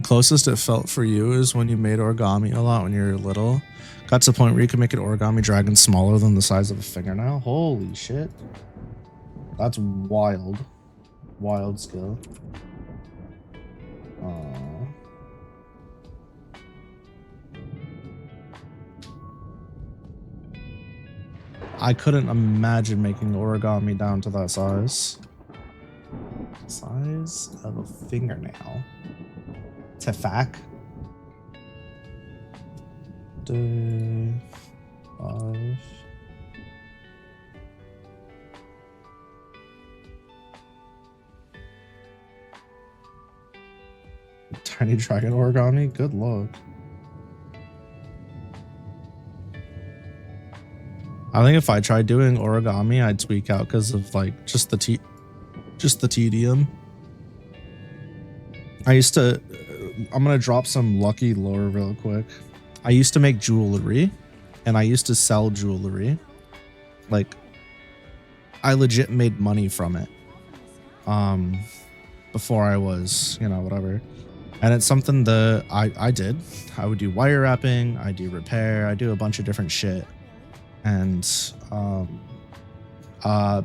closest it felt for you is when you made origami a lot when you were little. Got to the point where you could make an origami dragon smaller than the size of a fingernail. Holy shit. That's wild. Wild skill. I couldn't imagine making origami down to that size. Size of a fingernail. Tefak. Day 5. Tiny dragon origami? Good luck. I think if I tried doing origami, I'd tweak out because of like just the tedium. I'm gonna drop some lucky lore real quick. I used to make jewelry and I used to sell jewelry. Like I legit made money from it. Before I was, you know, whatever. And it's something that I did. I would do wire wrapping, I do repair, I do a bunch of different shit. And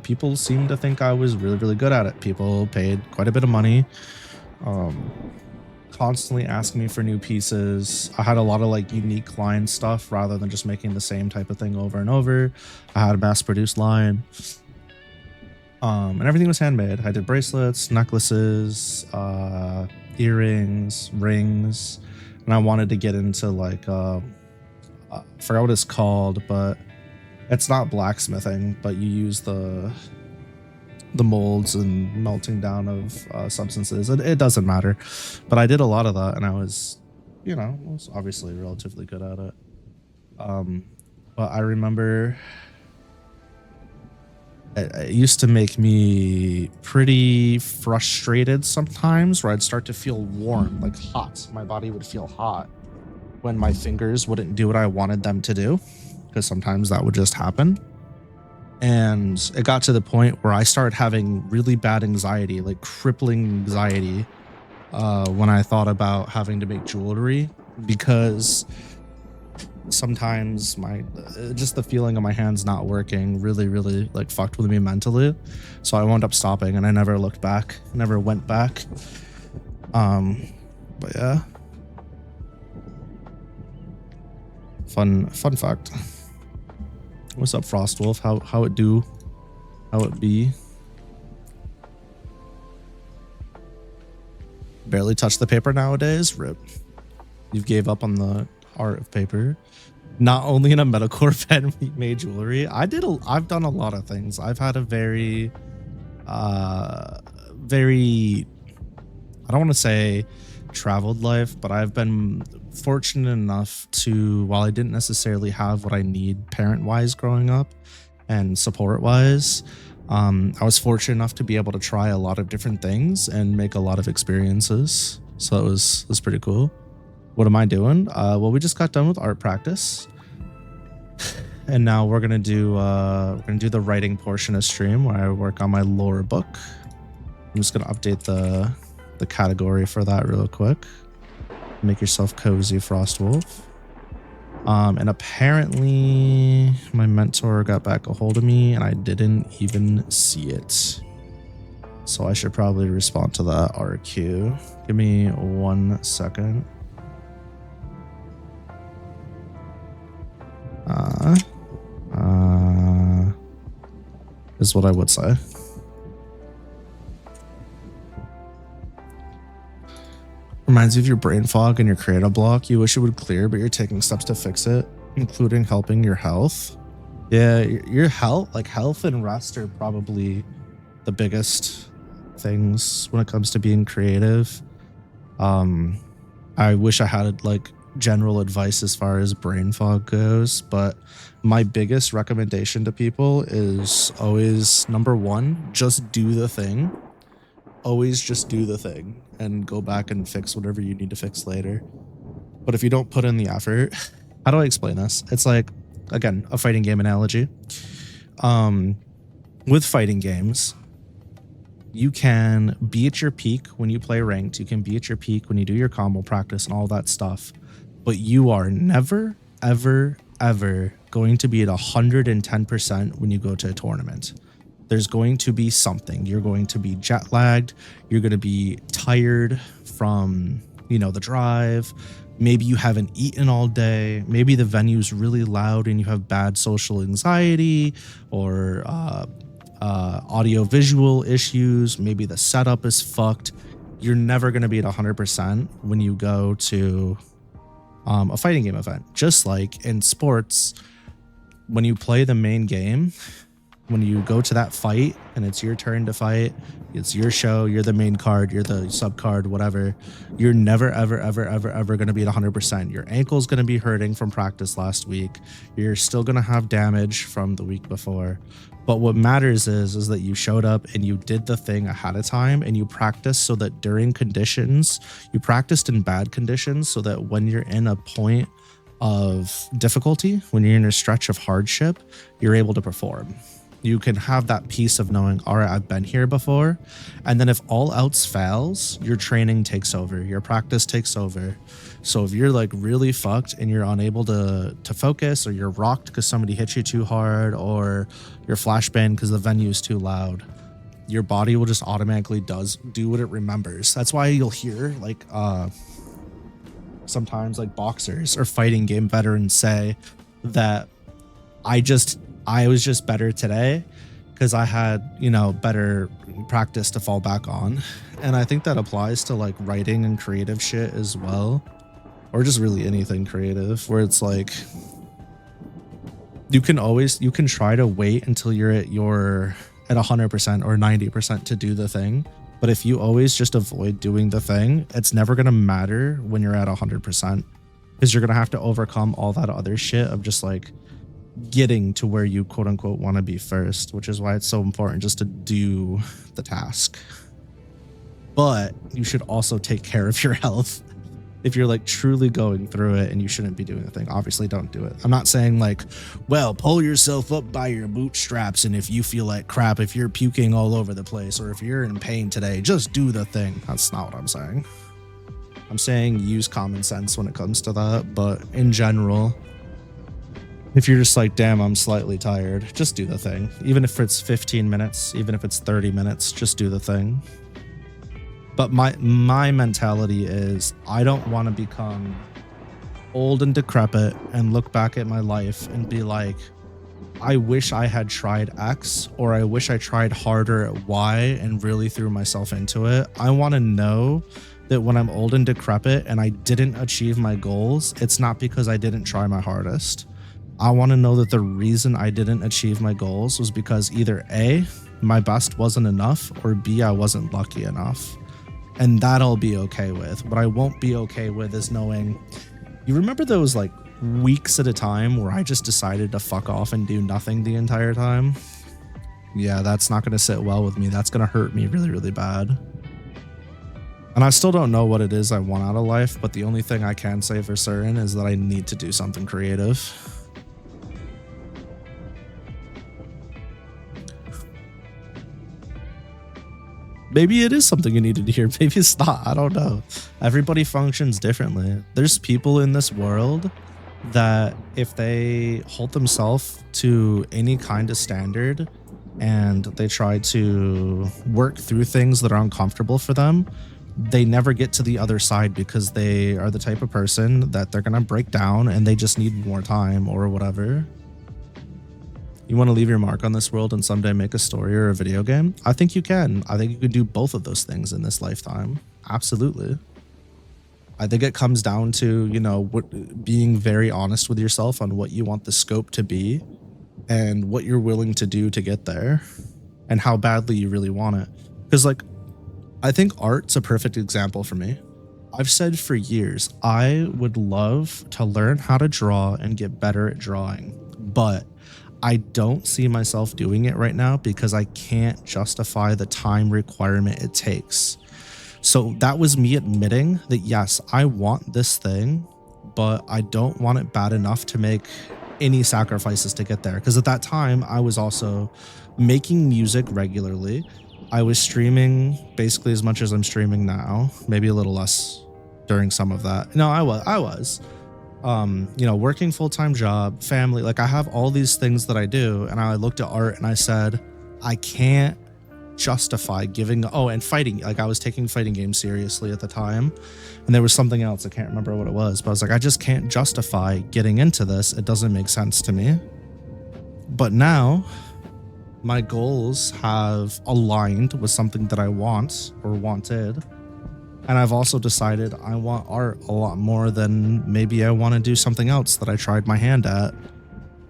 people seemed to think I was really, really good at it. People paid quite a bit of money. Constantly asking me for new pieces. I had a lot of like unique line stuff rather than just making the same type of thing over and over. I had a mass-produced line. And everything was handmade. I did bracelets, necklaces, earrings, rings, and I wanted to get into like I forgot what it's called, but it's not blacksmithing, but you use the molds and melting down of substances. It doesn't matter, but I did a lot of that, and I was, you know, was obviously relatively good at it. But I remember it used to make me pretty frustrated sometimes, where I'd start to feel warm, like hot. My body would feel hot when my fingers wouldn't do what I wanted them to do, because sometimes that would just happen. And it got to the point where I started having really bad anxiety, like crippling anxiety, when I thought about having to make jewelry, because sometimes just the feeling of my hands not working really like fucked with me mentally. So I wound up stopping, and I never looked back, never went back. But yeah, fun fact. What's up, Frostwolf? How it be? Barely touch the paper nowadays. Rip. You gave up on the art of paper. Not only in a metalcore pen we made jewelry. I've done a lot of things. I've had a very I don't want to say traveled life, but I've been fortunate enough to, while I didn't necessarily have what I need parent-wise growing up and support-wise, I was fortunate enough to be able to try a lot of different things and make a lot of experiences. So it was pretty cool. What am I doing? Well, we just got done with art practice, and now we're gonna do the writing portion of stream where I work on my lore book. I'm just gonna update the category for that real quick. Make yourself cozy, Frostwolf. And apparently my mentor got back a hold of me and I didn't even see it. So I should probably respond to that RQ. Give me 1 second. Is what I would say. Reminds you of your brain fog and your creative block. You wish it would clear, but you're taking steps to fix it, including helping your health. Yeah, your health, like health and rest, are probably the biggest things when it comes to being creative. I wish I had like general advice as far as brain fog goes, but my biggest recommendation to people is always, number one, just do the thing. Always just do the thing and go back and fix whatever you need to fix later. But if you don't put in the effort, how do I explain this? It's like, again, a fighting game analogy. With fighting games, You can be at your peak when you play ranked. You can be at your peak when you do your combo practice and all that stuff. But you are never, ever, ever going to be at 110% when you go to a tournament. There's going to be something. You're going to be jet lagged. You're going to be tired from, you know, the drive. Maybe you haven't eaten all day. Maybe the venue's really loud and you have bad social anxiety or audio visual issues. Maybe the setup is fucked. You're never going to be at 100% when you go to a fighting game event. Just like in sports, when you play the main game, when you go to that fight and it's your turn to fight, it's your show, you're the main card, you're the sub card, whatever, you're never, ever, ever, ever, ever going to be at 100%. Your ankle's going to be hurting from practice last week. You're still going to have damage from the week before. But what matters is that you showed up and you did the thing ahead of time and you practiced so that during conditions, you practiced in bad conditions so that when you're in a point of difficulty, when you're in a stretch of hardship, you're able to perform. You can have that peace of knowing, all right, I've been here before. And then if all else fails, your training takes over, your practice takes over. So if you're like really fucked and you're unable to focus, or you're rocked because somebody hit you too hard, or you're flashbanged because the venue is too loud, your body will just automatically do what it remembers. That's why you'll hear like sometimes like boxers or fighting game veterans say that I was just better today because I had, you know, better practice to fall back on. And I think that applies to like writing and creative shit as well, or just really anything creative, where it's like you can try to wait until you're at 100% or 90% to do the thing. But if you always just avoid doing the thing, it's never going to matter when you're at 100%, because you're going to have to overcome all that other shit of just like getting to where you quote unquote want to be first, which is why it's so important just to do the task. But you should also take care of your health. If you're like truly going through it and you shouldn't be doing the thing, obviously don't do it. I'm not saying like, well, pull yourself up by your bootstraps, and if you feel like crap, if you're puking all over the place, or if you're in pain today, just do the thing. That's not what I'm saying. I'm saying use common sense when it comes to that. But in general, if you're just like, damn, I'm slightly tired, just do the thing. Even if it's 15 minutes, even if it's 30 minutes, just do the thing. But my mentality is I don't want to become old and decrepit and look back at my life and be like, I wish I had tried X, or I wish I tried harder at Y and really threw myself into it. I want to know that when I'm old and decrepit and I didn't achieve my goals, it's not because I didn't try my hardest. I want to know that the reason I didn't achieve my goals was because either A, my best wasn't enough, or B, I wasn't lucky enough. And that I'll be okay with. What I won't be okay with is knowing, you remember those like weeks at a time where I just decided to fuck off and do nothing the entire time? Yeah, that's not going to sit well with me. That's going to hurt me really, really bad. And I still don't know what it is I want out of life, but the only thing I can say for certain is that I need to do something creative. Maybe it is something you needed to hear. Maybe it's not. I don't know. Everybody functions differently. There's people in this world that if they hold themselves to any kind of standard and they try to work through things that are uncomfortable for them, they never get to the other side because they are the type of person that they're going to break down and they just need more time or whatever. You want to leave your mark on this world and someday make a story or a video game? I think you can. I think you can do both of those things in this lifetime. Absolutely. I think it comes down to, you know, being very honest with yourself on what you want the scope to be and what you're willing to do to get there and how badly you really want it. Because like, I think art's a perfect example for me. I've said for years, I would love to learn how to draw and get better at drawing, but I don't see myself doing it right now because I can't justify the time requirement it takes. So that was me admitting that, yes, I want this thing, but I don't want it bad enough to make any sacrifices to get there. Because at that time, I was also making music regularly. I was streaming basically as much as I'm streaming now, maybe a little less during some of that. No, I was. You know, working full-time job, family, like I have all these things that I do, and I looked at art and I said, I can't justify giving, and fighting, like I was taking fighting games seriously at the time, and there was something else, I can't remember what it was, but I was like, I just can't justify getting into this. It doesn't make sense to me. But now my goals have aligned with something that I want or wanted. And I've also decided I want art a lot more than maybe I want to do something else that I tried my hand at.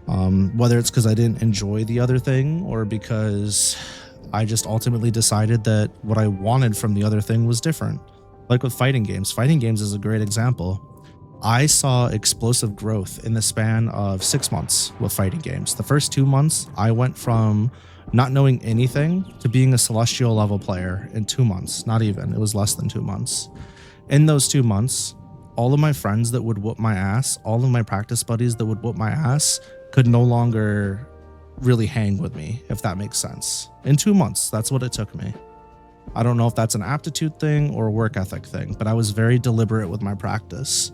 Whether it's because I didn't enjoy the other thing or because I just ultimately decided that what I wanted from the other thing was different. Like with fighting games. Fighting games is a great example. I saw explosive growth in the span of 6 months with fighting games. The first 2 months, I went from not knowing anything to being a celestial level player in 2 months. Not even, it was less than 2 months. In those 2 months, all of my friends that would whoop my ass, all of my practice buddies that would whoop my ass could no longer really hang with me, if that makes sense. In 2 months, that's what it took me. I don't know if that's an aptitude thing or a work ethic thing, but I was very deliberate with my practice.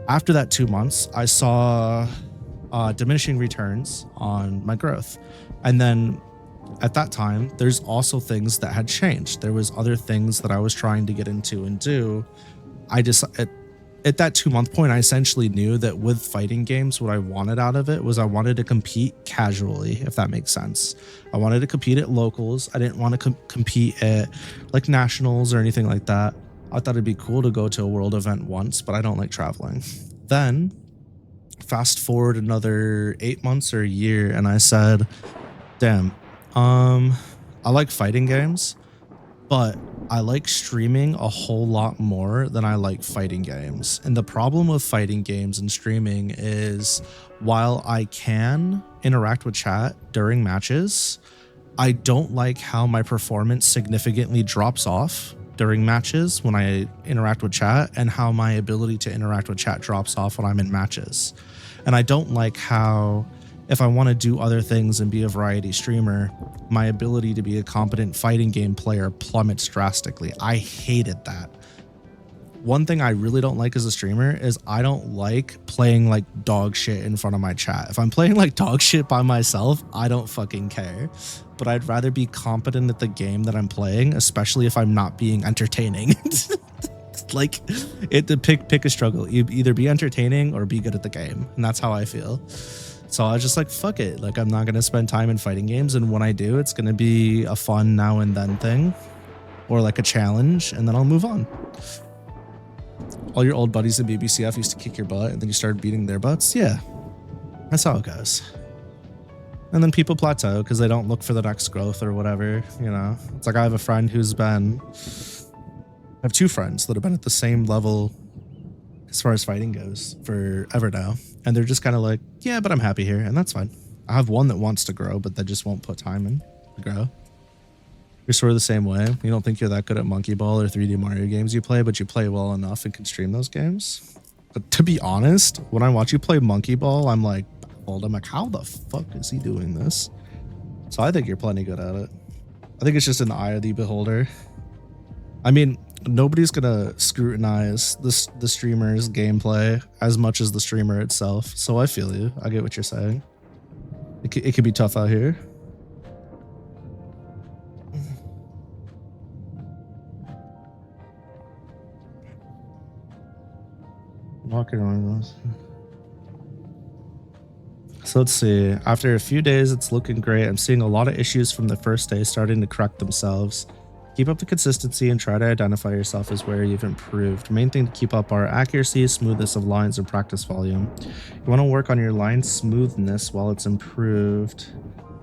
After that 2 months, I saw diminishing returns on my growth. And then at that time, there's also things that had changed. There was other things that I was trying to get into and do. I just, at that 2 month point, I essentially knew that with fighting games, what I wanted out of it was I wanted to compete casually, if that makes sense. I wanted to compete at locals. I didn't want to compete at like nationals or anything like that. I thought it'd be cool to go to a world event once, but I don't like traveling. Then fast forward another 8 months or a year, and I said, damn, I like fighting games, but I like streaming a whole lot more than I like fighting games. And the problem with fighting games and streaming is while I can interact with chat during matches, I don't like how my performance significantly drops off during matches when I interact with chat, and how my ability to interact with chat drops off when I'm in matches. And I don't like how, if I want to do other things and be a variety streamer, my ability to be a competent fighting game player plummets drastically. I hated that. One thing I really don't like as a streamer is I don't like playing like dog shit in front of my chat. If I'm playing like dog shit by myself, I don't fucking care. But I'd rather be competent at the game that I'm playing, especially if I'm not being entertaining. Like, pick a struggle. You either be entertaining or be good at the game. And that's how I feel. So I was just like, fuck it. Like, I'm not going to spend time in fighting games. And when I do, it's going to be a fun now and then thing, or like a challenge, and then I'll move on. All your old buddies in BBCF used to kick your butt and then you started beating their butts. Yeah, that's how it goes. And then people plateau because they don't look for the next growth or whatever, you know. It's like I have a friend who's been, I have 2 friends that have been at the same level as far as fighting goes forever now. And they're just kind of like, yeah, but I'm happy here. And that's fine. I have one that wants to grow, but that just won't put time in to grow. You're sort of the same way. You don't think you're that good at Monkey Ball or 3D Mario games you play, but you play well enough and can stream those games. But to be honest, when I watch you play Monkey Ball, I'm like, baffled. I'm like, how the fuck is he doing this? So I think you're plenty good at it. I think it's just in the eye of the beholder. I mean, nobody's gonna scrutinize the streamer's gameplay as much as the streamer itself. So I feel you. I get what you're saying. It can be tough out here. Walking around. So let's see. After a few days, it's looking great. I'm seeing a lot of issues from the first day starting to correct themselves. Keep up the consistency and try to identify yourself as where you've improved. Main thing to keep up are accuracy, smoothness of lines, and practice volume. You want to work on your line smoothness while it's improved.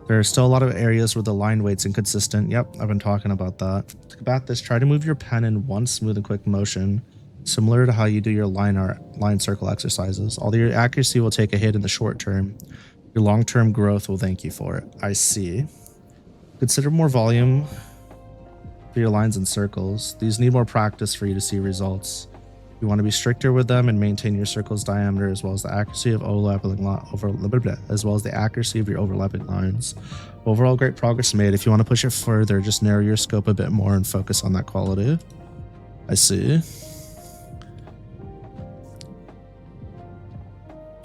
There are still a lot of areas where the line weight's inconsistent. Yep, I've been talking about that. To combat this, try to move your pen in one smooth and quick motion, similar to how you do your line circle exercises. Although your accuracy will take a hit in the short term, your long-term growth will thank you for it. I see. Consider more volume for your lines and circles. These need more practice for you to see results. You want to be stricter with them and maintain your circle's diameter as well as the accuracy of as well as the accuracy of your overlapping lines. Overall, great progress made. If you want to push it further, just narrow your scope a bit more and focus on that quality. I see.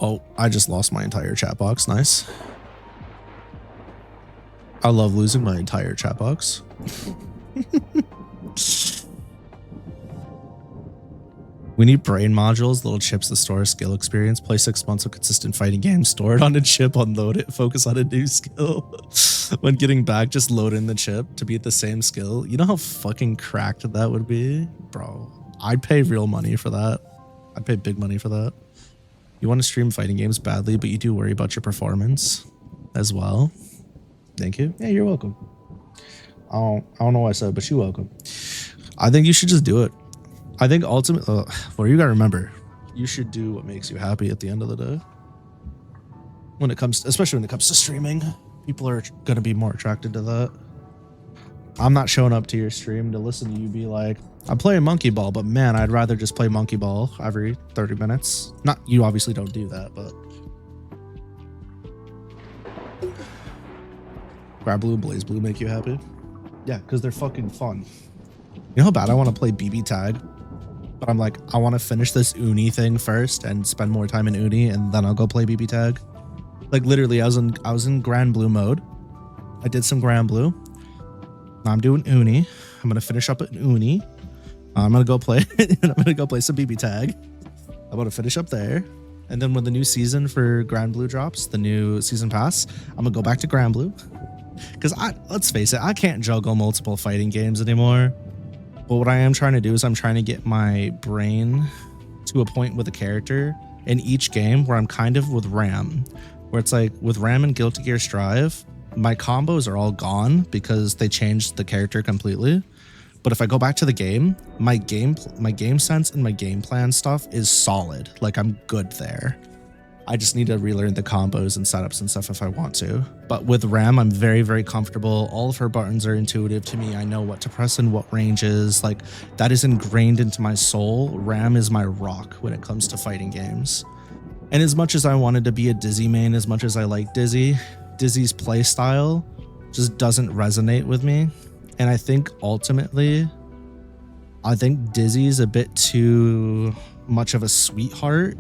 Oh, I just lost my entire chat box. Nice. I love losing my entire chat box. We need brain modules, little chips that store skill experience. Play 6 months of consistent fighting games. Store it on a chip, unload it, focus on a new skill. When getting back, just load in the chip to be at the same skill. You know how fucking cracked that would be? Bro, I'd pay real money for that. I'd pay big money for that. You want to stream fighting games badly, but you do worry about your performance as well. Thank you. Yeah, you're welcome. I don't know what I said, but you're welcome. I think you should just do it. I think ultimately, well, you gotta remember, you should do what makes you happy at the end of the day. When it comes, especially when it comes to streaming, people are gonna be more attracted to that. I'm not showing up to your stream to listen to you be like, I'm playing Monkey Ball, but man, I'd rather just play Monkey Ball every 30 minutes. Not, you obviously don't do that, but. Grab Blue and Blaze Blue make you happy? Yeah, because they're fucking fun. You know how bad I want to play BB Tag? But I'm like, I want to finish this Uni thing first and spend more time in Uni, and then I'll go play BB Tag. Like literally, I was in Grand Blue mode. I did some Grand Blue. Now I'm doing Uni. I'm gonna finish up at Uni. I'm gonna go play. I'm gonna go play some BB Tag. I'm gonna finish up there, and then when the new season for Grand Blue drops, the new season pass, I'm gonna go back to Grand Blue. Because let's face it, I can't juggle multiple fighting games anymore. But what I am trying to do is I'm trying to get my brain to a point with a character in each game where I'm kind of with Ram, where it's like with Ram and Guilty Gear Strive, my combos are all gone because they changed the character completely. But if I go back to the game, my game sense and my game plan stuff is solid. Like I'm good there. I just need to relearn the combos and setups and stuff if I want to. But with Ram, I'm very, very comfortable. All of her buttons are intuitive to me. I know what to press in what ranges. Like that is ingrained into my soul. Ram is my rock when it comes to fighting games. And as much as I wanted to be a Dizzy main, as much as I like Dizzy, Dizzy's play style just doesn't resonate with me. And I think ultimately, Dizzy's a bit too much of a sweetheart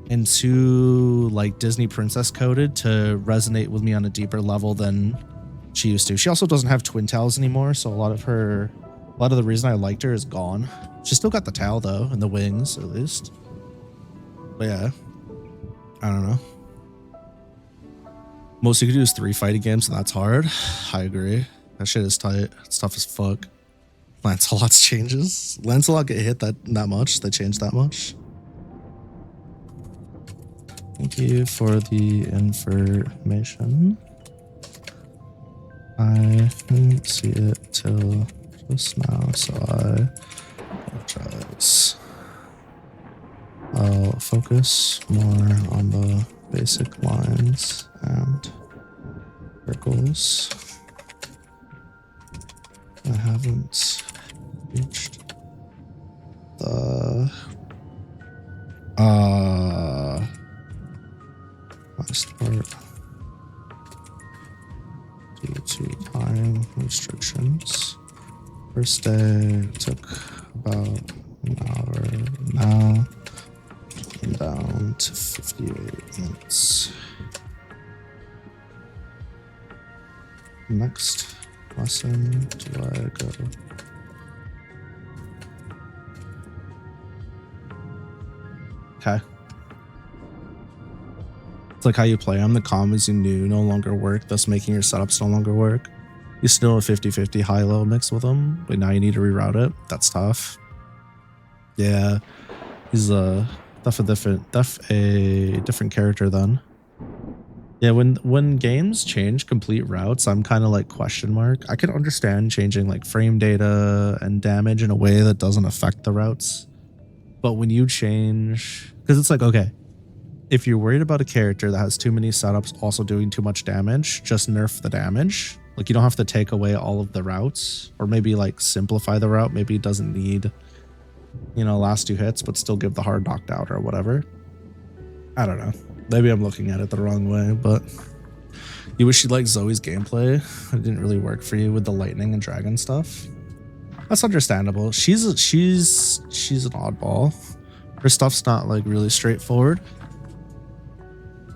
and too like Disney princess coded to resonate with me on a deeper level than she used to. She also doesn't have twin tails anymore, so a lot of the reason I liked her is gone. She still got the tail though, and the wings at least. But yeah, I don't know. Most you can do is 3 fighting games, and that's hard. I agree. That shit is tight. It's tough as fuck. Lancelot's changes. Lancelot get hit that much. They changed that much. Thank you for the information. I didn't see it till just now, so I apologize. I'll focus more on the basic lines and circles. I haven't reached the last part due to time restrictions. First day took about an hour. Now I'm down to 58 minutes. Next lesson do I go? Okay. It's like how you play them. The combos you knew no longer work, thus making your setups no longer work. You still have 50-50 high-low mix with them, but now you need to reroute it. That's tough. Yeah, he's a different character then. Yeah, when games change complete routes, I'm kind of like question mark. I can understand changing like frame data and damage in a way that doesn't affect the routes. But when you change, because it's like, okay, if you're worried about a character that has too many setups also doing too much damage, just nerf the damage. Like you don't have to take away all of the routes, or maybe like simplify the route. Maybe it doesn't need you know, last 2 hits, but still give the hard knockdown or whatever. I don't know. Maybe I'm looking at it the wrong way, but you wish you liked Zoe's gameplay. It didn't really work for you with the lightning and dragon stuff. That's understandable. She's an oddball. Her stuff's not like really straightforward.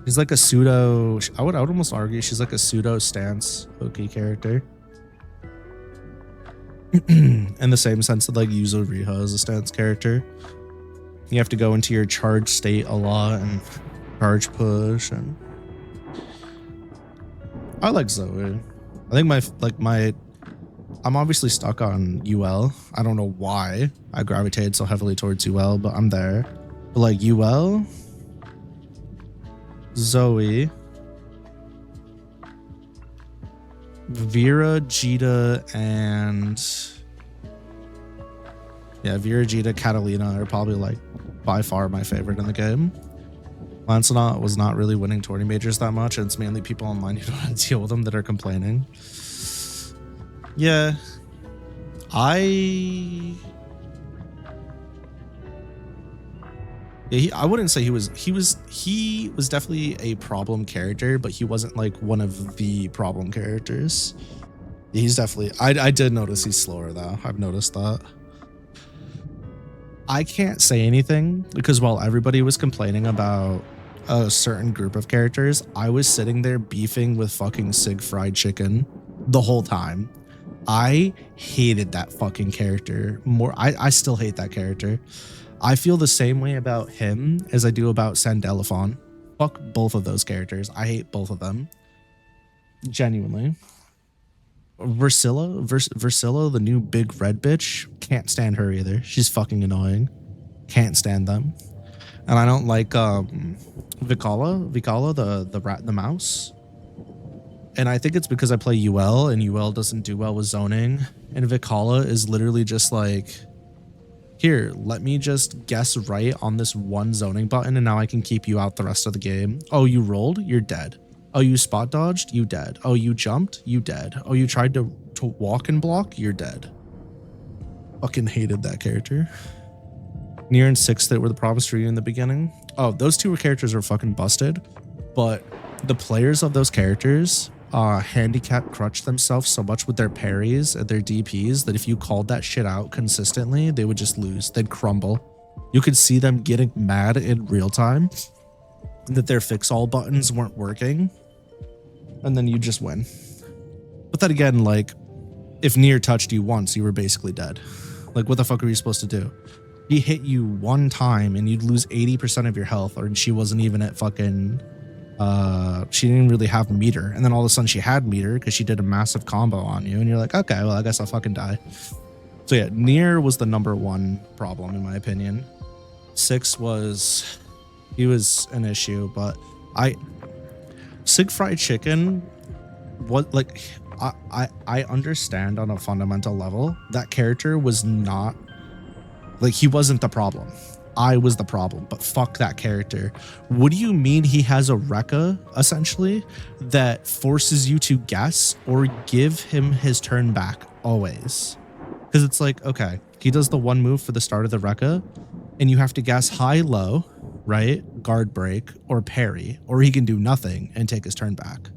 She's like a pseudo. I would almost argue she's like a pseudo stance hokey character. In the same sense that like Yuzo Riha is a stance character. You have to go into your charge state a lot and charge push, and I like Zoe. I think I'm obviously stuck on UL. I don't know why I gravitated so heavily towards UL, but I'm there. But like UL, Zoe, Vera, Jita, and yeah, Vera, Jita, Catalina are probably like by far my favorite in the game. Lancelot was not really winning tourney majors that much, and it's mainly people online who don't want to deal with them that are complaining. Yeah, I wouldn't say he was definitely a problem character, but he wasn't like one of the problem characters. He's definitely, I did notice he's slower though. I've noticed that. I can't say anything because while everybody was complaining about a certain group of characters, I was sitting there beefing with fucking Sig Fried Chicken the whole time. I hated that fucking character more. I still hate that character. I feel the same way about him as I do about Sandelephon. Fuck both of those characters. I hate both of them. Genuinely. Versilla, the new big red bitch, can't stand her either. She's fucking annoying. Can't stand them. And I don't like Vikala, the mouse. And I think it's because I play UL, and UL doesn't do well with zoning. And Vikala is literally just like, here, let me just guess right on this one zoning button, and now I can keep you out the rest of the game. Oh, you rolled? You're dead. Oh, you spot dodged? You dead. Oh, you jumped? You dead. Oh, you tried to walk and block? You're dead. Fucking hated that character. Nier and Six that were the problems for you in the beginning. Oh, those two characters are fucking busted, but the players of those characters handicap crutch themselves so much with their parries and their DPs that if you called that shit out consistently, they would just lose. They'd crumble. You could see them getting mad in real time that their fix all buttons weren't working, and then you just win. But then again, like, if Nier touched you once, you were basically dead. Like, what the fuck are you supposed to do? He hit you one time and you'd lose 80% of your health, or she wasn't even at fucking she didn't really have meter, and then all of a sudden she had meter because she did a massive combo on you, and you're like, okay, well, I guess I'll fucking die. So yeah, Nier was the #1 problem in my opinion. Six was, he was an issue, but Sig Fried Chicken, what, like, I understand on a fundamental level that character was not, like, he wasn't the problem. I was the problem, but fuck that character. What do you mean he has a Rekka, essentially, that forces you to guess or give him his turn back always? Because it's like, okay, he does the one move for the start of the Rekka, and you have to guess high, low, right? Guard break or parry, or he can do nothing and take his turn back.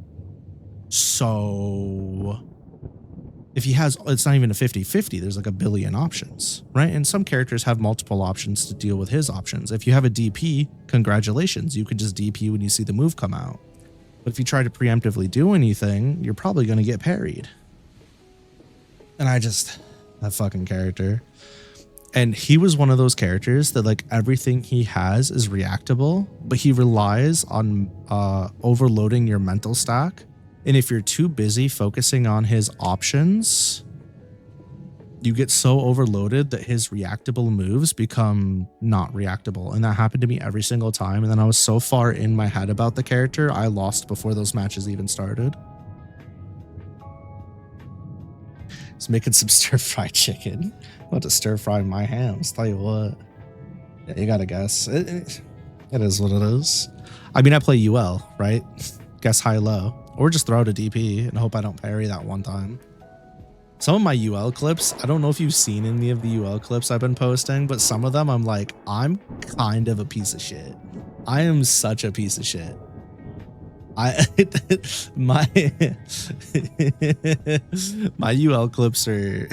So if he has, it's not even a 50-50, there's like a billion options, right? And some characters have multiple options to deal with his options. If you have a DP, congratulations, you could just DP when you see the move come out. But if you try to preemptively do anything, you're probably going to get parried. And that fucking character. And he was one of those characters that, like, everything he has is reactable, but he relies on overloading your mental stack. And if you're too busy focusing on his options, you get so overloaded that his reactable moves become not reactable. And that happened to me every single time. And then I was so far in my head about the character, I lost before those matches even started. Just making some stir-fried chicken. I'm about to stir-fry my hams, tell you what. Yeah, you gotta guess. It is what it is. I mean, I play UL, right? Guess high-low. Or just throw out a DP and hope I don't parry that one time. Some of my UL clips, I don't know if you've seen any of the UL clips I've been posting, but some of them I'm like, I'm kind of a piece of shit. I am such a piece of shit. My UL clips are,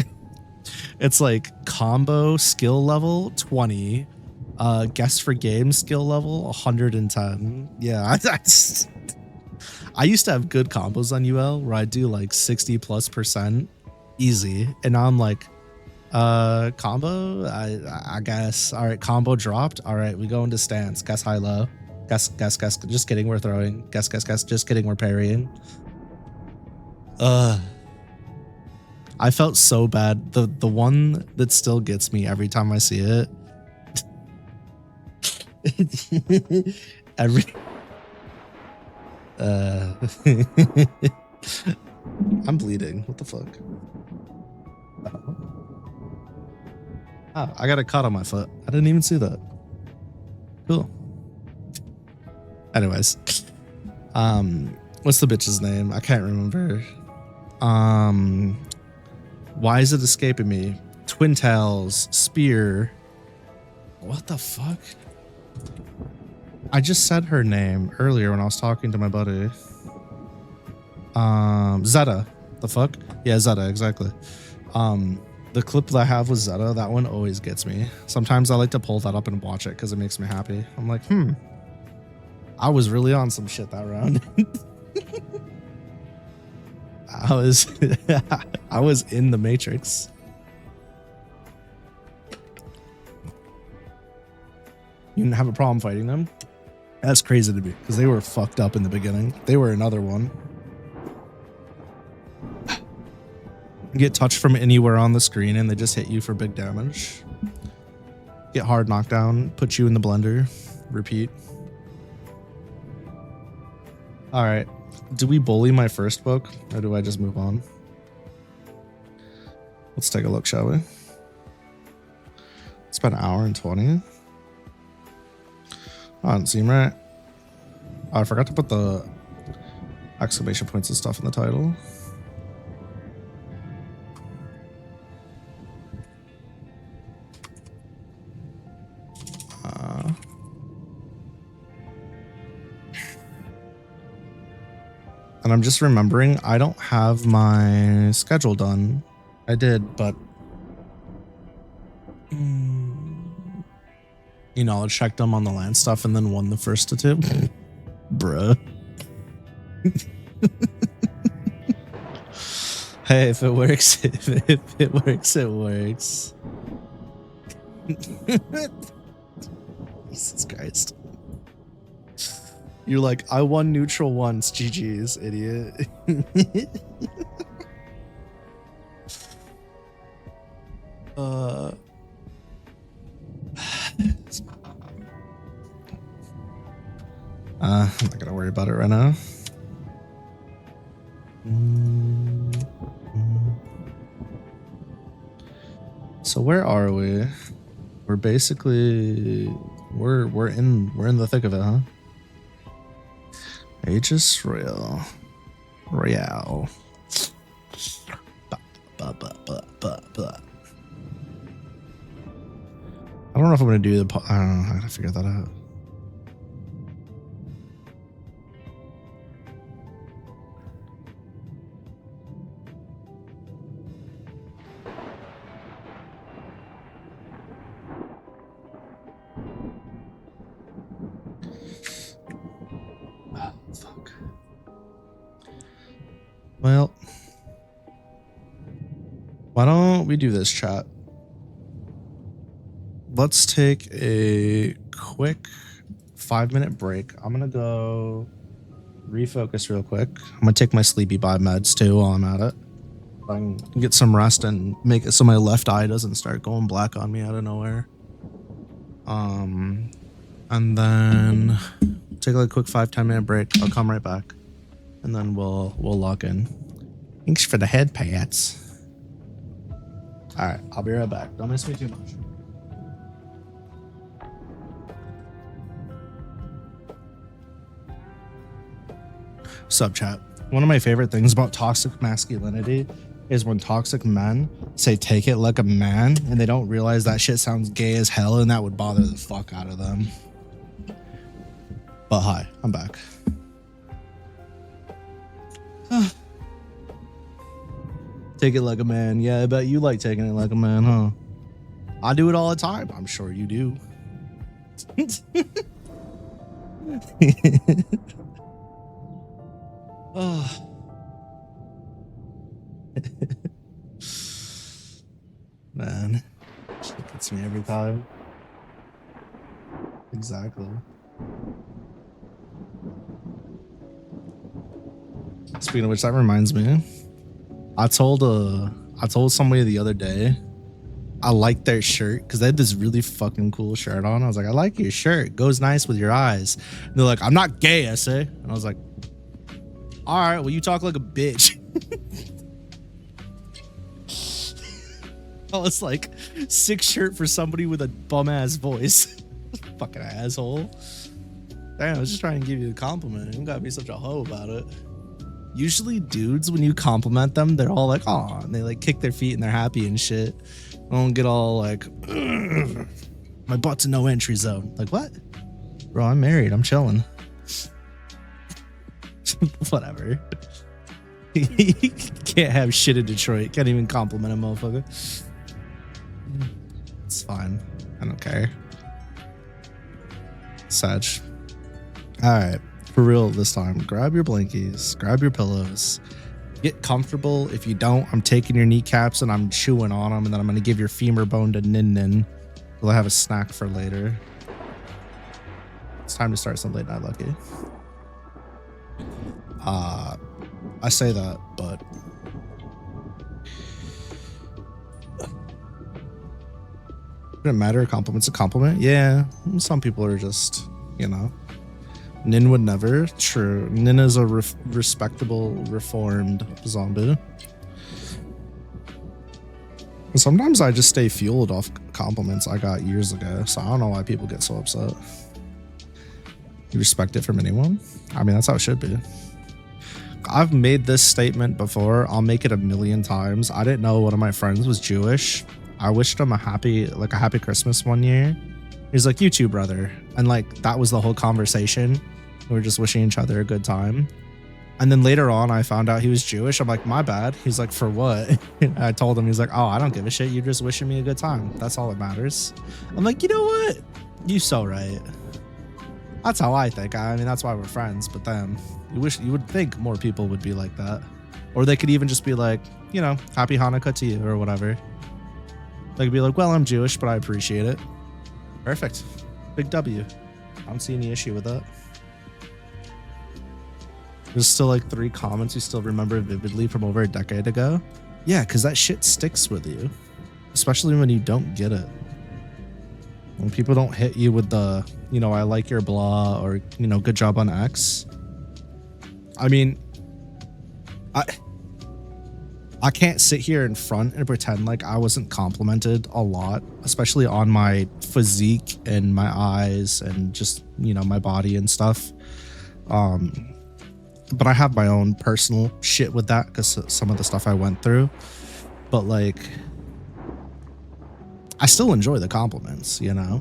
it's like combo skill level 20, guess for game skill level 110. Yeah, I used to have good combos on UL where I do like 60+% easy, and now I'm like, combo, I guess. All right, combo dropped. All right, we go into stance. Guess high low. Guess. Just kidding, we're throwing. Guess. Just kidding, we're parrying. I felt so bad. The one that still gets me every time I see it. I'm bleeding. What the fuck? Oh, I got a cut on my foot. I didn't even see that. Cool. Anyways, what's the bitch's name? I can't remember. Why is it escaping me? Twin Tails, Spear. What the fuck? I just said her name earlier when I was talking to my buddy. Zeta. The fuck? Yeah, Zeta, exactly. The clip that I have with Zeta, that one always gets me. Sometimes I like to pull that up and watch it because it makes me happy. I'm like, I was really on some shit that round. I was in the Matrix. You didn't have a problem fighting them? That's crazy to me because they were fucked up in the beginning. They were another one. Get touched from anywhere on the screen and they just hit you for big damage. Get hard knockdown, put you in the blender, repeat. All right, do we bully my first book or do I just move on? Let's take a look, shall we? It's about an hour and 20. Oh, doesn't seem right. Oh, I forgot to put the exclamation points and stuff in the title. And I'm just remembering I don't have my schedule done. I did, but you know, I checked them on the land stuff and then won the first attempt. Bruh. Hey, if it works, if it works, it works. Jesus Christ. You're like, I won neutral once. GG's, idiot. I'm not gonna worry about it right now. So where are we? We're basically we're in the thick of it, huh? Aegis Royale. I don't know if I'm gonna do the. I don't know how to figure that out. Well, why don't we do this, chat? Let's take a quick 5-minute break. I'm gonna go refocus real quick. I'm gonna take my sleepy bye meds too while I'm at it. I can get some rest and make it so my left eye doesn't start going black on me out of nowhere. And then take like a quick 5-10 minute break. I'll come right back. And then we'll lock in. Thanks for the head pats. All right, I'll be right back. Don't miss me too much. Sub chat. One of my favorite things about toxic masculinity is when toxic men say take it like a man and they don't realize that shit sounds gay as hell and that would bother the fuck out of them. But hi, I'm back. Take it like a man. Yeah, I bet you like taking it like a man, huh? I do it all the time. I'm sure you do. Oh. Man, shit gets me every time. Exactly. Speaking of which, that reminds me. I told somebody the other day I liked their shirt because they had this really fucking cool shirt on. I was like, I like your shirt. It goes nice with your eyes. And they're like, I'm not gay, I say. And I was like, all right, well, you talk like a bitch. Oh, it's like sick shirt for somebody with a bum ass voice. Fucking asshole. Damn, I was just trying to give you a compliment. You don't gotta be such a hoe about it. Usually dudes, when you compliment them, they're all like, oh, and they like kick their feet and they're happy and shit. I don't get all like, my butt's a no entry zone. Like, what? Bro, I'm married. I'm chilling. Whatever. Can't have shit in Detroit. Can't even compliment a motherfucker. It's fine. I don't care. Sag. Alright. For real this time. Grab your blankies. Grab your pillows. Get comfortable. If you don't, I'm taking your kneecaps and I'm chewing on them, and then I'm going to give your femur bone to Nin Nin. We'll have a snack for later. It's time to start some late night lucky. I say that, but doesn't matter. A compliment's a compliment. Yeah, some people are just, you know. Nin would never. True. Nin is a respectable, reformed zombie. And sometimes I just stay fueled off compliments I got years ago, so I don't know why people get so upset. You respect it from anyone? I mean, that's how it should be. I've made this statement before. I'll make it a million times. I didn't know one of my friends was Jewish. I wished him a happy Christmas one year. He's like, you too, brother. And like, that was the whole conversation. We were just wishing each other a good time. And then later on, I found out he was Jewish. I'm like, my bad. He's like, for what? I told him, he's like, oh, I don't give a shit. You're just wishing me a good time. That's all that matters. I'm like, you know what? You so right. That's how I think. I mean, that's why we're friends. But then you would think more people would be like that. Or they could even just be like, you know, happy Hanukkah to you or whatever. They could be like, well, I'm Jewish, but I appreciate it. Perfect. Big W. I don't see any issue with that. There's still like 3 comments you still remember vividly from over a decade ago. Yeah, because that shit sticks with you. Especially when you don't get it. When people don't hit you with the, you know, I like your blah, or, you know, good job on X. I mean, I can't sit here in front and pretend like I wasn't complimented a lot, especially on my physique and my eyes and just, you know, my body and stuff. But I have my own personal shit with that because some of the stuff I went through. But like, I still enjoy the compliments, you know,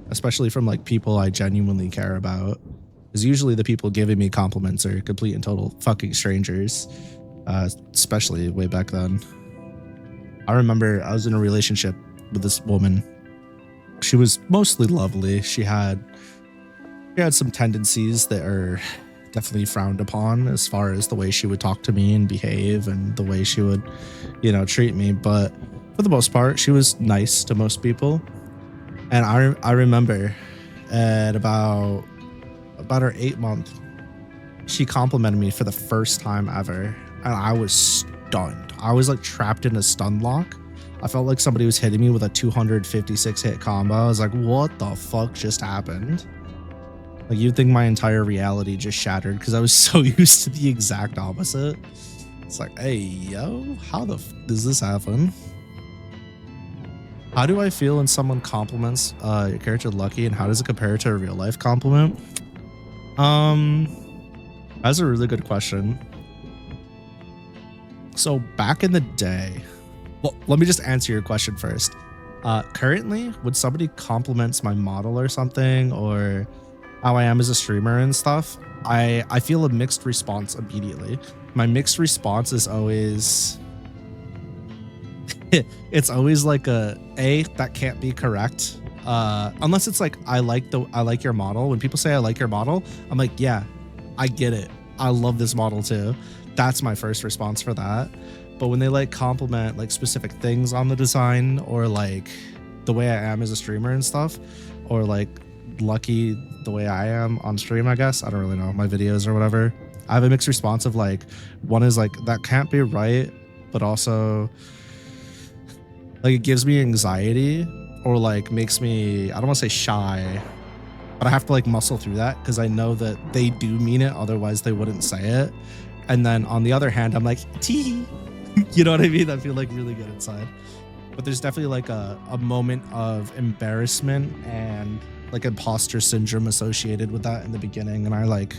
especially from like people I genuinely care about. Because usually the people giving me compliments are complete and total fucking strangers, especially way back then. I remember I was in a relationship with this woman. She was mostly lovely. She had some tendencies that are definitely frowned upon as far as the way she would talk to me and behave and the way she would, you know, treat me. But for the most part, she was nice to most people. And I remember at about her 8th month, she complimented me for the first time ever. And I was stunned. I was like trapped in a stun lock. I felt like somebody was hitting me with a 256 hit combo. I was like, what the fuck just happened? Like, you'd think my entire reality just shattered because I was so used to the exact opposite. It's like, hey, yo, how the f does this happen? How do I feel when someone compliments your character Lucky, and how does it compare to a real life compliment? That's a really good question. So back in the day, well, let me just answer your question first. Currently, when somebody compliments my model or something, or how I am as a streamer and stuff, I feel a mixed response immediately. My mixed response is always, it's always like that can't be correct. Unless it's like, I like your model. When people say I like your model, I'm like, yeah, I get it. I love this model too. That's my first response for that. But when they like compliment like specific things on the design, or like the way I am as a streamer and stuff, or like lucky the way I am on stream, I guess, I don't really know, my videos or whatever, I have a mixed response of like, one is like, that can't be right, but also like it gives me anxiety, or like makes me, I don't want to say shy, but I have to like muscle through that because I know that they do mean it, otherwise they wouldn't say it. And then on the other hand, I'm like, tee. You know what I mean? I feel like really good inside. But there's definitely like a moment of embarrassment and like imposter syndrome associated with that in the beginning. And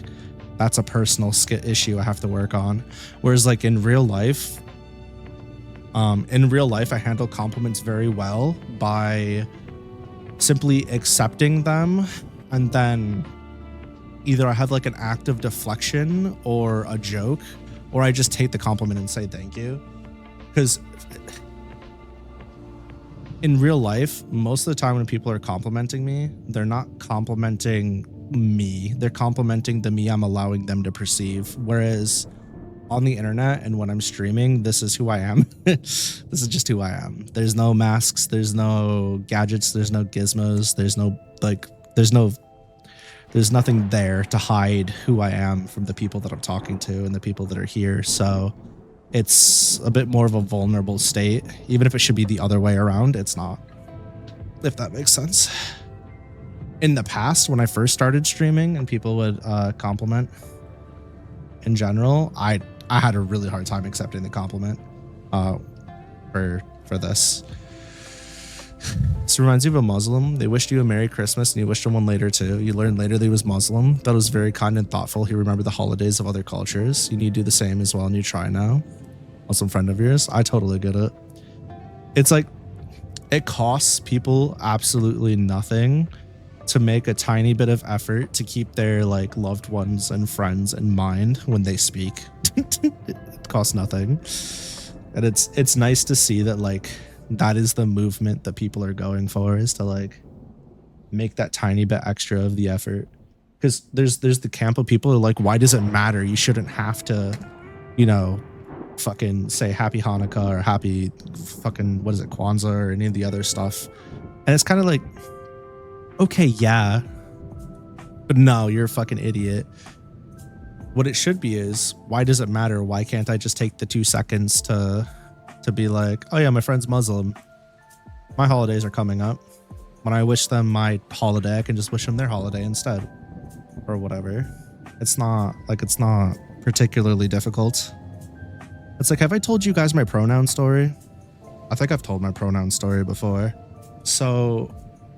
that's a personal issue I have to work on. Whereas like in real life, I handle compliments very well by simply accepting them. And then either I have like an act of deflection or a joke, or I just take the compliment and say thank you. Because in real life, most of the time when people are complimenting me, they're not complimenting me. They're complimenting the me I'm allowing them to perceive. Whereas on the internet and when I'm streaming, this is who I am. This is just who I am. There's no masks. There's no gadgets. There's no gizmos. There's nothing there to hide who I am from the people that I'm talking to and the people that are here. So it's a bit more of a vulnerable state. Even if it should be the other way around, it's not. If that makes sense. In the past, when I first started streaming and people would compliment in general, I had a really hard time accepting the compliment for this. This reminds you of a Muslim. They wished you a Merry Christmas and you wished him one later too. You learned later that he was Muslim. That was very kind and thoughtful. He remembered the holidays of other cultures. You need to do the same as well, and you try now. Muslim friend of yours. I totally get it. It's like, it costs people absolutely nothing to make a tiny bit of effort to keep their like loved ones and friends in mind when they speak. It costs nothing. And it's nice to see that like, that is the movement that people are going for, is to like make that tiny bit extra of the effort. Because there's the camp of people who are like, why does it matter? You shouldn't have to, you know, fucking say happy Hanukkah or happy fucking, what is it, Kwanzaa or any of the other stuff. And it's kind of like, okay, yeah, but no, you're a fucking idiot. What it should be is, why does it matter? Why can't I just take the 2 seconds to be like, oh yeah, my friend's Muslim. My holidays are coming up. When I wish them my holiday, I can just wish them their holiday instead, or whatever. It's not particularly difficult. It's like, have I told you guys my pronoun story? I think I've told my pronoun story before. So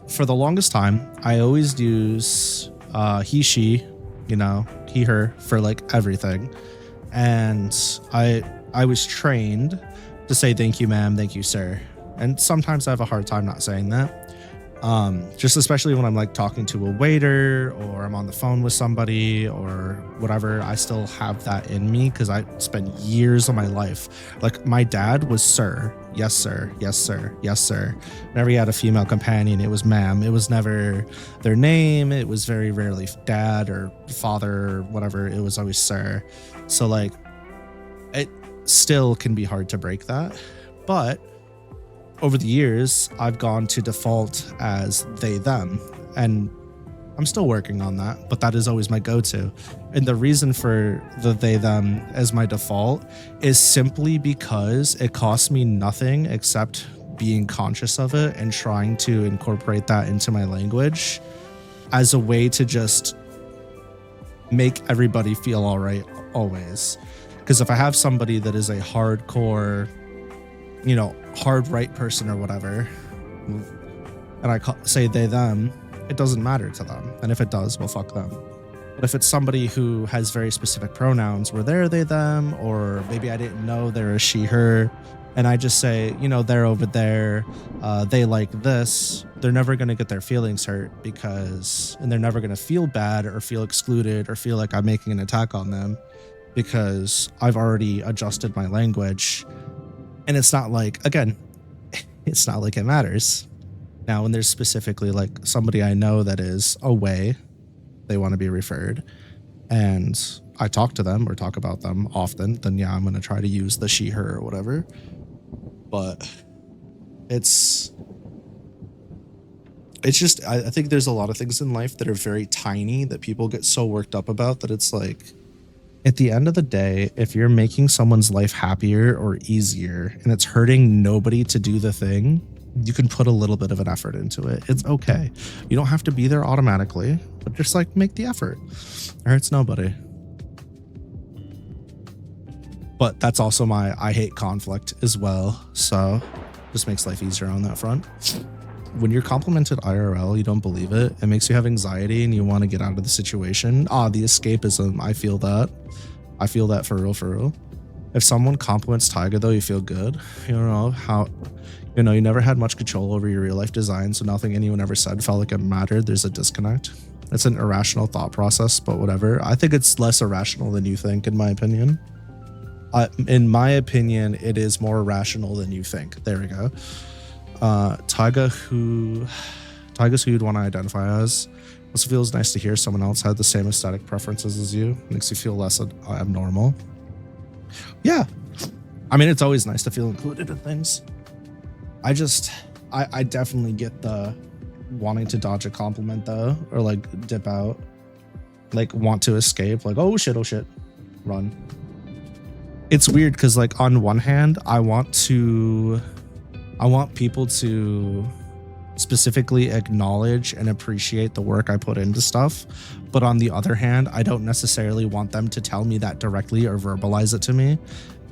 for the longest time, I always use he, she, you know, he, her for like everything. And I was trained to say thank you, ma'am, thank you, sir. And sometimes I have a hard time not saying that. Just especially when I'm like talking to a waiter or I'm on the phone with somebody or whatever, I still have that in me because I spent years of my life. Like my dad was sir, yes, sir, yes, sir, yes, sir. Whenever he had a female companion, it was ma'am. It was never their name. It was very rarely dad or father or whatever. It was always sir. So like, it still can be hard to break that. But over the years, I've gone to default as they, them, and I'm still working on that, but that is always my go-to. And the reason for the they, them as my default is simply because it costs me nothing except being conscious of it and trying to incorporate that into my language as a way to just make everybody feel all right always. Because if I have somebody that is a hardcore, you know, hard right person or whatever, and I say they, them, it doesn't matter to them. And if it does, well, fuck them. But if it's somebody who has very specific pronouns where they're they, them, or maybe I didn't know they're a she, her, and I just say, you know, they're over there, they like this, they're never going to get their feelings hurt and they're never going to feel bad or feel excluded or feel like I'm making an attack on them because I've already adjusted my language. And it's not like, again, it's not like it matters. Now, when there's specifically like somebody I know that is away, they want to be referred, and I talk to them or talk about them often, then yeah, I'm going to try to use the she, her, or whatever. But it's just, I think there's a lot of things in life that are very tiny that people get so worked up about that it's like, at the end of the day, if you're making someone's life happier or easier and it's hurting nobody to do the thing, you can put a little bit of an effort into it. It's okay. You don't have to be there automatically, but just like make the effort. It hurts nobody. But that's also I hate conflict as well. So just makes life easier on that front. When you're complimented IRL, you don't believe it. It makes you have anxiety and you want to get out of the situation. The escapism. I feel that. I feel that for real, for real. If someone compliments Taiga though, you feel good. You don't know how, you know, you never had much control over your real life design, so nothing anyone ever said felt like it mattered. There's a disconnect. It's an irrational thought process, but whatever. I think it's less irrational than you think, in my opinion. In my opinion, it is more irrational than you think. There we go. Taiga's who you'd want to identify as. Also feels nice to hear someone else had the same aesthetic preferences as you. Makes you feel less abnormal. Yeah. I mean, it's always nice to feel included in things. I definitely get the wanting to dodge a compliment though, or like dip out, like want to escape, like, oh shit, run. It's weird because like on one hand, I want people to specifically acknowledge and appreciate the work I put into stuff. But on the other hand, I don't necessarily want them to tell me that directly or verbalize it to me,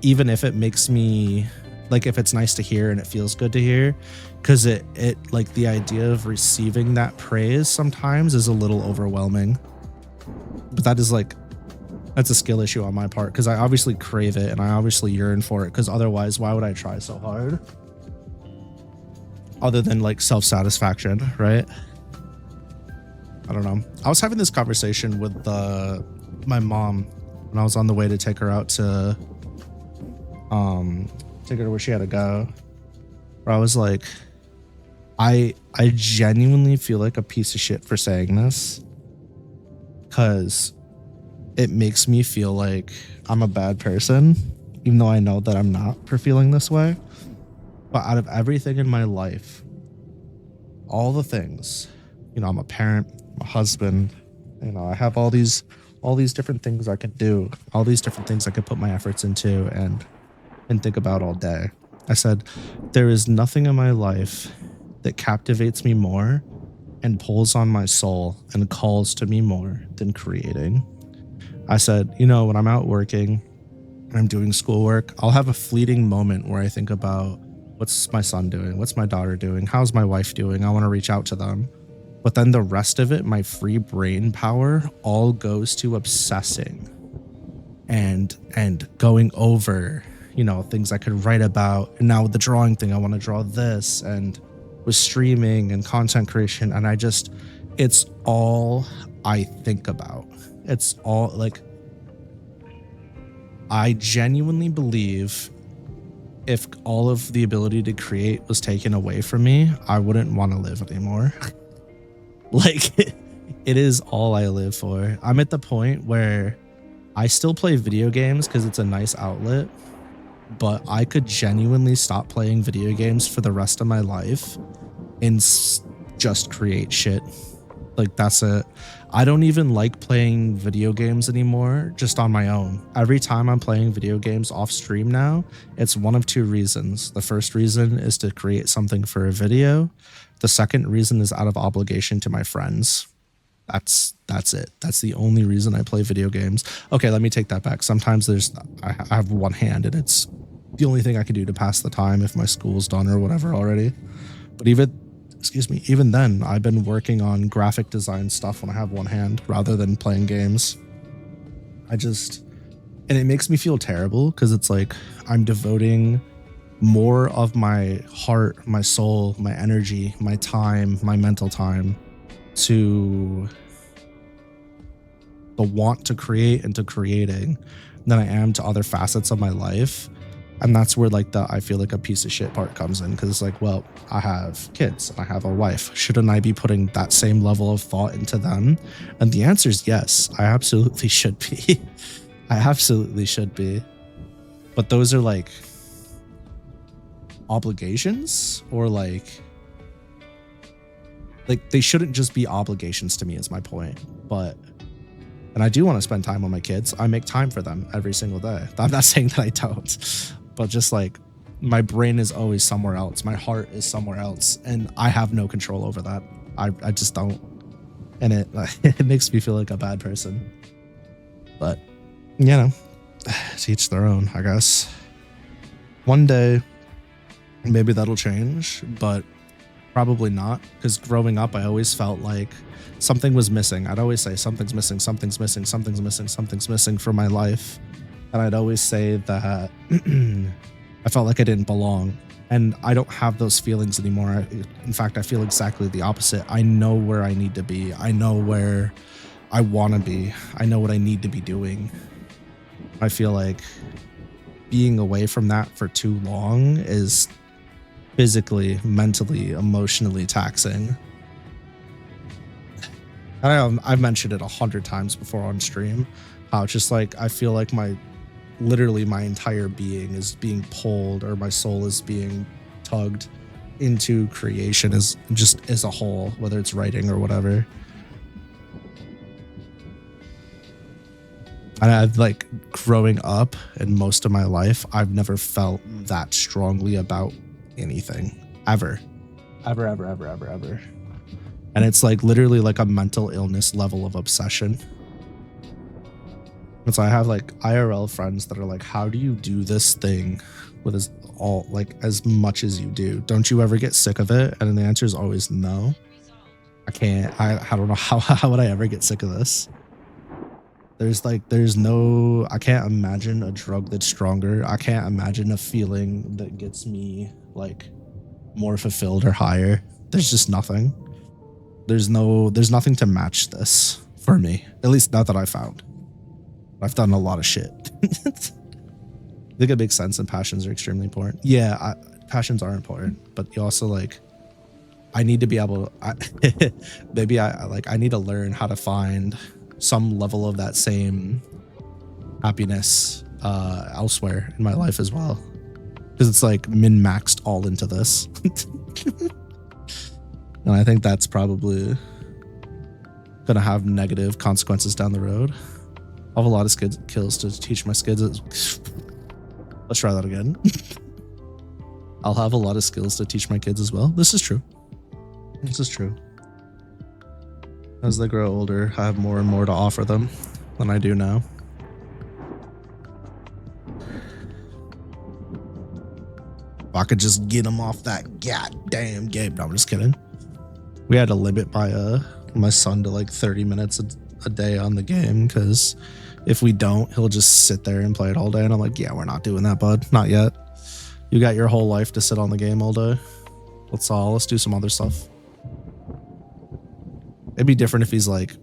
even if it makes me, like, if it's nice to hear and it feels good to hear, because it like the idea of receiving that praise sometimes is a little overwhelming. But that is like, that's a skill issue on my part, because I obviously crave it and I obviously yearn for it, because otherwise why would I try so hard? Other than like self-satisfaction, right? I don't know. I was having this conversation with my mom when I was on the way to take her out to take her to where she had to go, where I was like, I genuinely feel like a piece of shit for saying this, because it makes me feel like I'm a bad person, even though I know that I'm not, for feeling this way. But out of everything in my life, all the things, you know, I'm a parent, I'm a husband, you know, I have all these different things I could do, all these different things I could put my efforts into and think about all day. I said, there is nothing in my life that captivates me more and pulls on my soul and calls to me more than creating. I said, you know, when I'm out working and I'm doing schoolwork, I'll have a fleeting moment where I think about, what's my son doing? What's my daughter doing? How's my wife doing? I want to reach out to them. But then the rest of it, my free brain power, all goes to obsessing and going over, you know, things I could write about. And now with the drawing thing, I want to draw this, and with streaming and content creation. And it's all I think about. It's all like, I genuinely believe if all of the ability to create was taken away from me, I wouldn't want to live anymore. Like, it is all I live for. I'm at the point where I still play video games because it's a nice outlet, but I could genuinely stop playing video games for the rest of my life and just create shit. Like, that's it. I don't even like playing video games anymore, just on my own. Every time I'm playing video games off stream now, it's one of two reasons. The first reason is to create something for a video. The second reason is out of obligation to my friends. That's it. That's the only reason I play video games. Okay, let me take that back. Sometimes I have one hand and it's the only thing I can do to pass the time if my school's done or whatever already. But excuse me, even then, I've been working on graphic design stuff when I have one hand rather than playing games. And it makes me feel terrible because it's like I'm devoting more of my heart, my soul, my energy, my time, my mental time to the want to create and to creating than I am to other facets of my life. And that's where like I feel like a piece of shit part comes in, because it's like, well, I have kids and I have a wife. Shouldn't I be putting that same level of thought into them? And the answer is yes, I absolutely should be. I absolutely should be. But those are like obligations, or like they shouldn't just be obligations to me is my point. And I do want to spend time with my kids. I make time for them every single day. I'm not saying that I don't, but just like my brain is always somewhere else. My heart is somewhere else, and I have no control over that. I just don't. And it makes me feel like a bad person. But, you know, to each their own, I guess. One day, maybe that'll change, but probably not, because growing up, I always felt like something was missing. I'd always say something's missing, something's missing, something's missing, something's missing from my life. And I'd always say that I felt like I didn't belong. And I don't have those feelings anymore. In fact, I feel exactly the opposite. I know where I need to be. I know where I want to be. I know what I need to be doing. I feel like being away from that for too long is physically, mentally, emotionally taxing. I've mentioned it 100 times before on stream, how it's just like I feel like literally my entire being is being pulled, or my soul is being tugged into creation as a whole, whether it's writing or whatever. And I've like growing up and most of my life, I've never felt that strongly about anything ever. And it's like literally like a mental illness level of obsession. And so I have like IRL friends that are like, how do you do this thing with as much as you do? Don't you ever get sick of it? And the answer is always no. I can't. I don't know how would I ever get sick of this? I can't imagine a drug that's stronger. I can't imagine a feeling that gets me like more fulfilled or higher. There's just nothing. There's nothing to match this for me. At least not that I found. I've done a lot of shit. I think it makes sense, and passions are extremely important. Yeah, passions are important, but you also like, I need to be able to, I need to learn how to find some level of that same happiness elsewhere in my life as well. Because it's like min-maxed all into this. And I think that's probably going to have negative consequences down the road. I have a lot of skills to teach my skids. Let's try that again. I'll have a lot of skills to teach my kids as well. This is true. As they grow older, I have more and more to offer them than I do now. If I could just get them off that goddamn game. No, I'm just kidding. We had to limit my son to like 30 minutes a day on the game, because if we don't, he'll just sit there and play it all day. And I'm like, yeah, we're not doing that, bud. Not yet. You got your whole life to sit on the game all day. Let's do some other stuff. It'd be different if he's like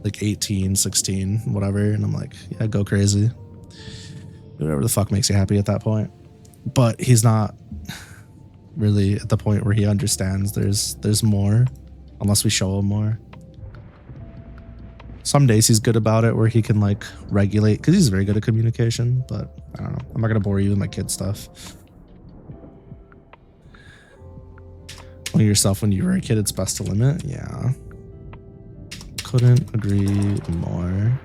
18, 16, whatever. And I'm like, yeah, go crazy. Whatever the fuck makes you happy at that point. But he's not really at the point where he understands there's more, unless we show him more. Some days he's good about it, where he can like regulate, because he's very good at communication. But I don't know. I'm not gonna bore you with my kid stuff. Know yourself when you were a kid, it's best to limit. Yeah. Couldn't agree more.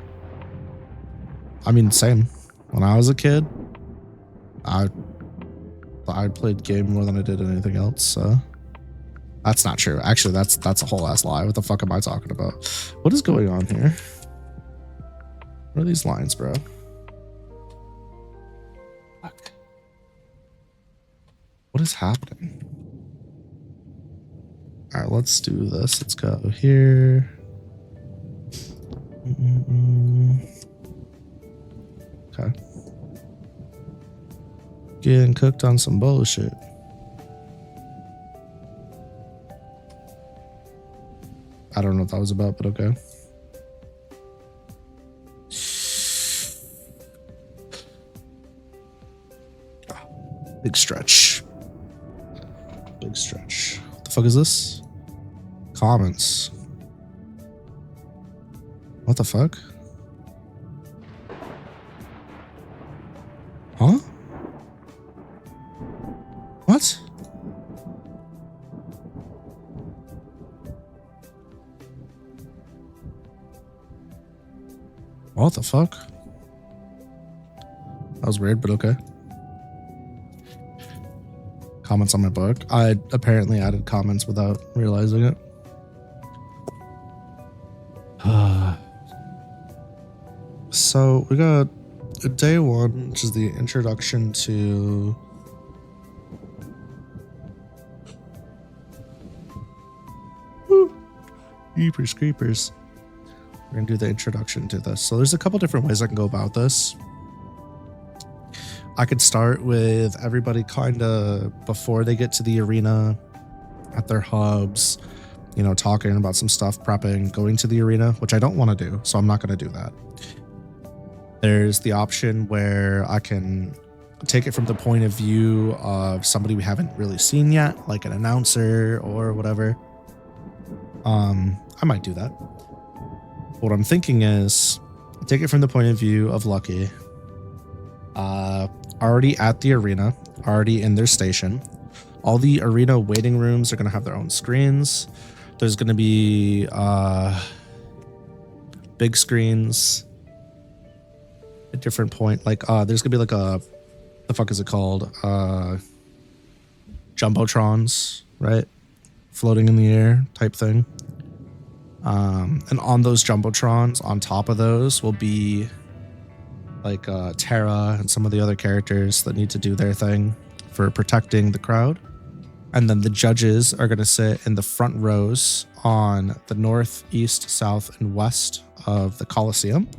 I mean, same. When I was a kid, I played game more than I did anything else. So that's not true. Actually, that's a whole ass lie. What the fuck am I talking about? What is going on here? What are these lines, bro? Fuck. What is happening? All right, let's do this. Let's go here. Okay. Getting cooked on some bullshit. I don't know what that was about, but okay. Big stretch. Big stretch. What the fuck is this? Comments. What the fuck? Huh? What? What the fuck? That was weird, but okay. Comments on my book. I apparently added comments without realizing it. So we got day one, which is the introduction to Jeepers creepers. We're gonna do the introduction to this. So there's a couple different ways I can go about this. I could start with everybody kind of before they get to the arena at their hubs, you know, talking about some stuff, prepping, going to the arena, which I don't want to do, so I'm not going to do that. There's the option where I can take it from the point of view of somebody we haven't really seen yet, like an announcer or whatever. I might do that. What I'm thinking is take it from the point of view of Lucky, already at the arena, already in their station. All the arena waiting rooms are going to have their own screens. There's going to be big screens at different point. Like there's going to be like the fuck is it called? Jumbotrons, right? Floating in the air type thing. And on those Jumbotrons, on top of those will be like Tara and some of the other characters that need to do their thing for protecting the crowd. And then the judges are going to sit in the front rows on the north, east, south, and west of the Coliseum,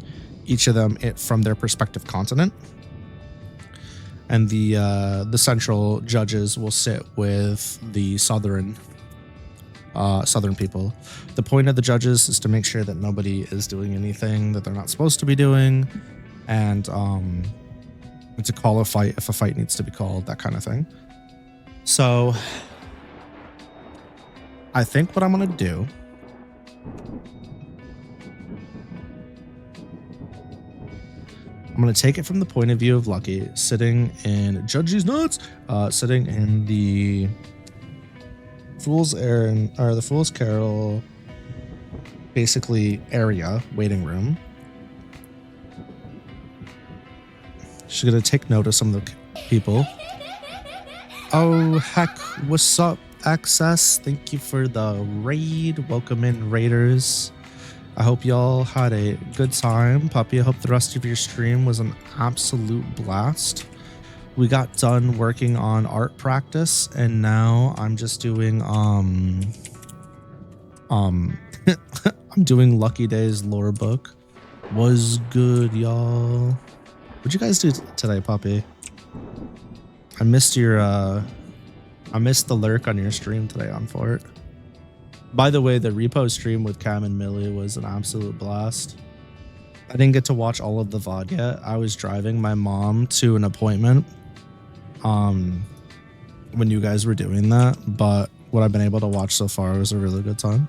each of them from their respective continent. And the central judges will sit with the southern people. The point of the judges is to make sure that nobody is doing anything that they're not supposed to be doing, and to call a fight if a fight needs to be called, that kind of thing. So I think what I'm gonna do I'm gonna take it from the point of view of Lucky sitting in Judge's nuts, sitting in the Fool's Errand or the Fool's Carol basically area, waiting room. She's gonna take note of some of the people. Oh heck, what's up, Access? Thank you for the raid. Welcome in, raiders. I hope y'all had a good time. Puppy, I hope the rest of your stream was an absolute blast. We got done working on art practice, and now I'm just doing I'm doing Lucky Day's lore book. Was good, y'all. What'd you guys do today, Puppy? I missed your I missed the lurk on your stream today on Fort. By the way, the repo stream with Cam and Millie was an absolute blast. I didn't get to watch all of the VOD yet. I was driving my mom to an appointment when you guys were doing that, but what I've been able to watch so far was a really good time.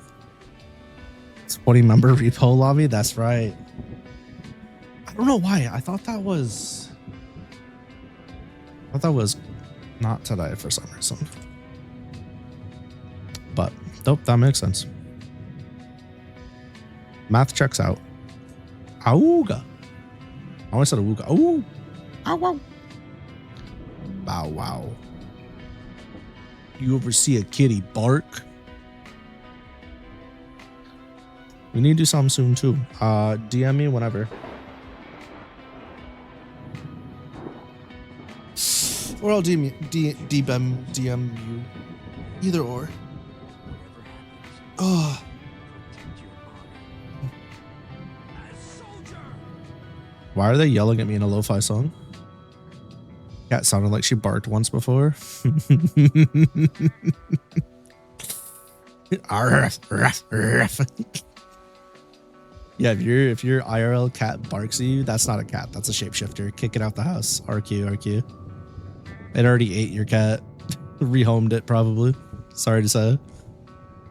20 member repo lobby, that's right. I don't know why. I thought that was not today for some reason. But nope, that makes sense. Math checks out. Auga. I always said awooga. Ooh. Ow wow. Bow wow. You ever see a kitty bark? We need to do something soon too. DM me whenever. Or I'll DM you. Either or. Oh. Why are they yelling at me in a lo-fi song? Cat sounded like she barked once before. Yeah, if your IRL cat barks at you, that's not a cat. That's a shapeshifter. Kick it out the house. RQ. It already ate your cat. Rehomed it, probably. Sorry to say.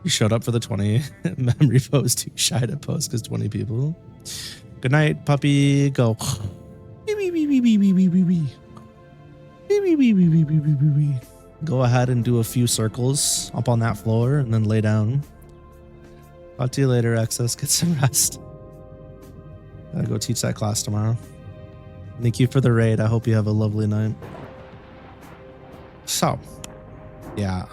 You showed up for the 20 memory post. Too shy to post because 20 people. Good night, puppy. Go. Go ahead and do a few circles up on that floor and then lay down. Talk to you later, Excess. Get some rest. Gotta go teach that class tomorrow. Thank you for the raid. I hope you have a lovely night. So, yeah.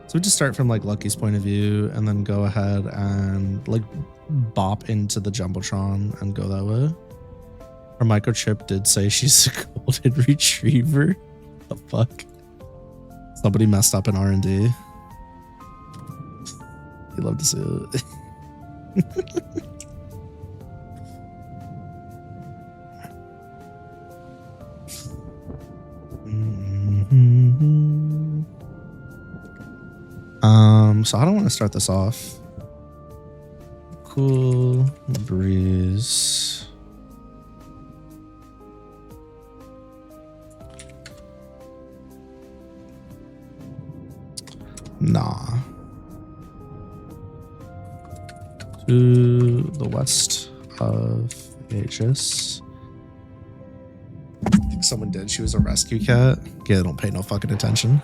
So we just start from like Lucky's point of view and then go ahead and like bop into the Jumbotron and go that way. Our microchip did say she's a golden retriever. The fuck? Somebody messed up in R&D. You'd love to see it. So I don't want to start this off. Cool breeze. Nah. To the west of HS. I think someone did. She was a rescue cat. Yeah, don't pay no fucking attention.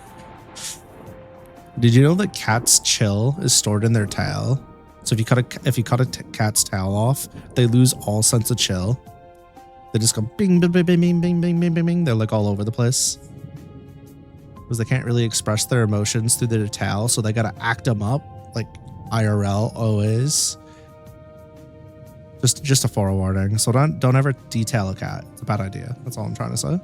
Did you know that cats' chill is stored in their tail? So if you cut a cat's tail off, they lose all sense of chill. They just go bing, bing, bing, bing, bing, bing, bing, bing, bing, bing. They're like all over the place. Because they can't really express their emotions through their tail, so they gotta act them up, like IRL always. Just a forewarning. So don't ever detail a cat. It's a bad idea. That's all I'm trying to say.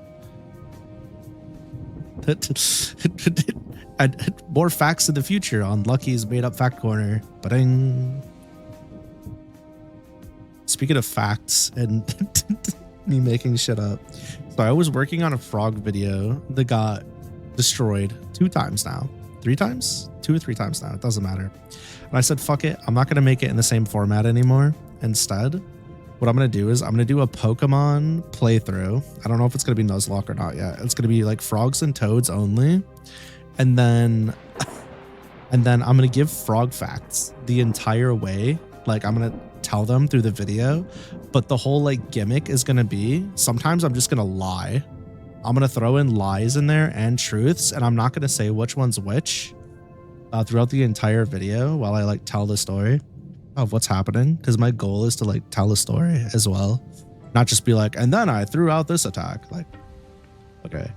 And more facts in the future on Lucky's made up fact corner. Ba-ding. Speaking of facts and me making shit up. So I was working on a frog video that got destroyed 2 times now. 3 times? 2 or 3 times now. It doesn't matter. And I said, fuck it. I'm not going to make it in the same format anymore. Instead, what I'm going to do is I'm going to do a Pokemon playthrough. I don't know if it's going to be Nuzlocke or not yet. It's going to be like frogs and toads only. And then I'm going to give frog facts the entire way. Like I'm going to tell them through the video, but the whole like gimmick is going to be sometimes I'm just going to lie. I'm going to throw in lies in there and truths, and I'm not going to say which one's which throughout the entire video while I like tell the story of what's happening. Because my goal is to like tell a story as well, not just be like, and then I threw out this attack. Like, okay.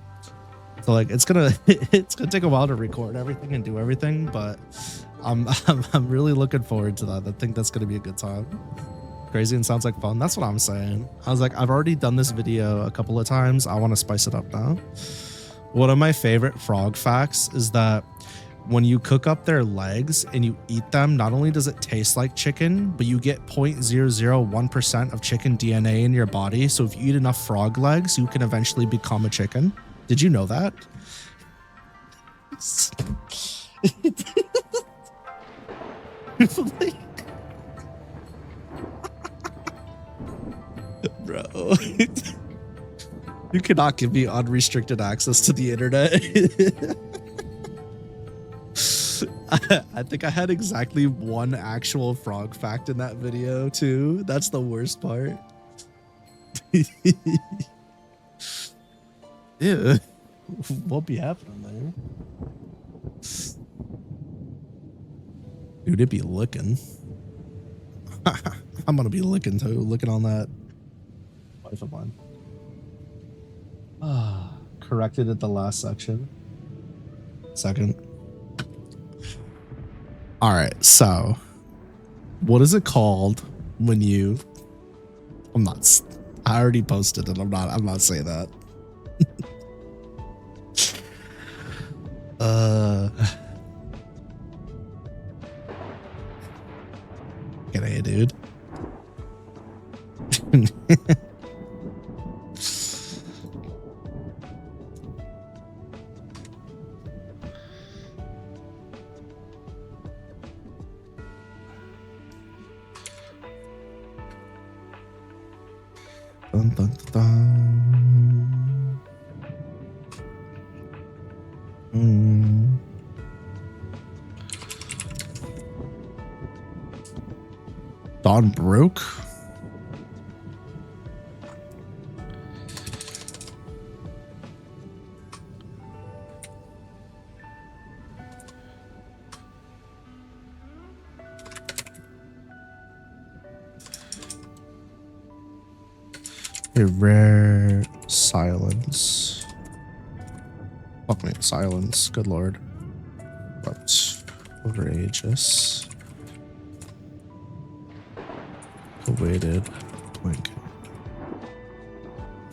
So like it's gonna take a while to record everything and do everything, but I'm really looking forward to that. I think that's gonna be a good time. Crazy and sounds like fun. That's what I'm saying. I was like, I've already done this video a couple of times. I want to spice it up now. One of my favorite frog facts is that when you cook up their legs and you eat them, not only does it taste like chicken, but you get 0.001% of chicken DNA in your body. So if you eat enough frog legs, you can eventually become a chicken. Did you know that? Bro. You cannot give me unrestricted access to the internet. I think I had exactly 1 actual frog fact in that video too. That's the worst part. Ew. What be happening there? Dude, it be licking. I'm gonna be licking too, licking on that wife of mine. Corrected at the last section. Second. All right, so what is it called when you? I already posted it. I'm not saying that. way, dude. Dun, dun, dun, dun. Dawn broke. A rare silence. Fuck me, silence. Good lord. But outrageous. Awaited. Blink.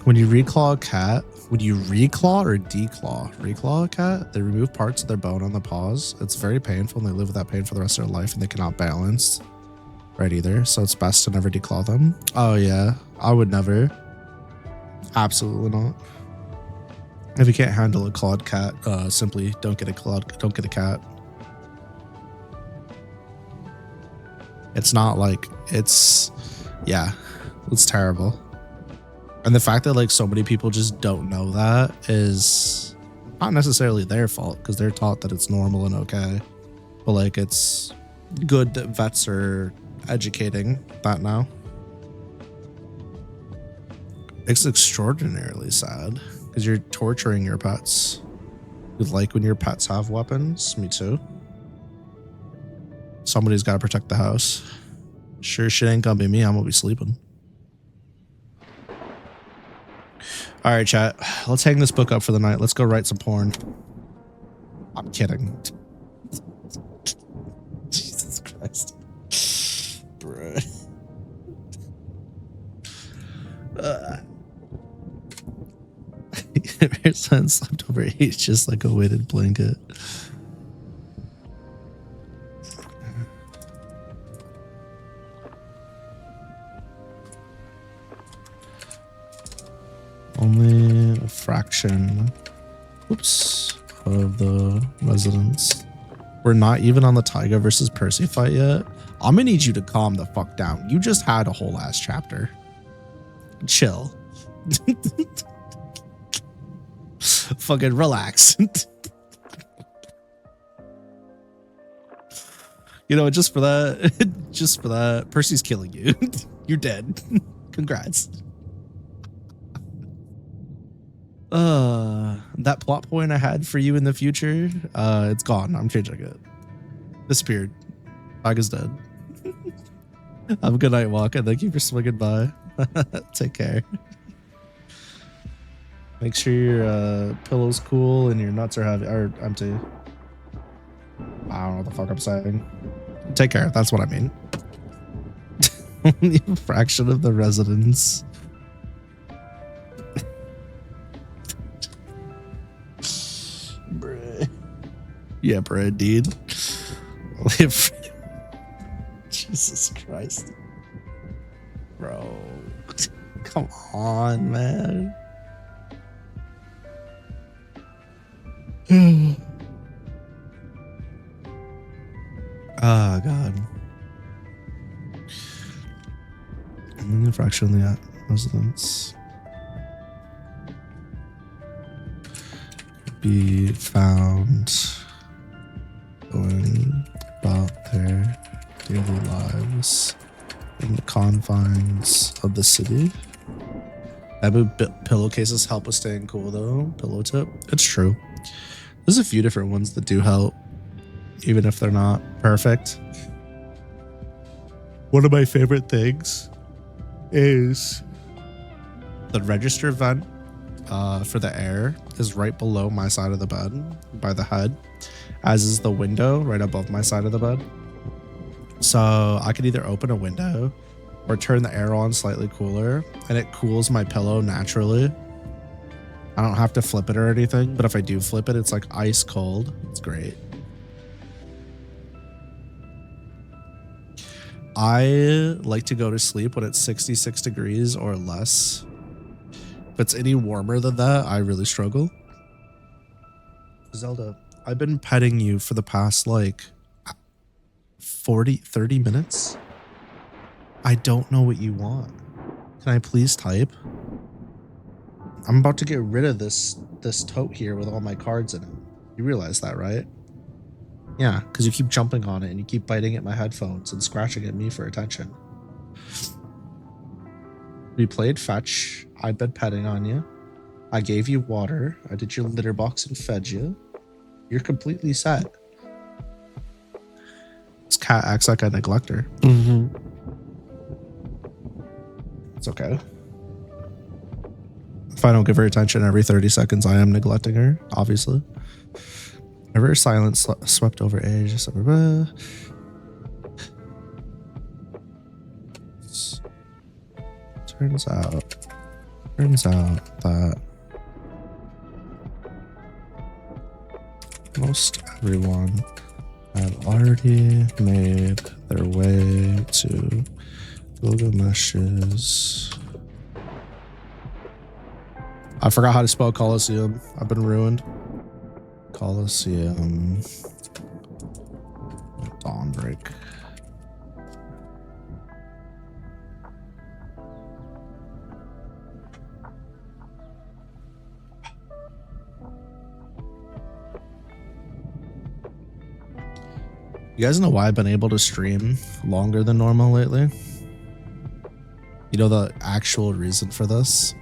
When you reclaw a cat, would you reclaw or declaw? Reclaw a cat, they remove parts of their bone on the paws. It's very painful and they live with that pain for the rest of their life and they cannot balance right either. So it's best to never declaw them. Oh yeah, I would never. Absolutely not. If you can't handle a clawed cat, simply don't get a cat. It's not like it's terrible. And the fact that like so many people just don't know that is not necessarily their fault because they're taught that it's normal and okay. But like it's good that vets are educating that now. It's extraordinarily sad because you're torturing your pets. You like when your pets have weapons? Me too. Somebody's got to protect the house. Sure shit ain't gonna be me. I'm gonna be sleeping. All right, chat. Let's hang this book up for the night. Let's go write some porn. I'm kidding. Jesus Christ. Bruh. Her son slept over. He's just like a weighted blanket. Only a fraction, oops, of the residents. We're not even on the Taiga versus Percy fight yet. I'm gonna need you to calm the fuck down. You just had a whole ass chapter. Chill. Fucking relax. You know, just for that, Percy's killing you. You're dead. Congrats. That plot point I had for you in the future, it's gone. I'm changing it. Disappeared. Taiga's dead. Have a good night, Walker. Thank you for swinging by. Take care. Make sure your pillow's cool and your nuts are heavy or empty. I don't know what the fuck I'm saying. Take care. That's what I mean. Only a fraction of the residents. Bruh. Yeah, bruh, indeed. Jesus Christ. Bro. Come on, man. Oh, God. A fraction of the residents be found going about their daily lives in the confines of the city. Pillowcases help with staying cool, though. Pillow tip. It's true. There's a few different ones that do help, even if they're not perfect. One of my favorite things is the register vent for the air is right below my side of the bed by the head, as is the window right above my side of the bed. So I could either open a window or turn the air on slightly cooler, and it cools my pillow naturally. I don't have to flip it or anything, but if I do flip it, it's like ice cold. It's great. I like to go to sleep when it's 66 degrees or less. If it's any warmer than that, I really struggle. Zelda, I've been petting you for the past like 30 minutes. I don't know what you want. Can I please type? I'm about to get rid of this tote here with all my cards in it. You realize that, right? Yeah, because you keep jumping on it and you keep biting at my headphones and scratching at me for attention. We played fetch. I've been petting on you. I gave you water. I did your litter box and fed you. You're completely set. This cat acts like I neglect her. It's okay. If I don't give her attention every 30 seconds, I am neglecting her, obviously. Ever silence swept over age. Turns out that most everyone had already made their way to Gilgamesh's. I forgot how to spell Colosseum. I've been ruined. Colosseum. Dawnbreak. You guys know why I've been able to stream longer than normal lately? You know the actual reason for this?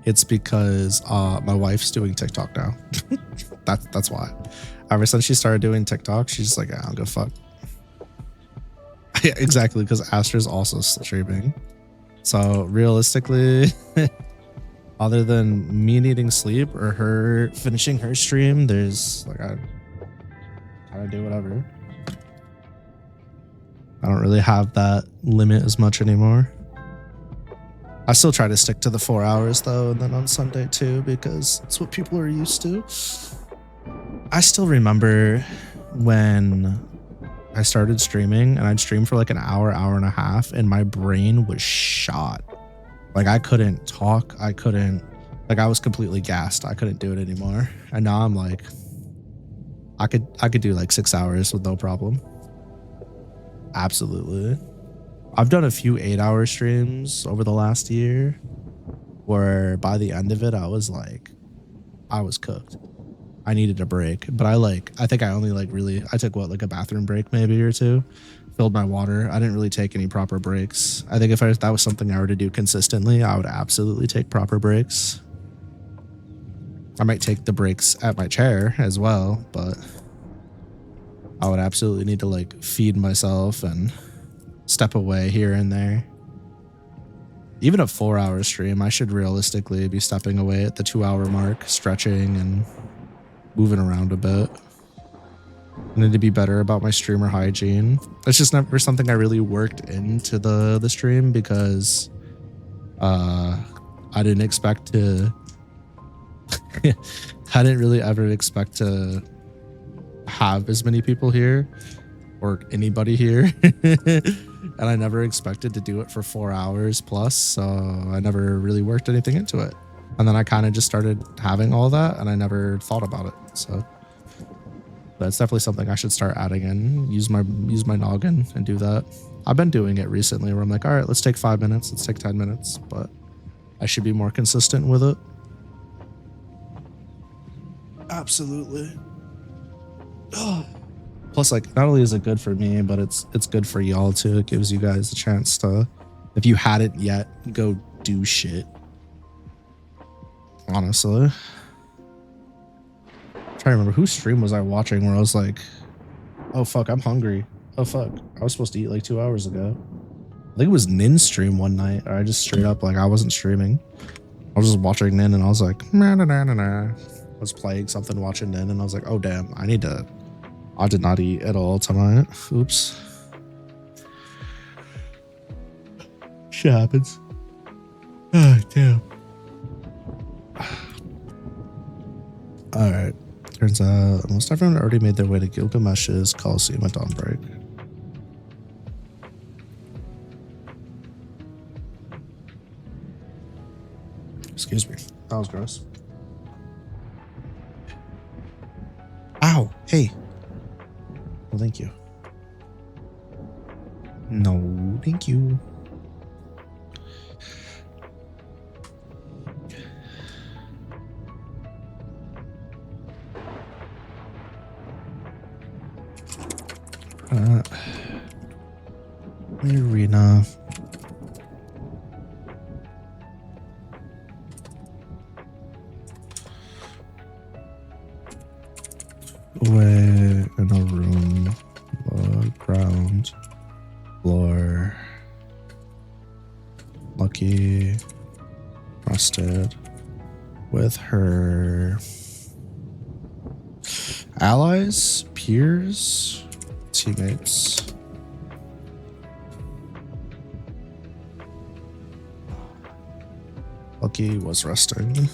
It's because my wife's doing TikTok now. That's why. Ever since she started doing TikTok, she's just like, I don't give a fuck. Yeah, exactly, because Astra's also streaming. So realistically, other than me needing sleep or her finishing her stream, there's like I do whatever. I don't really have that limit as much anymore. I still try to stick to the 4 hours though, and then on Sunday too, because it's what people are used to. I still remember when I started streaming and I'd stream for like an hour and a half and my brain was shot. Like I couldn't talk. I was completely gassed. I couldn't do it anymore. And now I'm like, I could do like 6 hours with no problem. Absolutely. I've done a few 8-hour streams over the last year where by the end of it, I was cooked. I needed a break, but I think I only I took like a bathroom break maybe or two, filled my water. I didn't really take any proper breaks. I think if that was something I were to do consistently, I would absolutely take proper breaks. I might take the breaks at my chair as well, but I would absolutely need to like feed myself and step away here and there. Even a 4-hour stream, I should realistically be stepping away at the 2-hour mark, stretching and moving around a bit. I need to be better about my streamer hygiene. It's just never something I really worked into the stream because I didn't expect to I didn't really ever expect to have as many people here or anybody here. And I never expected to do it for 4 hours plus, so I never really worked anything into it. And then I kind of just started having all that and I never thought about it. So that's definitely something I should start adding in, use my noggin and do that. I've been doing it recently where I'm like, all right, let's take 5 minutes, let's take 10 minutes, but I should be more consistent with it. Absolutely. Plus, like, not only is it good for me, but it's good for y'all too. It gives you guys a chance to, if you hadn't yet, go do shit. Honestly. I'm trying to remember whose stream was I watching where I was like, oh fuck, I'm hungry. Oh fuck, I was supposed to eat like 2 hours ago. I think it was Nin's stream one night, or I just straight up, like, I wasn't streaming. I was just watching Nin and I was like, nah, nah, nah, nah, nah. I was playing something, watching Nin, and I was like, oh damn, I did not eat at all tonight. Oops. Shit happens. Oh, damn. Alright. Turns out most everyone already made their way to Gilgamesh's Colosseum at Dawnbreak. Excuse me. That was gross. Ow. Hey. Well, thank you. No, thank you. Arena. Away in a room, ground, floor, Lucky, rusted, with her allies, peers, teammates. Lucky was resting.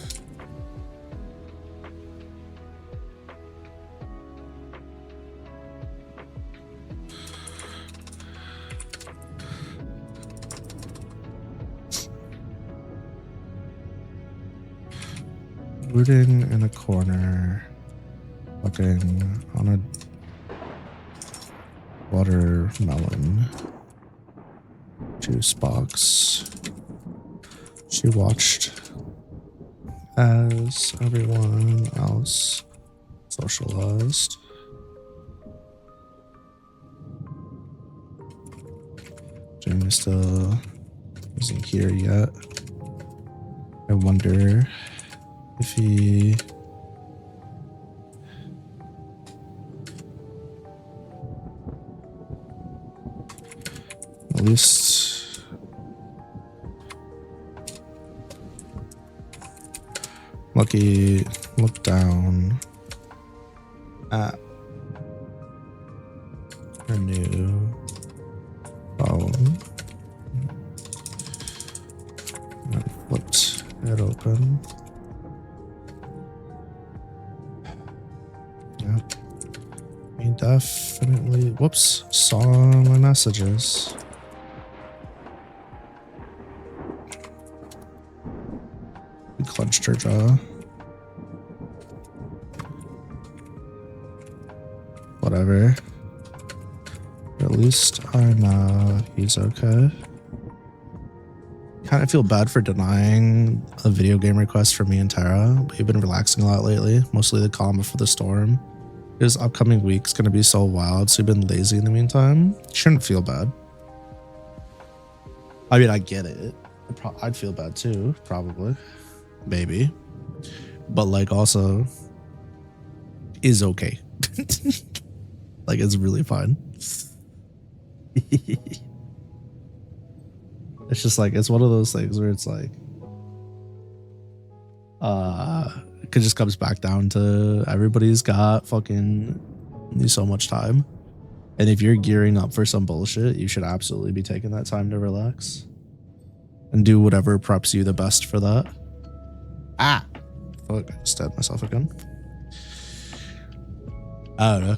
Rooting in a corner, looking on a watermelon juice box. She watched as everyone else socialized. Jamie still isn't here yet. I wonder if he at least Lucky looked down at her new phone and flipped it open. Yep. He definitely, whoops, saw my messages. We clenched her jaw. Whatever. At least I know he's okay. Kind of feel bad for denying a video game request from me and Tara, but we've been relaxing a lot lately, mostly the calm before the storm. This upcoming week's gonna be so wild, so we've been lazy in the meantime. Shouldn't feel bad. I mean, I get it. I'd feel bad too, probably. Maybe. But like also is okay. Like it's really fine. It's just like, it's one of those things where it's like, it just comes back down to everybody's got fucking so much time. And if you're gearing up for some bullshit, you should absolutely be taking that time to relax and do whatever preps you the best for that. Ah, fuck, I stabbed myself again. I don't know.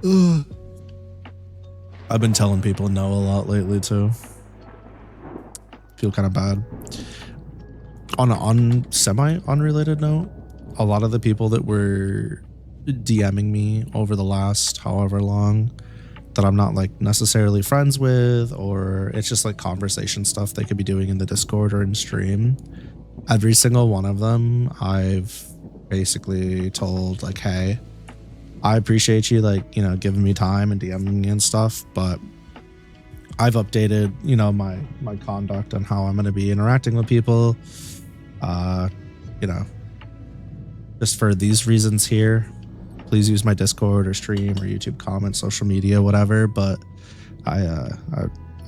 Ugh. I've been telling people no a lot lately too. Feel kind of bad. On an semi-unrelated note, a lot of the people that were DMing me over the last however long that I'm not like necessarily friends with, or it's just like conversation stuff they could be doing in the Discord or in stream. Every single one of them, I've basically told like, hey, I appreciate you like, you know, giving me time and DMing me and stuff, but I've updated, you know, my conduct on how I'm going to be interacting with people. You know, just for these reasons here, please use my Discord or stream or YouTube comments, social media, whatever. But I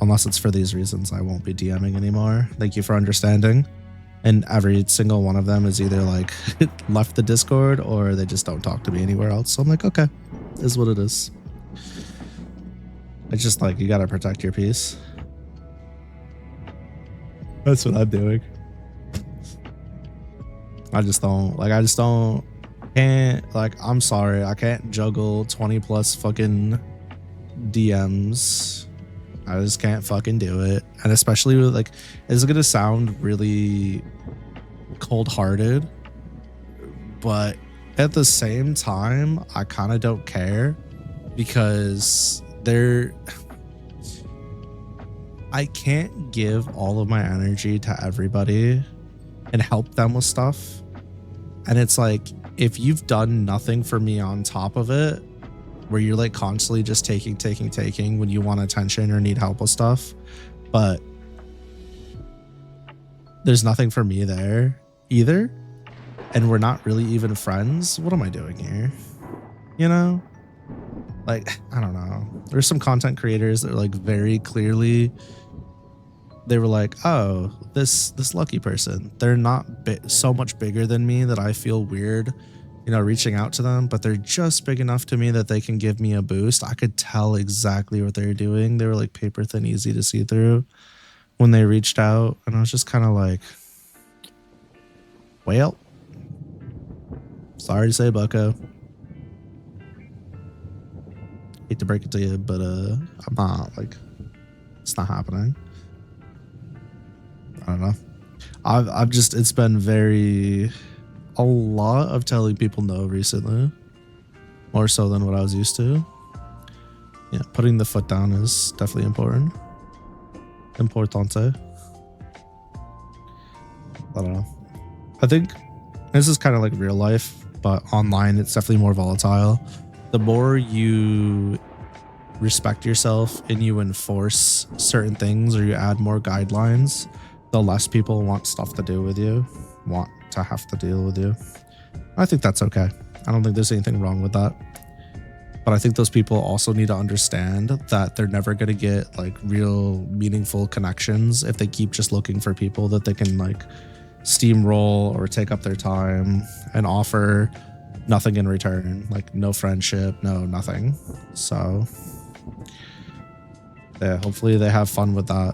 unless it's for these reasons, I won't be DMing anymore. Thank you for understanding. And every single one of them is either like left the Discord or they just don't talk to me anywhere else. So I'm like, okay, is what it is. It's just like, you got to protect your peace. That's what I'm doing. I'm sorry. I can't juggle 20 plus fucking DMs I just can't fucking do it. And especially with like, it's gonna sound really cold-hearted, but at the same time, I kind of don't care because I can't give all of my energy to everybody and help them with stuff. And it's like, if you've done nothing for me on top of it, where you're like constantly just taking when you want attention or need help with stuff, but there's nothing for me there either, and we're not really even friends, what am I doing here? You know? Like, I don't know. There's some content creators that are like very clearly, they were like, oh, this lucky person, they're not so much bigger than me that I feel weird, you know, reaching out to them, but they're just big enough to me that they can give me a boost. I could tell exactly what they're doing. They were like paper thin, easy to see through when they reached out. And I was just kind of like, well, sorry to say, bucko. Hate to break it to you, but I'm not, like, it's not happening. I don't know. I've just, it's been a lot of telling people no recently, more so than what I was used to. Yeah, putting the foot down is definitely important. Importante. I don't know. I think this is kind of like real life, but online it's definitely more volatile. The more you respect yourself and you enforce certain things or you add more guidelines, the less people want stuff to do with you, want to have to deal with you. I think that's okay. I don't think there's anything wrong with that. But I think those people also need to understand that they're never going to get like real meaningful connections if they keep just looking for people that they can like steamroll or take up their time and offer nothing in return, like no friendship, no nothing. So yeah, hopefully they have fun with that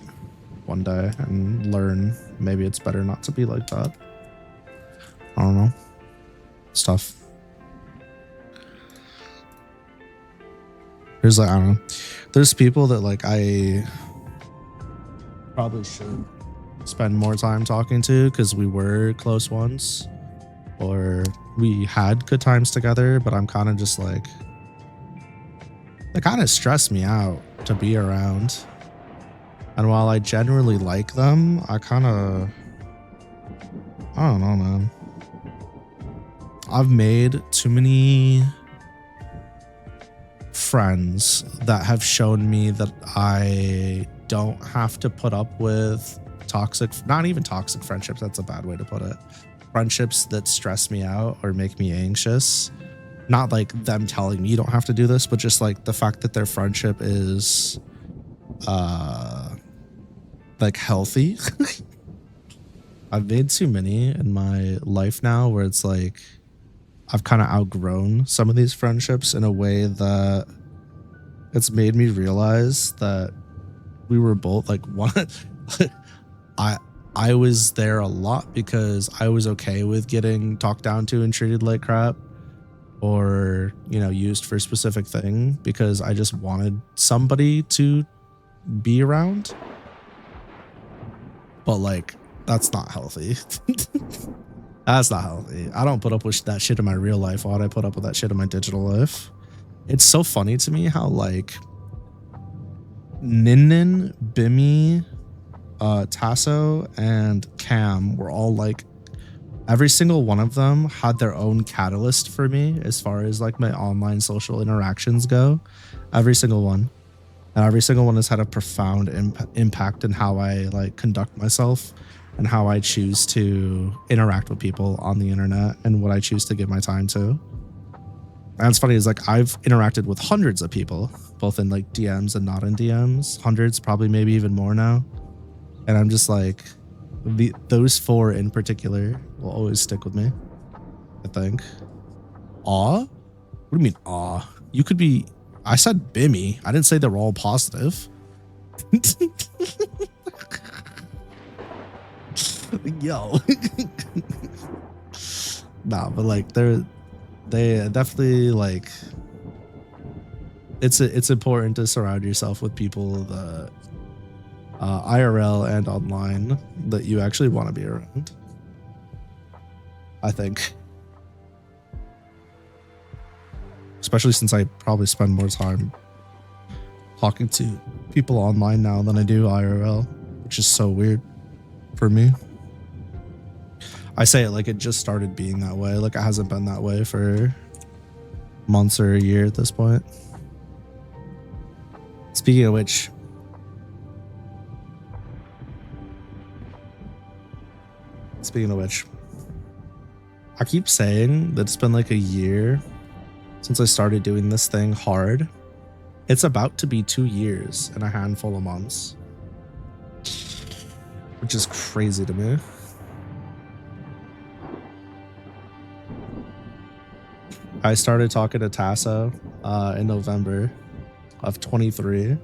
one day and learn maybe it's better not to be like that. I don't know. It's tough. There's like, I don't know. There's people that like I probably should spend more time talking to because we were close once or we had good times together, but I'm kind of just like, they kind of stress me out to be around. And while I generally like them, I don't know, man. I've made too many friends that have shown me that I don't have to put up with toxic, not even toxic friendships, that's a bad way to put it. Friendships that stress me out or make me anxious. Not like them telling me you don't have to do this, but just like the fact that their friendship is like healthy. I've made too many in my life now where it's like I've kind of outgrown some of these friendships in a way that it's made me realize that we were both like one. I was there a lot because I was okay with getting talked down to and treated like crap or, you know, used for a specific thing because I just wanted somebody to be around. But like, that's not healthy. That's not healthy. I don't put up with that shit in my real life. Why would I put up with that shit in my digital life? It's so funny to me how like Ninnin, Bimmy, Tasso, and Cam were all like, every single one of them had their own catalyst for me as far as like my online social interactions go. Every single one. And every single one has had a profound impact in how I like conduct myself and how I choose to interact with people on the internet and what I choose to give my time to. And it's funny is like I've interacted with hundreds of people, both in like DMs and not in DMs, hundreds, probably maybe even more now. And I'm just like, those four in particular will always stick with me, I think. Aw? What do you mean aw? You could be, I said Bimmy. I didn't say they were all positive. Yo. Nah, but like they definitely like it's important to surround yourself with people that IRL and online that you actually want to be around, I think. Especially since I probably spend more time talking to people online now than I do IRL, which is so weird for me. I say it like it just started being that way, like it hasn't been that way for months or a year at this point. Speaking of which, I keep saying that it's been like a year since I started doing this thing hard. It's about to be 2 years and a handful of months, which is crazy to me. I started talking to Tasso in November of 23.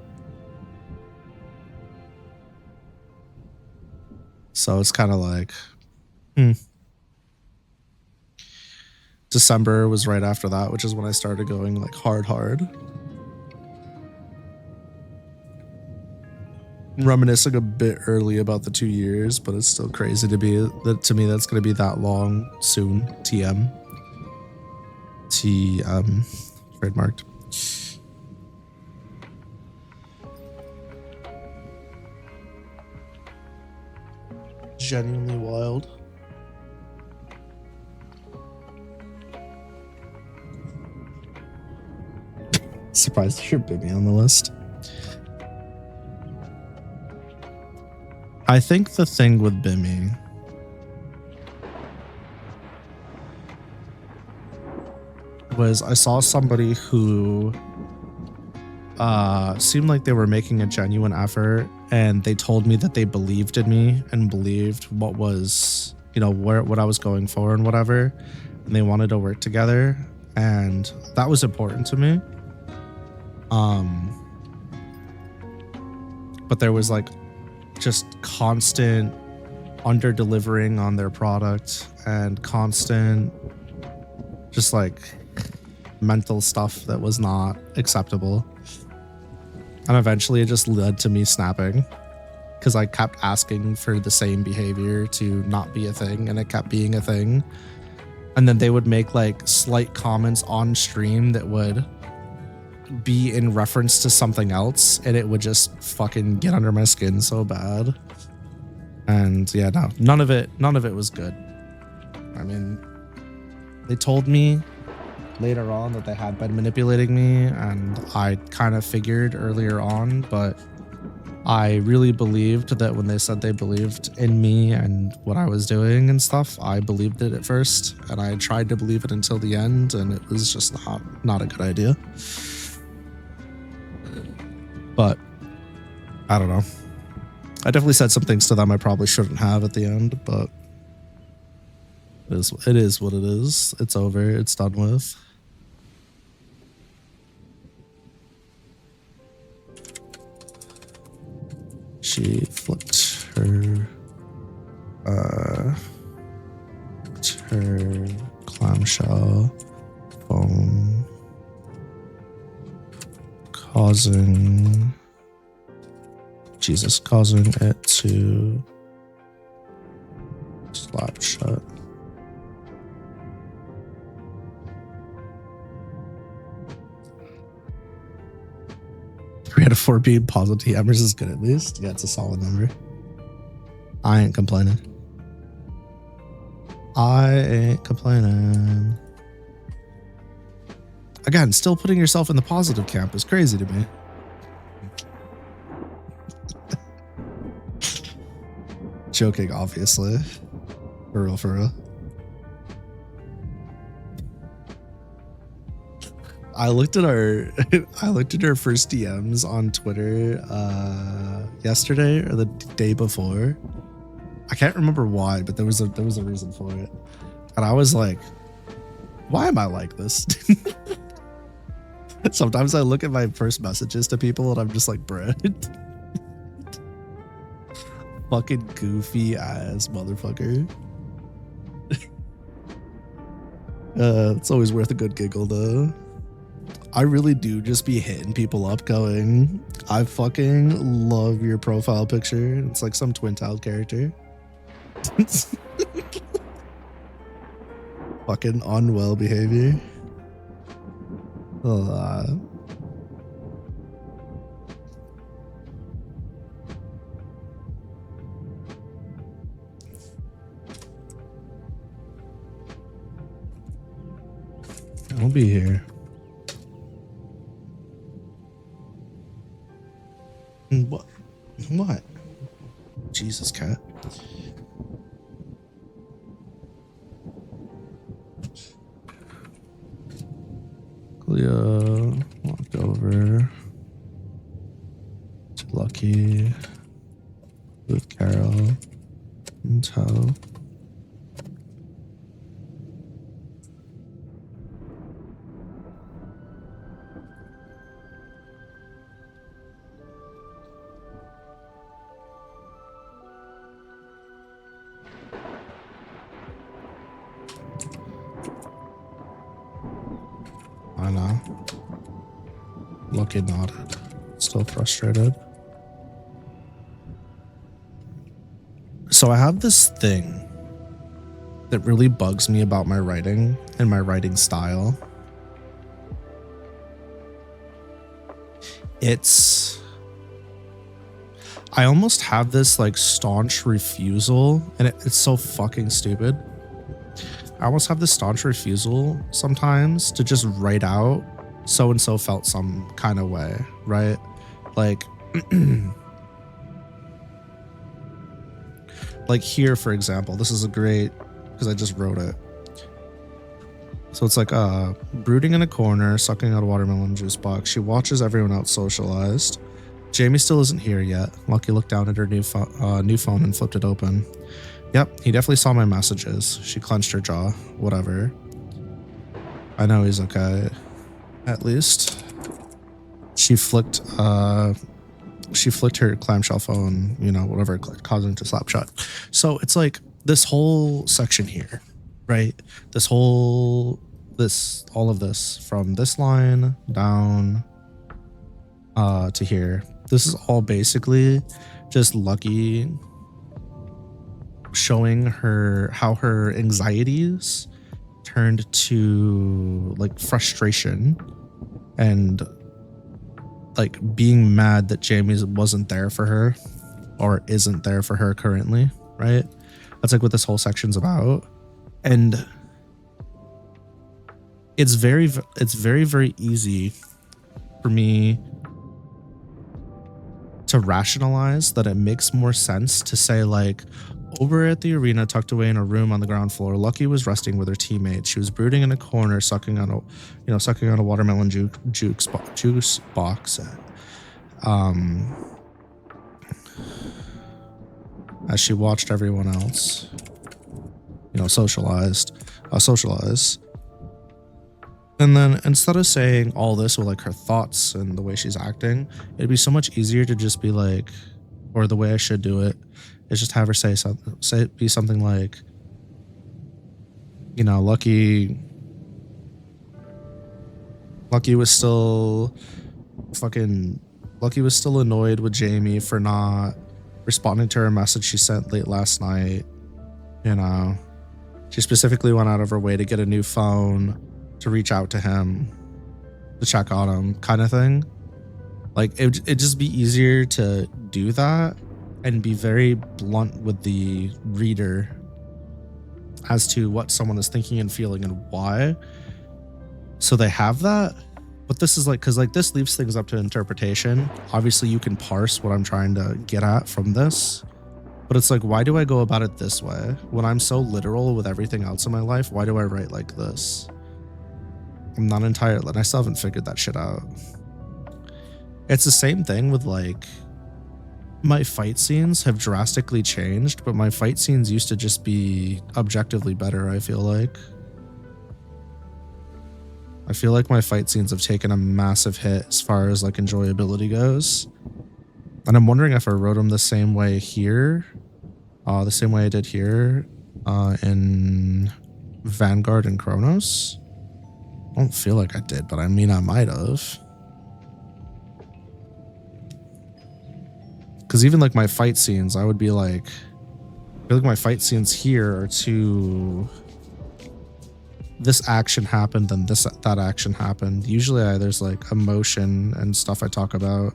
So it's kind of like, December was right after that, which is when I started going like hard. Reminiscing a bit early about the 2 years, but it's still crazy to be that to me that's going to be that long soon. TM trademarked. Genuinely wild. Surprised you're Bibby on the list. I think the thing with Bimmy was I saw somebody who seemed like they were making a genuine effort, and they told me that they believed in me and believed what was, you know, what I was going for and whatever, and they wanted to work together, and that was important to me. But there was like just constant under delivering on their product and constant just like mental stuff that was not acceptable. And eventually it just led to me snapping because I kept asking for the same behavior to not be a thing, and it kept being a thing. And then they would make like slight comments on stream that would be in reference to something else, and it would just fucking get under my skin so bad. And yeah, no, none of it was good. I mean, they told me later on that they had been manipulating me, and I kind of figured earlier on, but I really believed that when they said they believed in me and what I was doing and stuff, I believed it at first, and I tried to believe it until the end, and it was just not a good idea. But I don't know. I definitely said some things to them I probably shouldn't have at the end, but it is what it is. It's over. It's done with. She flipped her clamshell phone, causing it to slap shut. 3 out of 4 being positive TMers is good at least. Yeah, it's a solid number. I ain't complaining. Again, still putting yourself in the positive camp is crazy to me. Joking, obviously. For real. I looked at our first DMs on Twitter yesterday or the day before. I can't remember why, but there was a reason for it. And I was like, why am I like this? Sometimes I look at my first messages to people and I'm just like, bruh. Fucking goofy ass motherfucker. It's always worth a good giggle though. I really do just be hitting people up going, I fucking love your profile picture. It's like some twin-tailed character. Fucking unwell behavior. I'll be here. What? What? Jesus, cat. Cleo walked over to Lucky with Carol and Toe. I know. Lucky nodded. Still frustrated. So I have this thing that really bugs me about my writing and my writing style. I almost have this like staunch refusal, and it's so fucking stupid. I almost have this staunch refusal sometimes to just write out so-and-so felt some kind of way, right? Like, like here, for example, this is a great, because I just wrote it. So it's like, brooding in a corner, sucking out a watermelon juice box. She watches everyone else socialized. Jamie still isn't here yet. Lucky looked down at her new phone and flipped it open. Yep, he definitely saw my messages. She clenched her jaw. Whatever. I know he's okay. At least. She flicked her clamshell phone, you know, whatever, causing it to slap shut. So it's like this whole section here, right? All of this from this line down to here. This is all basically just Lucky showing her how her anxieties turned to like frustration and like being mad that Jamie wasn't there for her or isn't there for her currently, right? That's like what this whole section's about. And it's very, very easy for me to rationalize that it makes more sense to say like, over at the arena, tucked away in a room on the ground floor, Lucky was resting with her teammates. She was brooding in a corner, sucking on a watermelon juice box. As she watched everyone else, socialize. And then instead of saying all this with like her thoughts and the way she's acting, it'd be so much easier to just be like, or the way I should do it is just have her say something like, Lucky was still annoyed with Jamie for not responding to her message she sent late last night. She specifically went out of her way to get a new phone to reach out to him, to check on him, kind of thing. Like it'd just be easier to do that and be very blunt with the reader as to what someone is thinking and feeling and why. So they have that. But this is like, because like this leaves things up to interpretation. Obviously you can parse what I'm trying to get at from this, but it's like, why do I go about it this way? When I'm so literal with everything else in my life, why do I write like this? I'm not entirely, and I still haven't figured that shit out. It's the same thing with like, my fight scenes have drastically changed, but my fight scenes used to just be objectively better, I feel like. I feel like my fight scenes have taken a massive hit as far as like enjoyability goes. And I'm wondering if I wrote them the same way here, the same way I did here in Vanguard and Kronos. I don't feel like I did, but I mean, I might have. Because even like my fight scenes, I would be like, I feel like my fight scenes here are too, this action happened, then that action happened. Usually there's like emotion and stuff I talk about.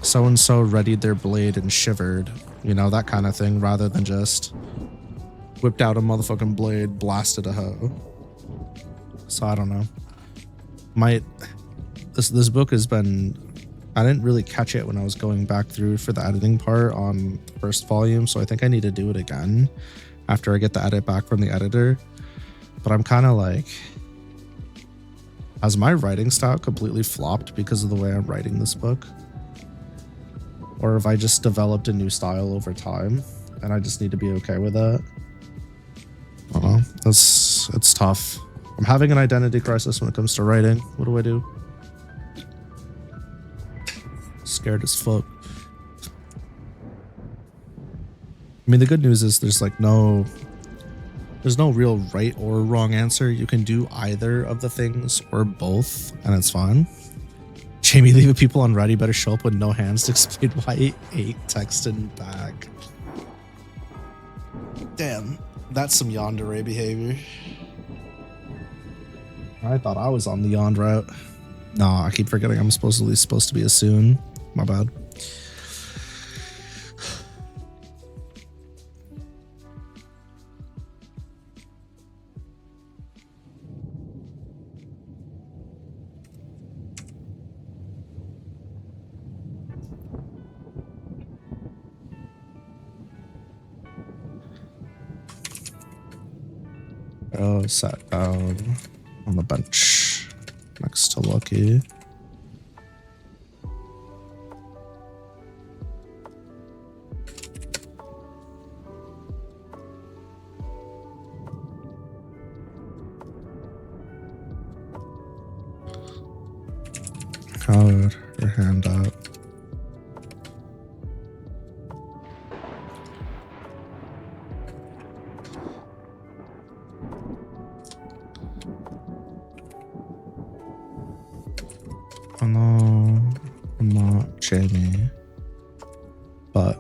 So-and-so readied their blade and shivered, you know, that kind of thing, rather than just whipped out a motherfucking blade, blasted a hoe. So I don't know. This book has been, I didn't really catch it when I was going back through for the editing part on the first volume, so I think I need to do it again after I get the edit back from the editor. But I'm kind of like, has my writing style completely flopped because of the way I'm writing this book? Or have I just developed a new style over time and I just need to be okay with that? I don't know. It's tough. I'm having an identity crisis when it comes to writing. What do I do? Scared as fuck. I mean, the good news is there's no real right or wrong answer. You can do either of the things or both, and it's fine. Jamie, leaving people on ready better show up with no hands to explain why he ate texting back. Damn, that's some yandere behavior. I thought I was on the yond route. No, I keep forgetting I'm supposed to be a soon. My bad. Oh, sat down on the bench next to Lucky. Held her hand up. Oh no, I'm not Jamie, but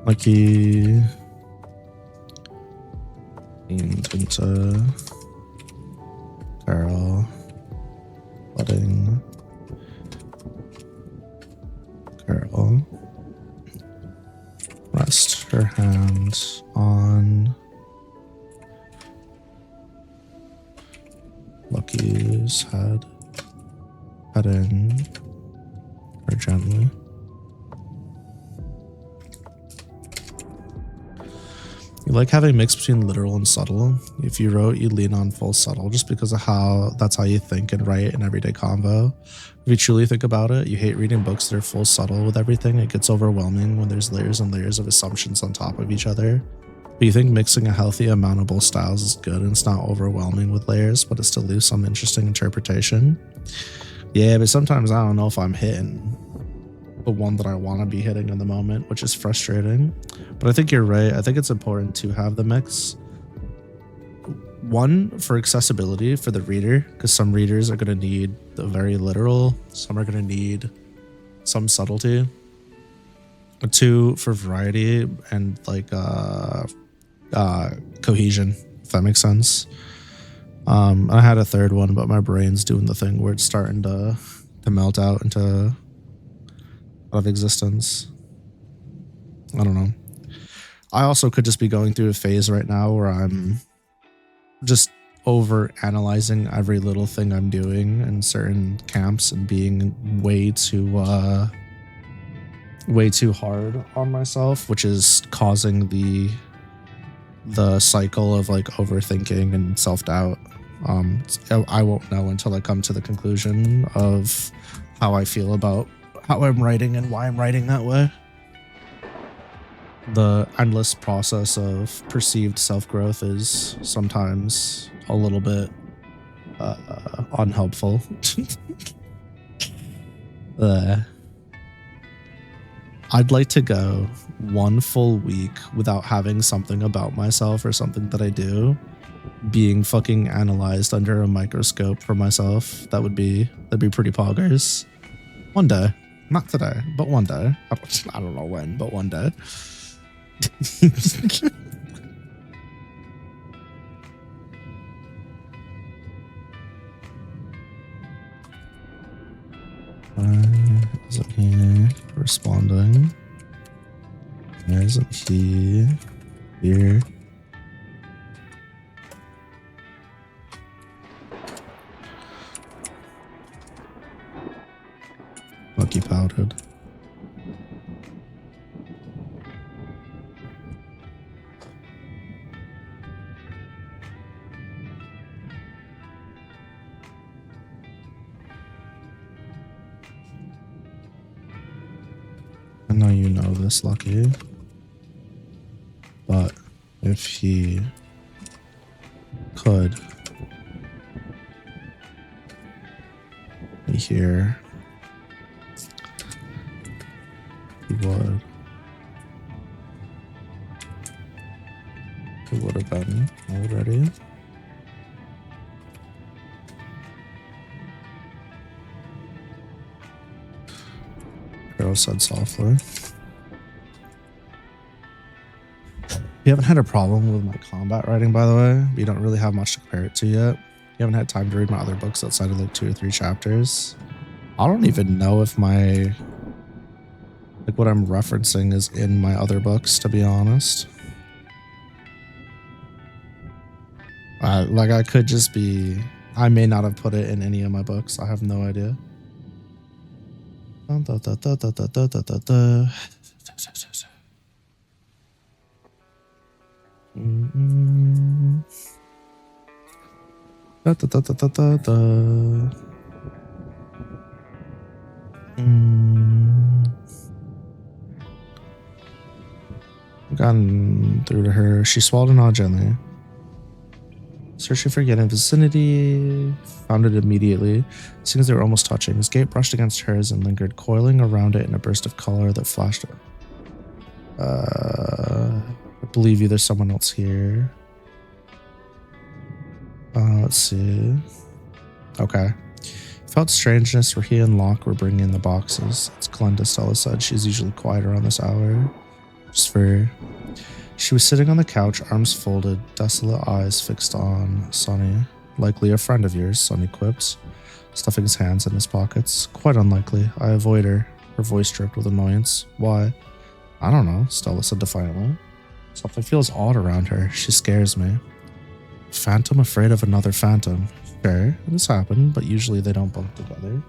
Lucky into Carol, letting Carol rest her hand on Lucky's head, petting her gently. You like having a mix between literal and subtle. If you wrote, you lean on full subtle just because of that's how you think and write in everyday convo. If you truly think about it, you hate reading books that are full subtle with everything. It gets overwhelming when there's layers and layers of assumptions on top of each other. But you think mixing a healthy amount of both styles is good and it's not overwhelming with layers, but it still leaves some interesting interpretation. Yeah, but sometimes I don't know if I'm hitting the one that I want to be hitting in the moment, which is frustrating. But I think you're right. I think it's important to have the mix. One, for accessibility for the reader, because some readers are going to need the very literal, some are going to need some subtlety. Two, for variety and like cohesion, if that makes sense. I had a third one, but my brain's doing the thing where it's starting to melt out into of existence. I don't know. I also could just be going through a phase right now where I'm just over analyzing every little thing I'm doing in certain camps and being way too hard on myself, which is causing the cycle of like overthinking and self-doubt. I won't know until I come to the conclusion of how I feel about how I'm writing and why I'm writing that way. The endless process of perceived self-growth is sometimes a little bit unhelpful. I'd like to go 1 full week without having something about myself or something that I do being fucking analyzed under a microscope for myself. That'd be pretty poggers. One day. Not today, but one day. I don't know when, but one day. Isn't he responding? Where isn't he? Here. Lucky pouted. I know you know this, Lucky. But if he could be here, he would. He would have been already. Carol said softly. You haven't had a problem with my combat writing, by the way. You don't really have much to compare it to yet. You haven't had time to read my other books outside of like 2 or 3 chapters. I don't even know if my like what I'm referencing is in my other books, to be honest. Like I could just be, I may not have put it in any of my books. I have no idea. Gotten through to her. She swallowed an odd gently. Searching for Yen in vicinity, found it immediately. As soon as they were almost touching, his gate brushed against hers and lingered, coiling around it in a burst of color that flashed it. I believe you, there's someone else here. Let's see. Okay. Felt strangeness where he and Locke were bringing in the boxes. It's Glenda, Stella said. She's usually quiet around this hour. Just for... She was sitting on the couch, arms folded, desolate eyes fixed on Sonny. Likely a friend of yours, Sonny quipped, stuffing his hands in his pockets. Quite unlikely. I avoid her. Her voice dripped with annoyance. Why? I don't know, Stella said defiantly. Something feels odd around her. She scares me. Phantom afraid of another phantom. Sure, this happened, but usually they don't bunk together.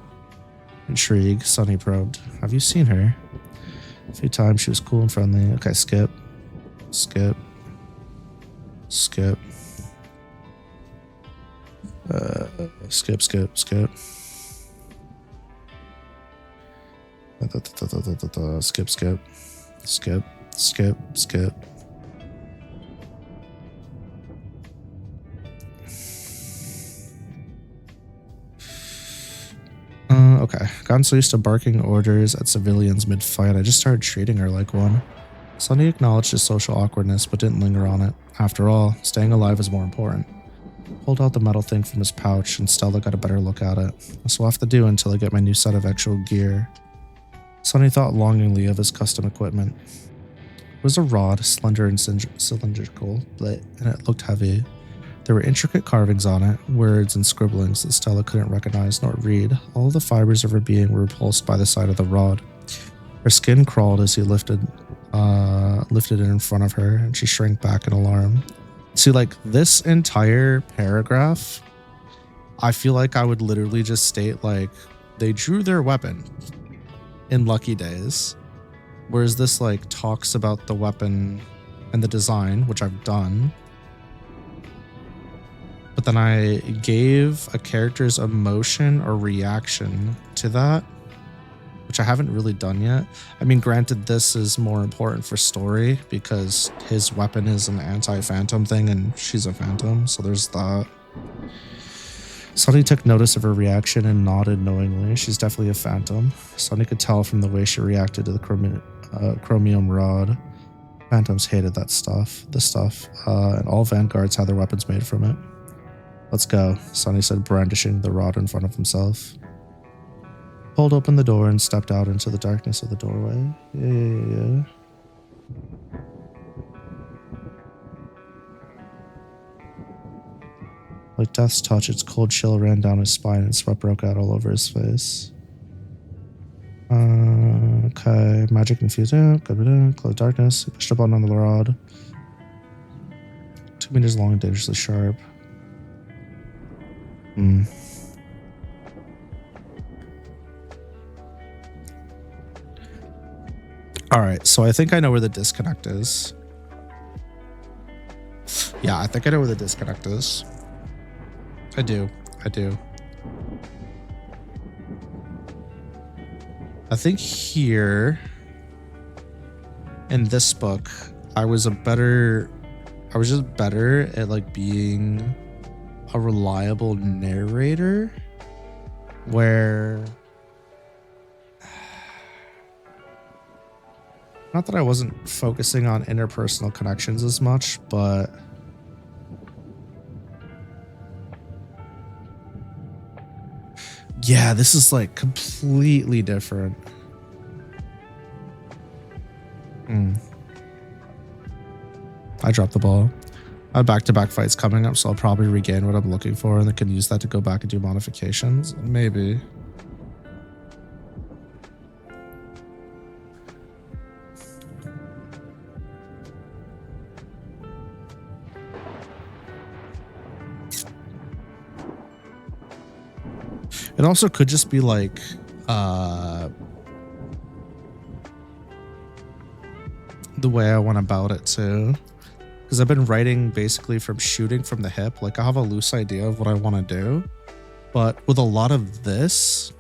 Intrigued, Sonny probed. Have you seen her? A few times she was cool and friendly. Okay, skip. Skip. Skip. Skip, skip, skip. Skip, skip. Skip, skip, skip. Okay. Gotten so used to barking orders at civilians mid-fight, I just started treating her like one. Sonny acknowledged his social awkwardness, but didn't linger on it. After all, staying alive is more important. Pulled out the metal thing from his pouch, and Stella got a better look at it. This will have to do until I get my new set of actual gear. Sonny thought longingly of his custom equipment. It was a rod, slender and cylindrical, and it looked heavy. There were intricate carvings on it, words and scribblings that Stella couldn't recognize nor read. All of the fibers of her being were repulsed by the sight of the rod. Her skin crawled as he lifted it in front of her, and she shrank back in alarm. See, like, this entire paragraph, I feel like I would literally just state, like, they drew their weapon in Lucky Days, whereas this, like, talks about the weapon and the design, which I've done. But then I gave a character's emotion or reaction to that, which I haven't really done yet. I mean, granted, this is more important for story because his weapon is an anti-phantom thing and she's a phantom, so there's that. Sonny took notice of her reaction and nodded knowingly. She's definitely a phantom. Sonny could tell from the way she reacted to the chromium rod. Phantoms hated that stuff. This stuff. And all vanguards had their weapons made from it. Let's go, Sonny said, brandishing the rod in front of himself. Pulled open the door and stepped out into the darkness of the doorway. Yeah. Like death's touch, its cold chill ran down his spine and sweat broke out all over his face. Okay, magic infused. Close darkness. He pushed a button on the rod. 2 meters long and dangerously sharp. Alright, so I think I know where the disconnect is. Yeah, I think I know where the disconnect is. I do. I think here in this book, I was just better at like being a reliable narrator where not that I wasn't focusing on interpersonal connections as much, but yeah, this is like completely different. I dropped the ball. I have back-to-back fights coming up, so I'll probably regain what I'm looking for and then can use that to go back and do modifications. Maybe. It also could just be like the way I went about it too, because I've been writing basically from shooting from the hip. Like I have a loose idea of what I want to do, but with a lot of this,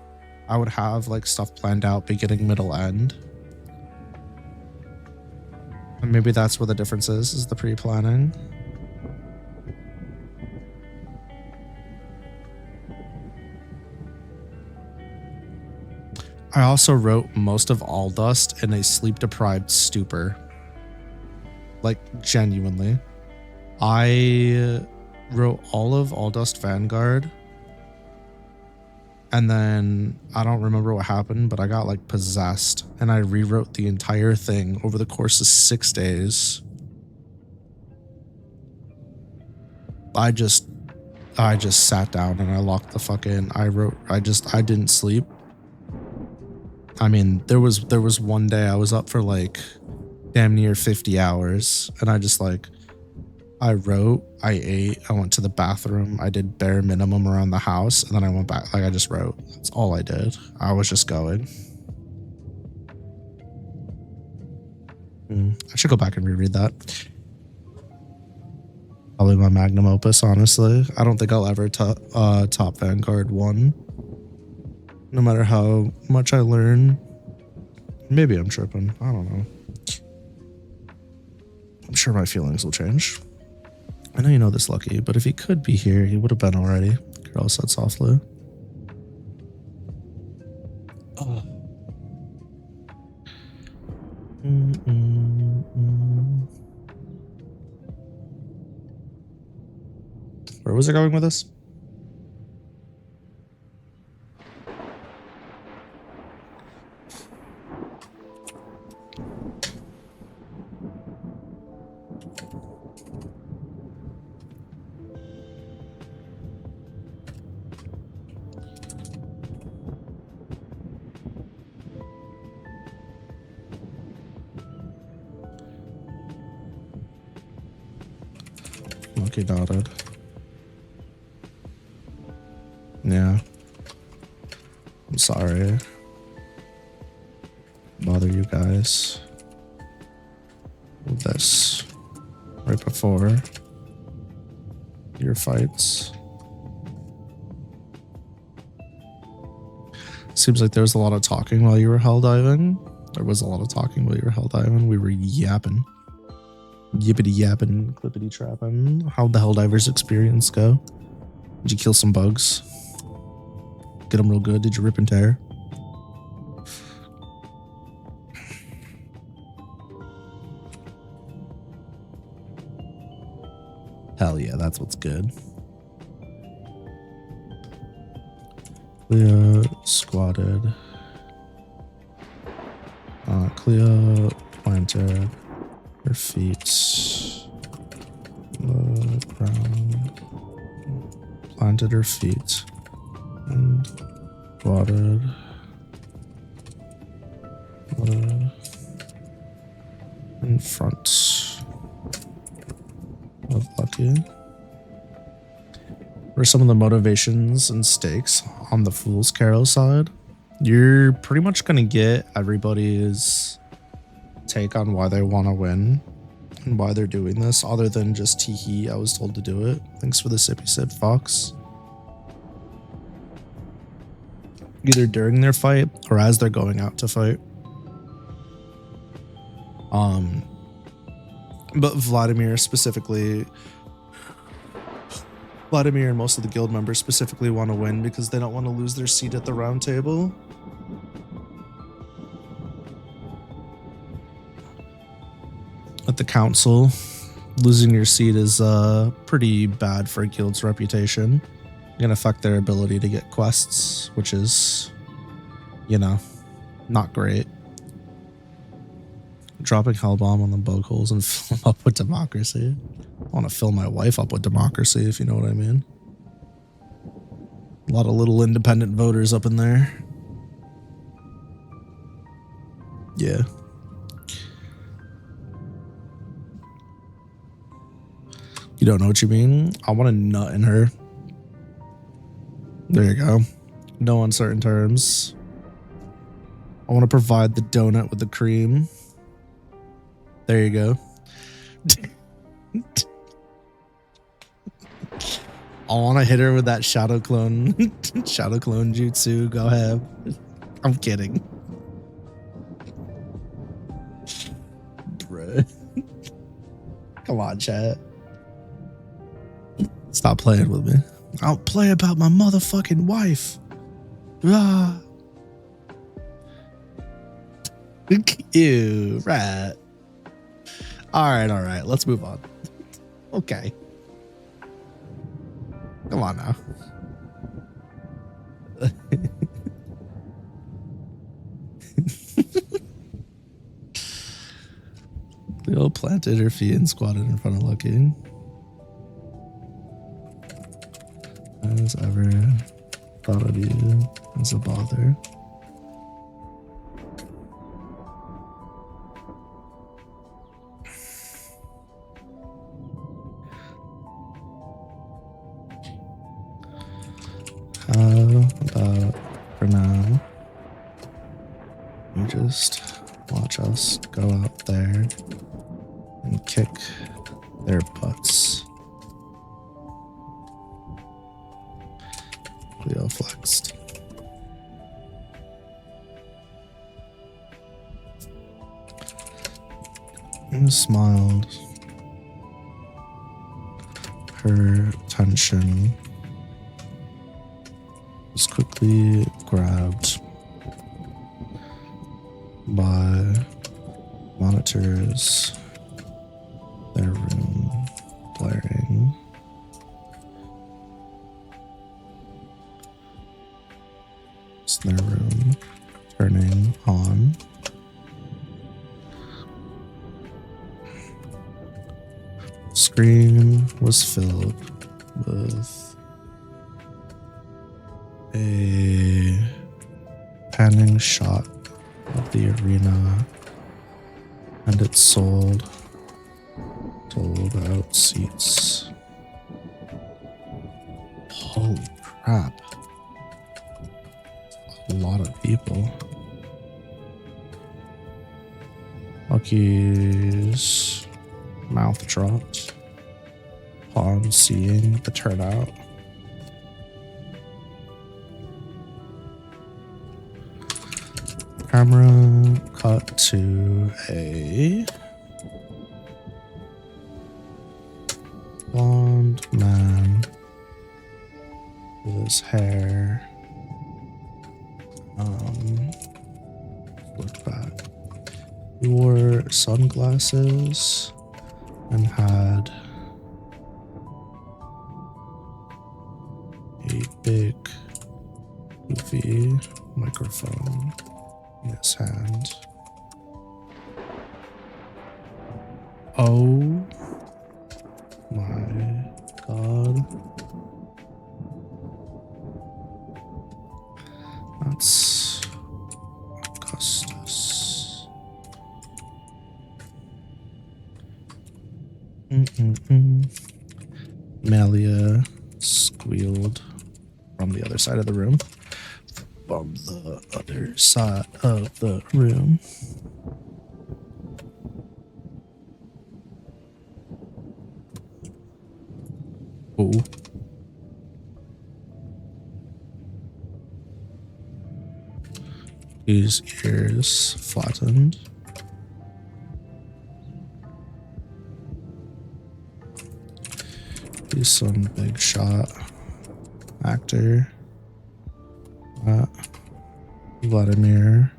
I would have like stuff planned out beginning, middle, end. And maybe that's where the difference is the pre-planning. I also wrote most of All Dust in a sleep-deprived stupor. Like, genuinely. I wrote all of All Dust Vanguard. And then, I don't remember what happened, but I got, like, possessed. And I rewrote the entire thing over the course of 6 days. I just sat down and I locked the fuck in. I didn't sleep. I mean, there was one day I was up for like damn near 50 hours and I just like, I wrote, I ate, I went to the bathroom, I did bare minimum around the house, and then I went back. Like I just wrote. That's all I did. I was just going. I should go back and reread that. Probably my magnum opus, honestly. I don't think I'll ever top Vanguard 1. No matter how much I learn. Maybe I'm tripping. I don't know. I'm sure my feelings will change. I know you know this, Lucky, but if he could be here, he would have been already. Girl said softly. Where was I going with this? Lucky dotted. Yeah. I'm sorry. Bother you guys with this right before your fights. Seems like there was a lot of talking while you were hell diving. There was a lot of talking while you were hell diving. We were yapping. Yippity yapping, clippity trapping. How'd the Helldivers experience go? Did you kill some bugs? Get them real good? Did you rip and tear? Hell yeah, that's what's good. Cleo squatted. Cleo planted her feet on the ground. Planted her feet and squatted. In front of Lucky. For some of the motivations and stakes on the Fool's Carol side, you're pretty much going to get everybody's take on why they want to win and why they're doing this, other than just teehee, I was told to do it. Thanks for the sippy sip, Fox. Either during their fight or as they're going out to fight. But Vladimir and most of the guild members specifically want to win because they don't want to lose their seat at the round table. At the council, losing your seat is pretty bad for a guild's reputation. It can affect their ability to get quests, which is, you know, not great. Dropping Hellbomb on the bug holes and fill them up with democracy. I want to fill my wife up with democracy, if you know what I mean. A lot of little independent voters up in there. Yeah. You don't know what you mean? I want a nut in her. There you go. No uncertain terms. I want to provide the donut with the cream. There you go. I want to hit her with that shadow clone jutsu. Go ahead. I'm kidding. Bruh. Come on, chat. Stop playing with me. I'll play about my motherfucking wife. Ah. Ew, right. All right. Let's move on. Okay. Come on now. Leo planted her feet and squatted in front of Lucky. Has ever thought of you as a bother? How about for now, you just watch us go out there and kick their butts. Leo flexed. And smiled. Her attention was quickly grabbed by monitors, their room blaring. It's their room turning on. Screen was filled with a panning shot of the arena and its sold out seats. Holy crap. A lot of people. Lucky's mouth dropped upon seeing the turnout. Camera cut to a blonde man with his hair look back. He wore sunglasses and had big goofy microphone in his hand. Oh my god. That's Augustus. Malia squealed from the other side of the room. From the other side of the room. Oh. His ears flattened. He's some big shot actor. Vladimir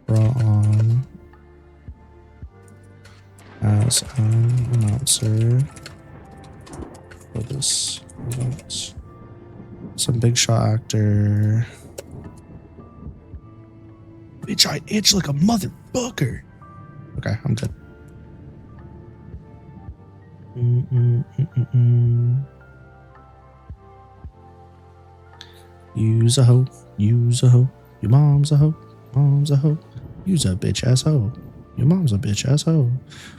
brought on as an announcer for this event. Some big shot actor. Bitch, I itch like a motherfucker. Okay, I'm good. Use a hoe, use a hoe. Your mom's a hoe, mom's a hoe. Use a bitch ass hoe. Your mom's a bitch ass hoe.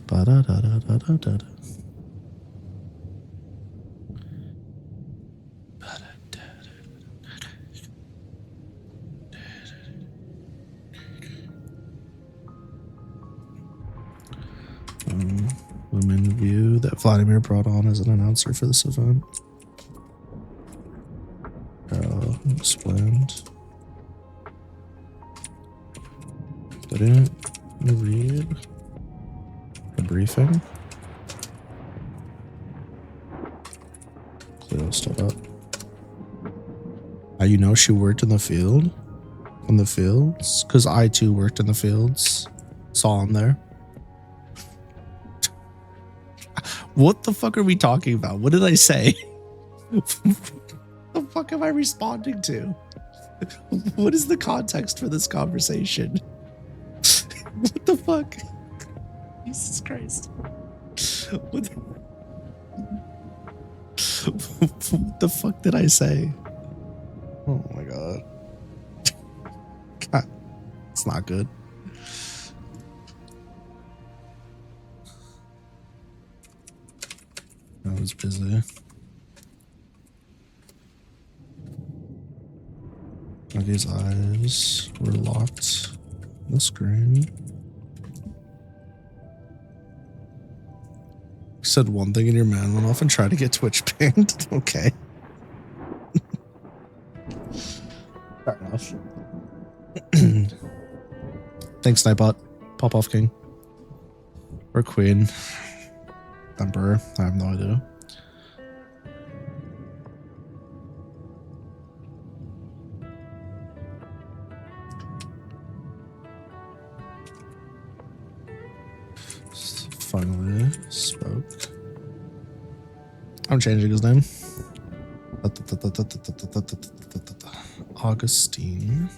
Ba da da da da da da. Women view that Vladimir brought on as an announcer for this event. Explained. Didn't you read the briefing? Cleo stood up. You know she worked in the field? In the fields? Because I too worked in the fields. Saw him there. What the fuck are we talking about? What did I say? What the fuck am I responding to? What is the context for this conversation? What the fuck? Jesus Christ. What the fuck did I say? Oh my god. God, it's not good. I was busy. His eyes were locked on the screen. You said one thing and your man went off and tried to get Twitch banned. Okay. Fair enough. Thanks, Nightbot. Pop off King. Or Queen. Emperor. I have no idea. Finally spoke. I'm changing his name. Augustine.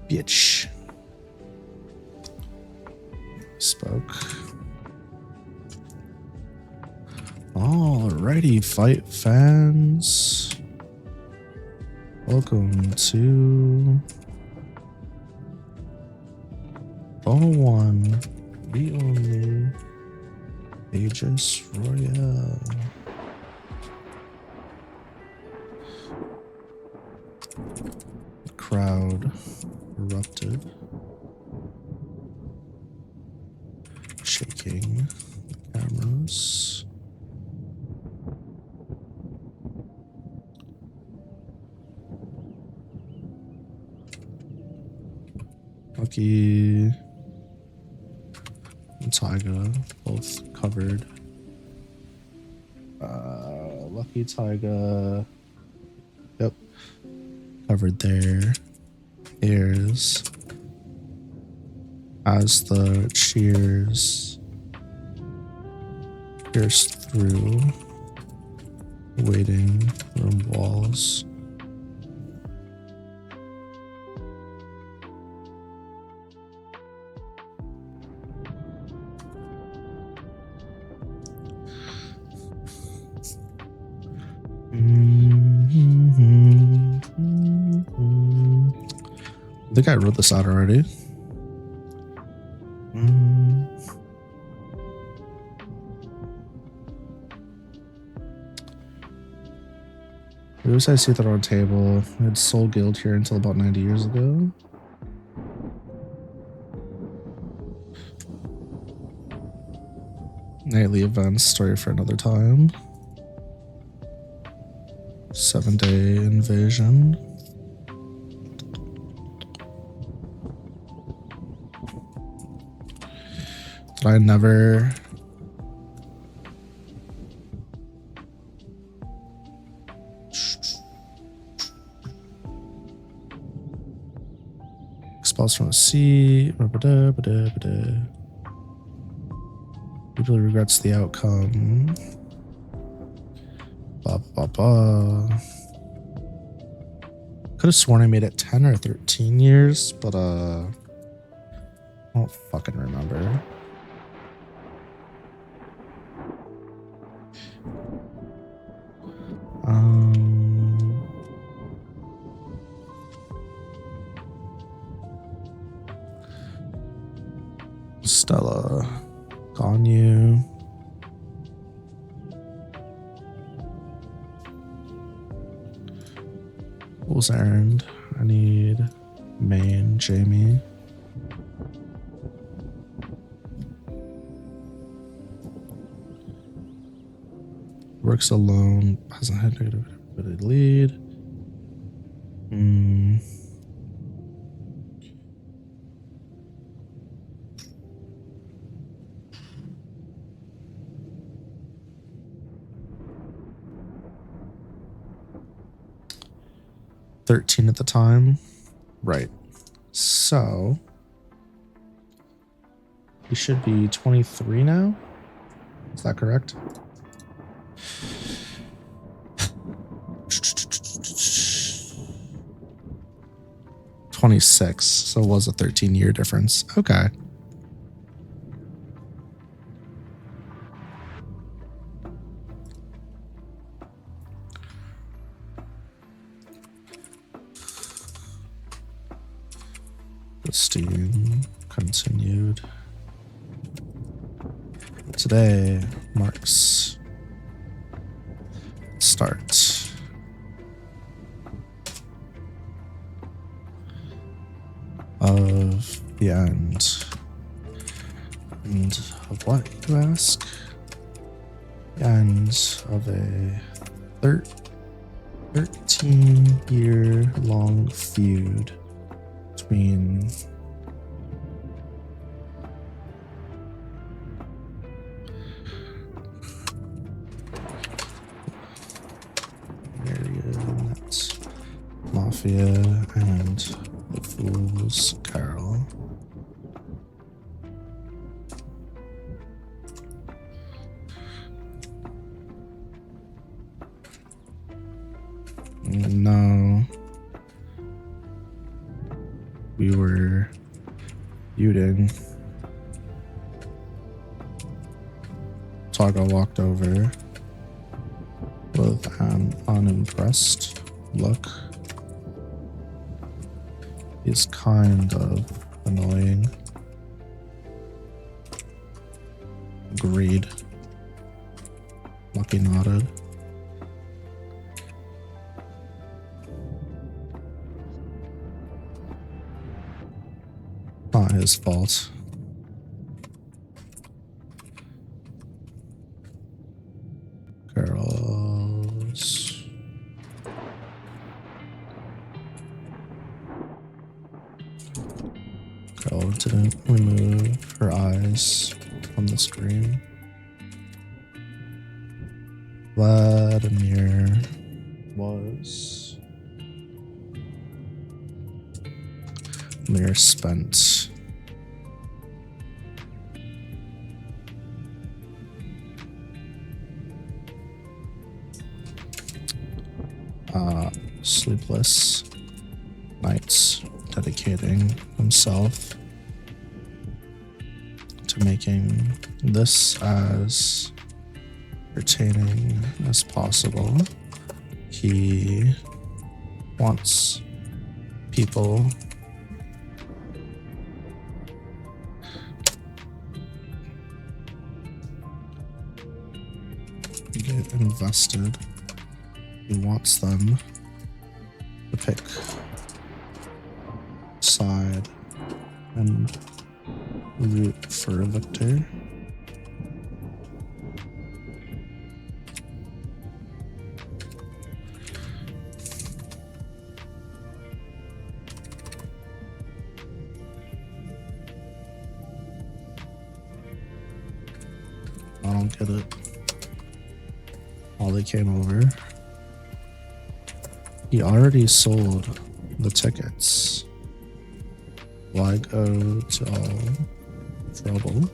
Bitch. Spoke. Alrighty, fight fans. Welcome to one, the only Aegis Royale. The crowd erupted, shaking the cameras. Lucky and Taiga both covered. Lucky Taiga, yep, covered their ears as the cheers pierced through Waiting room walls. I think I wrote this out already. We always had to see that on a table. I had Soul Guild here until about 90 years ago. Nightly events, story for another time. 7-day invasion. Did I never... Expels from a sea. Deeply regrets the outcome. Blah, blah, blah. Could have sworn I made it 10 or 13 years, but I don't fucking remember. Stella, Ganyu. Fool's Errand. I need main Jamie. Works alone. Hasn't had negative lead. 13 at the time. Right. So he should be 23 now. Is that correct? '26. So it was a 13-year difference. Okay. Steam continued. Today marks start of the end. End of what, you ask? The end of a 13-year-long feud between Marriott Mafia and the Fool's Carol. No. We were feuding. Tarako walked over with an unimpressed look. He's kind of annoying. Agreed. Lucky nodded. Not his fault. Girls. Girl didn't remove her eyes from the screen. Vladimir was Vladimir spent sleepless nights dedicating himself to making this as entertaining as possible. He wants people to get invested. He wants them to pick side and root for a victor. I don't get it. While they came over, he already sold the tickets. Why go to all trouble?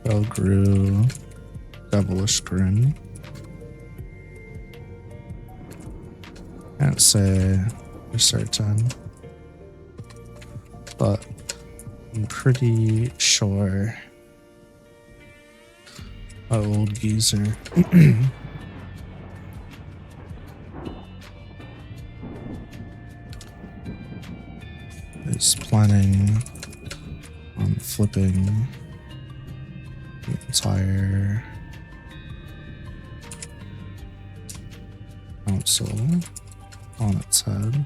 Kel grew devilish grin. Can't say for certain, but I'm pretty sure my old geezer is planning on flipping the entire council on its head.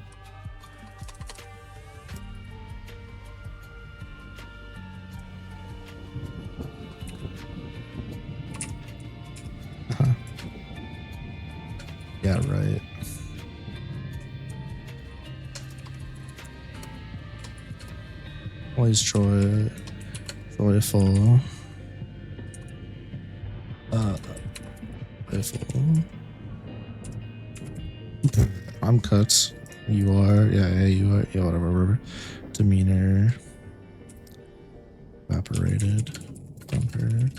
Yeah, right. Always joyful. Joyful. I'm cut. You are. Yeah, you are. Yeah, whatever. Demeanor. Evaporated. Bumper.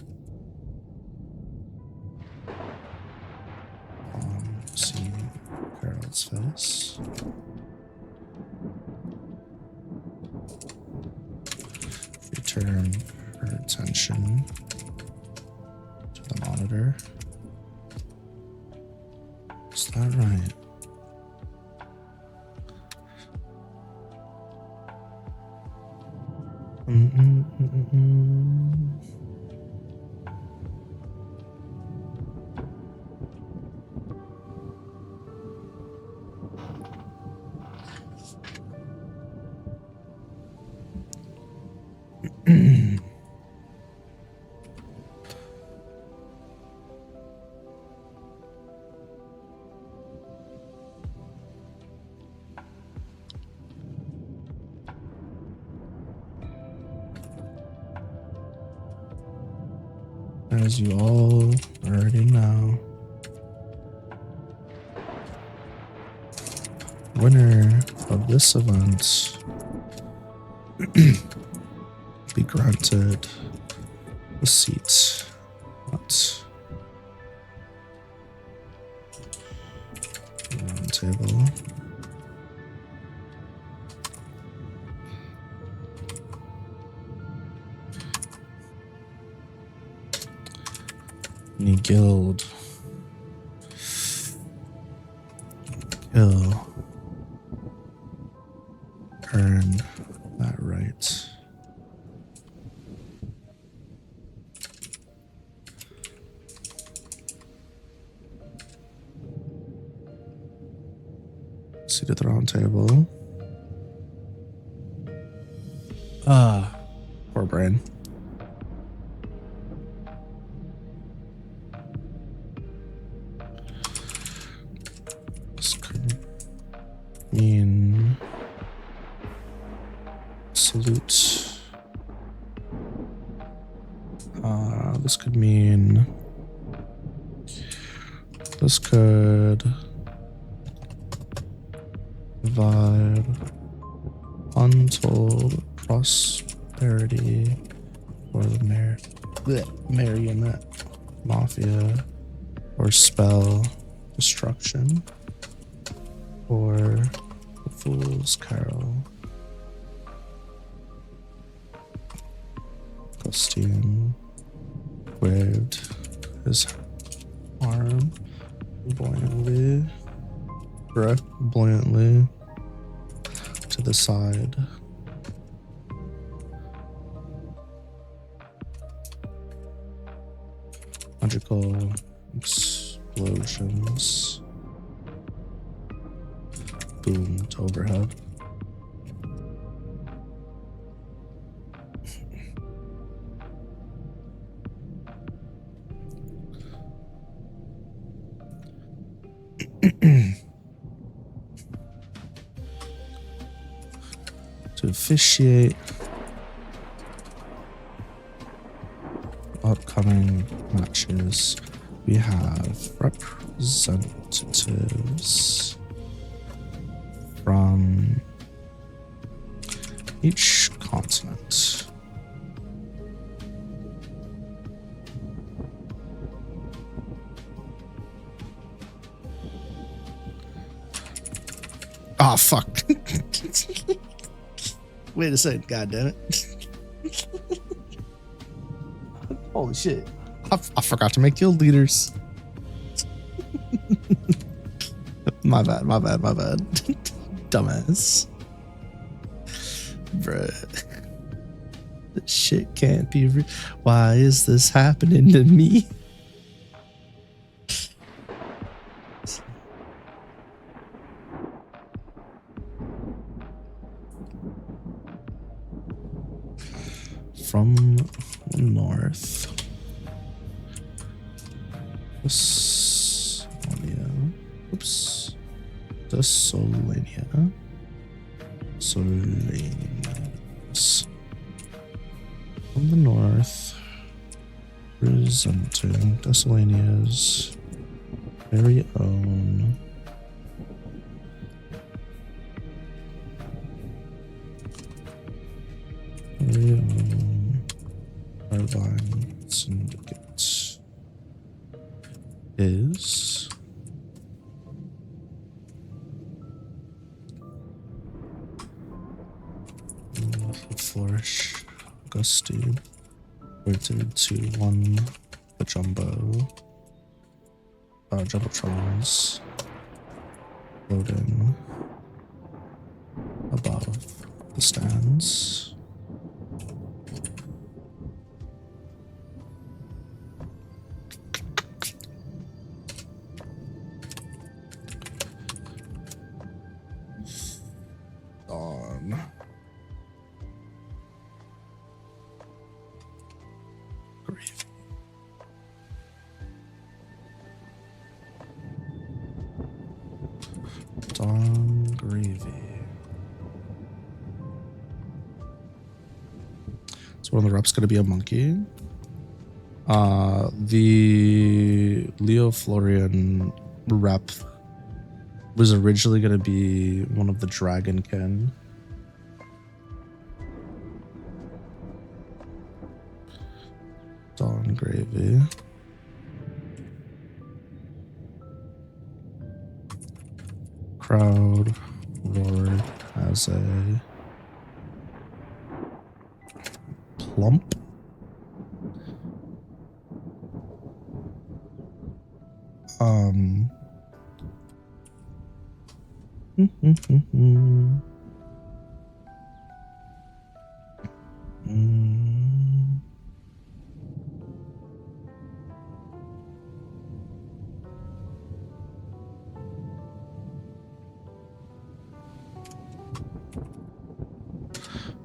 See Carol's face. Return her attention to the monitor. Is that right? As you all already know, winner of this event be granted a seat at the round table. Any guild will earn that right. Seat at the round table. Poor brain. This could mean salute. This could mean this could provide untold prosperity for the mayor. Marionette Mafia, or Spell Destruction, or The Fool's Carol. Costume, waved his arm buoyantly to the side. Magical explosions boomed overhead. To officiate upcoming matches, we have representatives from each continent. Oh, fuck. Wait a second, goddammit. Holy shit. I forgot to make guild leaders. My bad. Dumbass. Bruh. This shit can't be real. Why is this happening to me? From the north. Solanians. From the north, presenting Desolania's very own Irvine Syndicate is Flourish Gusty rated to 1 the Jumbotrons floating above the stands. Dawn Gravy. So one of the reps going to be a monkey. The Leo Florian rep was originally going to be one of the Dragonkin. Dawn Gravy. Crowd roared as a plump.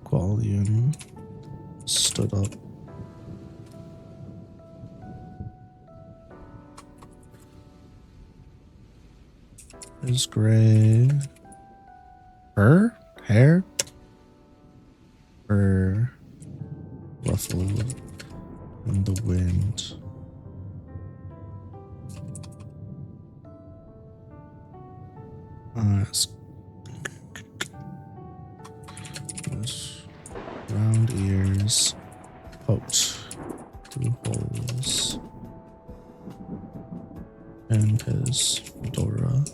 Qualian stood up. His gray fur, hair, fur ruffled in the wind. Round ears poked through holes in his fedora.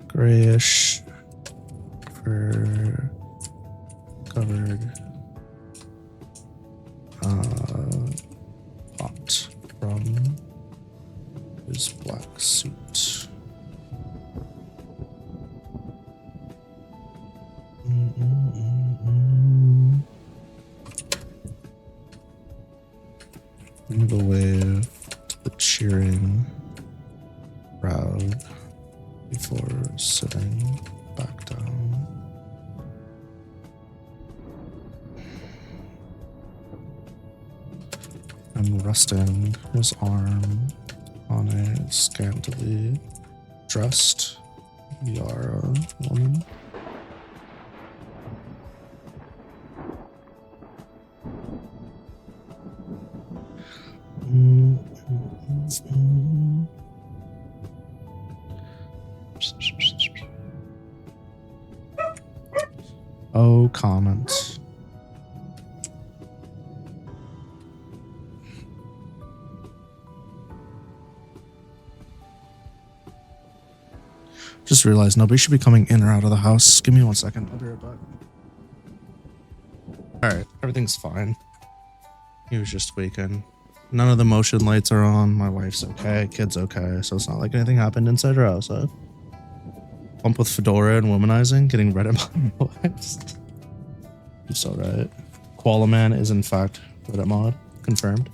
Grayish fur covered pot from his black suit. Give a wave to the cheering crowd before sitting back down. And resting his arm on a scantily dressed Yara woman. Oh, comment. Just realized nobody should be coming in or out of the house. Give me 1 second. I'll be right back. Alright, everything's fine. He was just waking. None of the motion lights are on. My wife's okay. Kid's okay. So it's not like anything happened inside her house. Huh? Bump with fedora and womanizing. Getting red at my wives. You're so right. Koala Man is in fact Reddit mod. Confirmed.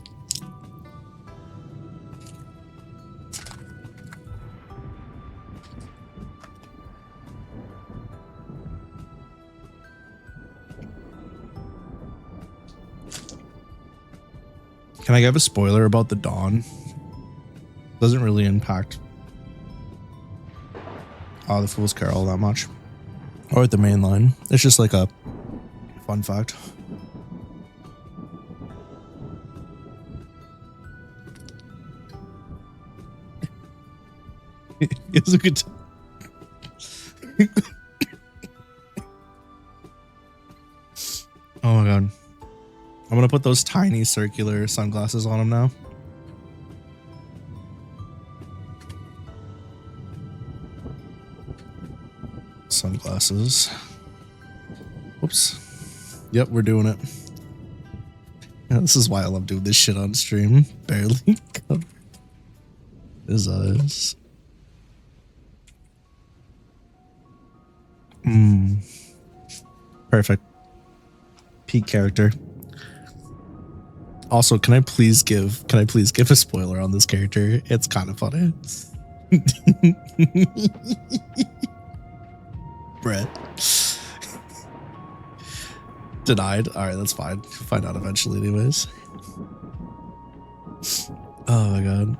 Can I give a spoiler about the dawn? Doesn't really impact the Fool's Carol that much. Or at the main line. It's just like a fun fact. It's a good Oh my god. I'm gonna put those tiny circular sunglasses on him now. Sunglasses. Whoops. Yep, we're doing it. Yeah, this is why I love doing this shit on stream. Barely cover his eyes. Perfect. Peak character. Also, can I please give a spoiler on this character? It's kind of funny. Brett. Denied. All right, that's fine. Find out eventually anyways. Oh my god.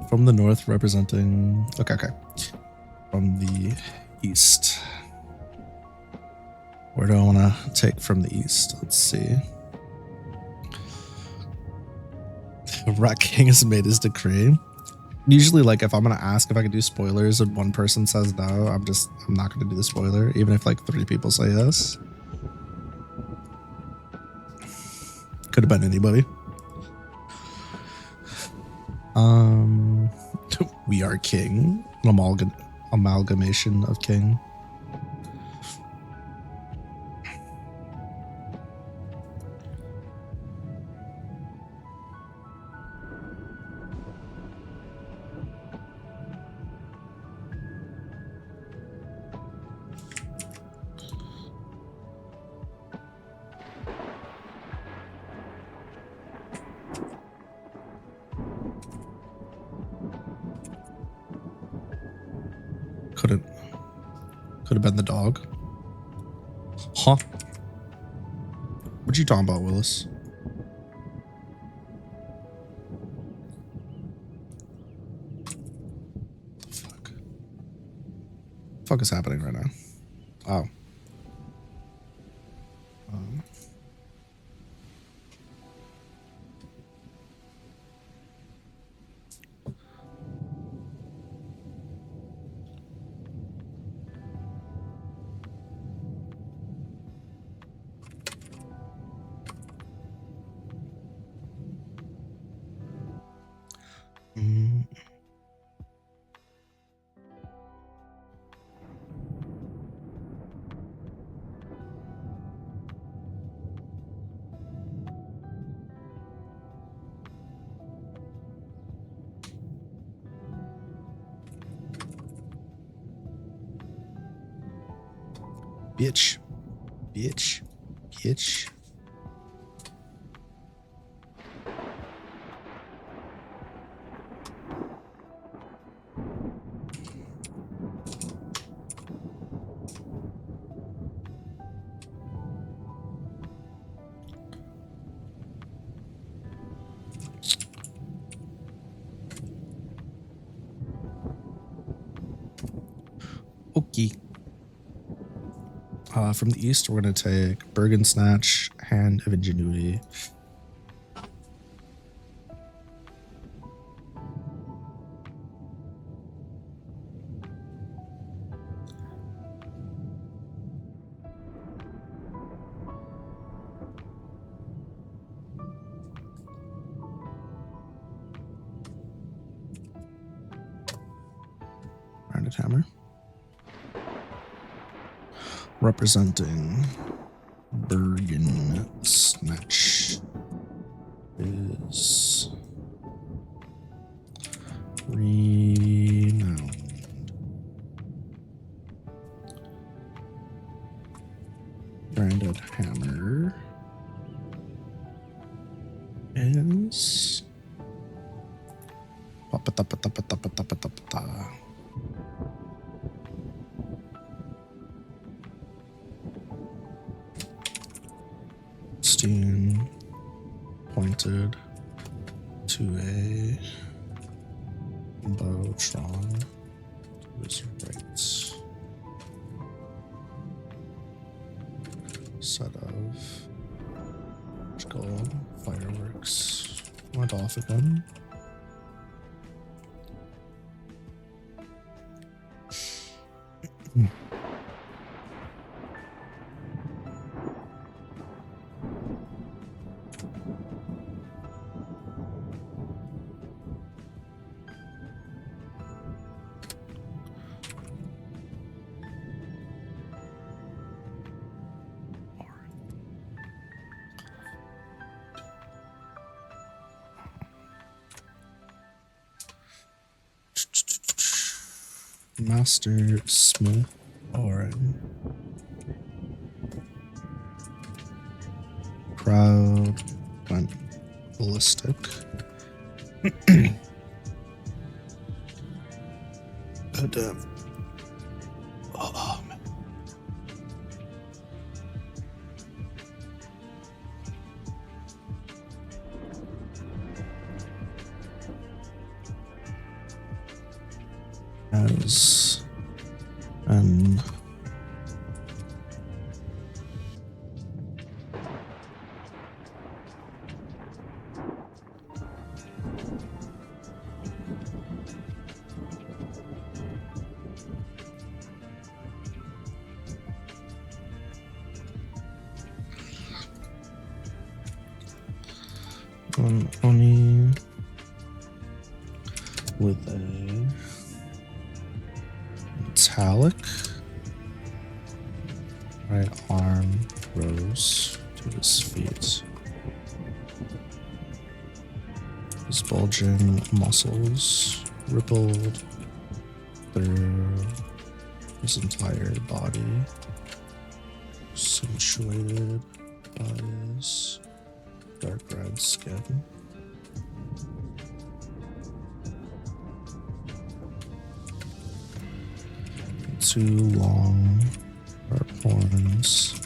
From the north representing... Okay. From the east. Where do I want to take from the east? Let's see. Rat King has made his decree. Usually, like, if I'm going to ask if I can do spoilers and one person says no, I'm not going to do the spoiler, even if like 3 people say yes. Could have been anybody. We are king. Amalgamation of king. Could have been the dog. Huh? What you talking about, Willis? The fuck? The fuck is happening right now? Oh. Bitch. Bitch. Bitch. Okay. From the east, we're going to take Bergen Snatch, Hand of Ingenuity. Rounded Hammer. Representing Bergen Snatch is renowned. Branded Hammer is Steam pointed to a Bowtron to his right. Set of magical fireworks went off again. Master Smith Oren. Crowd went ballistic. God damn. Oh, man. As and Oni with a metallic right arm rose to his feet. His bulging muscles rippled through his entire body, accentuated by his dark red skin. Two long sharp horns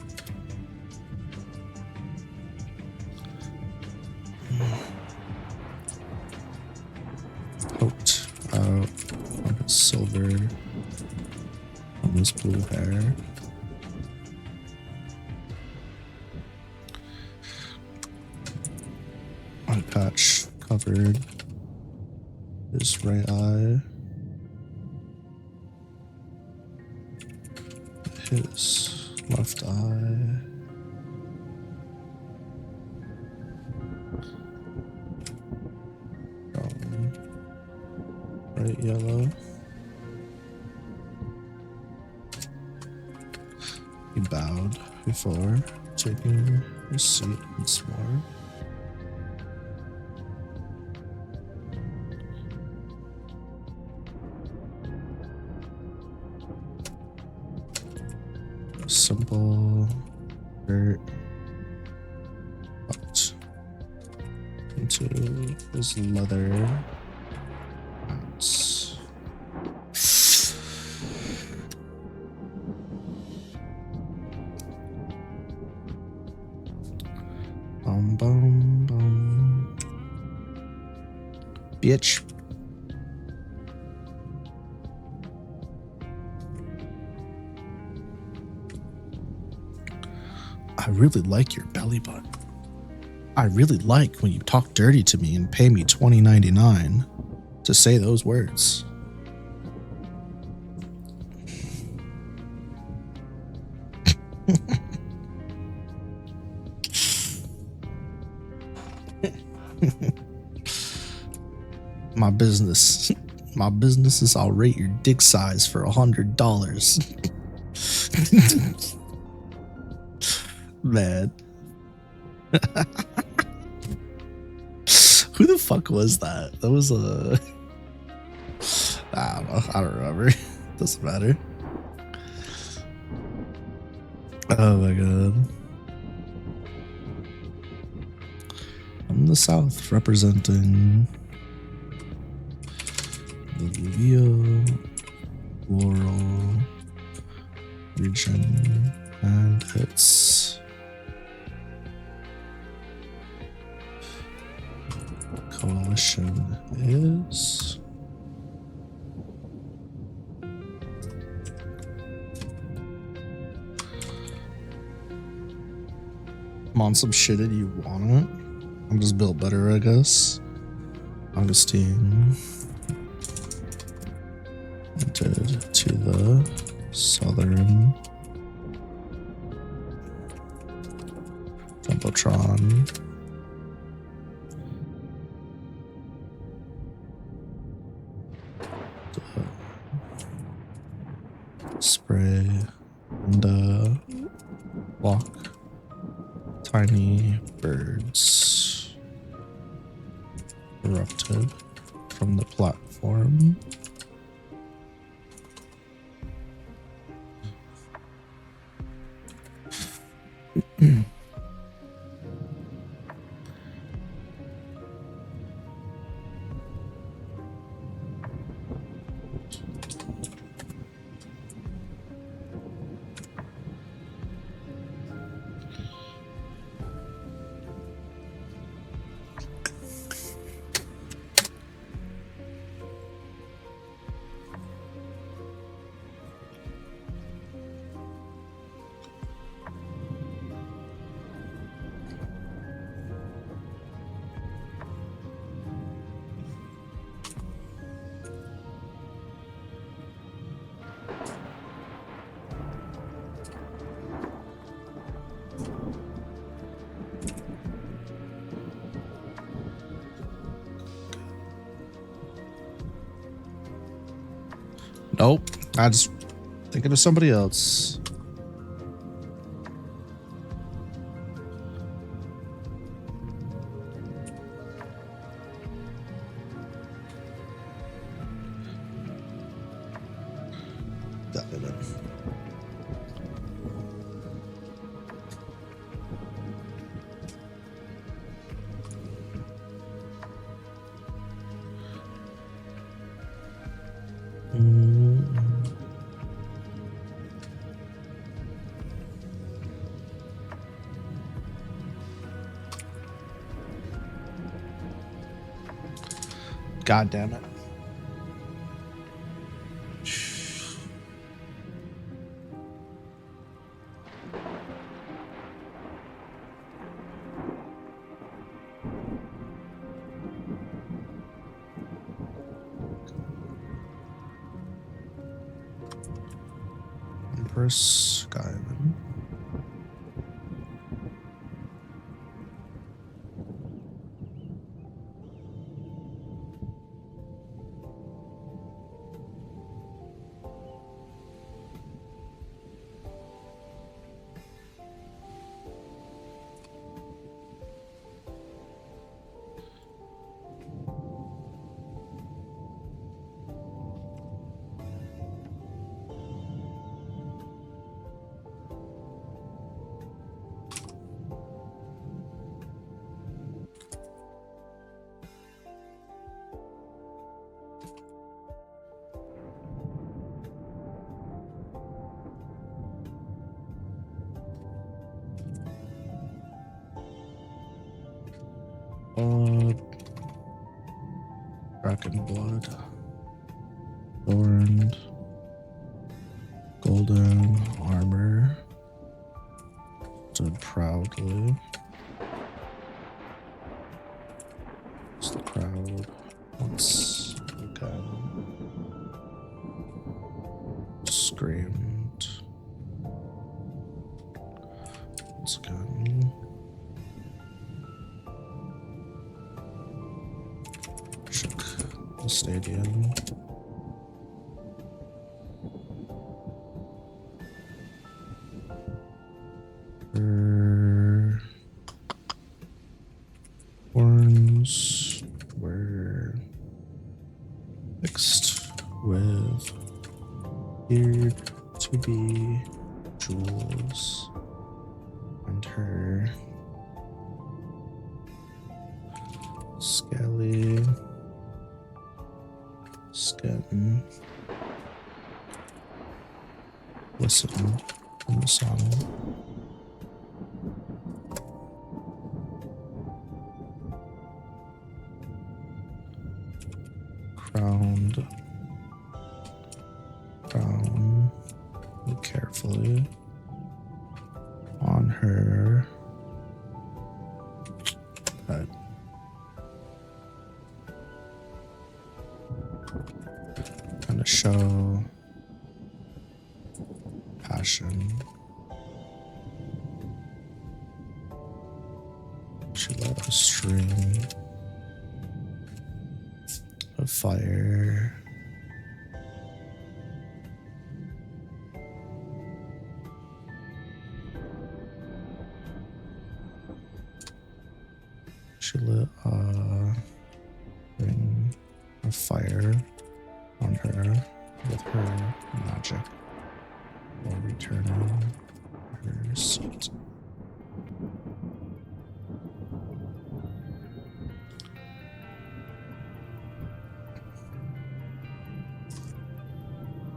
poked out from his silver, from his blue hair. Eye patch covered his right eye. His left eye. Bright yellow. He bowed before taking his seat once more. simple dirt tucked into his leather pants. Boom, boom, boom. Bitch. I really like your belly button. I really like when you talk dirty to me and pay me $20.99 to say those words. My business is I'll rate your dick size for $100. Man. Who the fuck was that? That was a... I don't remember. Doesn't matter. Oh my god. From the south, representing the Leo Laurel region, and its coalition is I'm on some shit and you want it. I'm just built better, I guess. Augustine entered to the southern Jumbotron. Spray and walk tiny birds erupted from the platform. Nope. I just thinking of somebody else. That minute. God damn it. Empress Skyman. Dragon blood. Thorned. Golden armor. Stood proudly. It's the crowd. Once again. Screamed. Once again. Shook the stadium. Her horns were mixed with appeared to be jewels, and her scaly skin glistened in the sun. Crowned crown carefully on her head. Kind of show passion. She let a stream of fire she lit a ring of fire on her with her magic while returning her seat.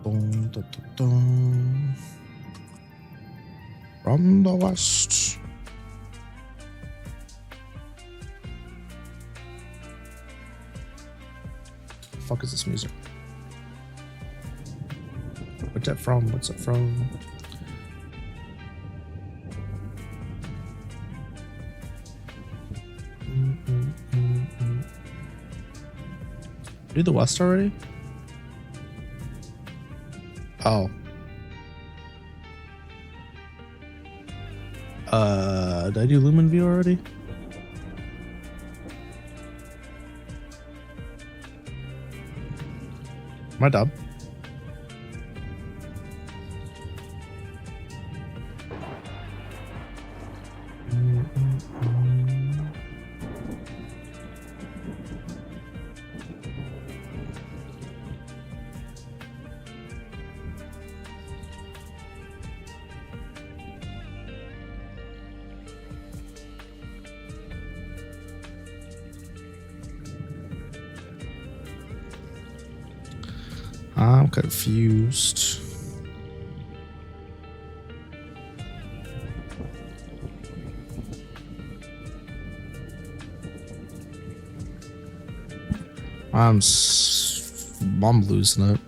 Dun, dun, dun, dun. From the west. The fuck is this music? What's that from? What's it from? Did the west already? Oh. Did I do Lumen View already? Am I dumb? I'm confused. I'm losing it.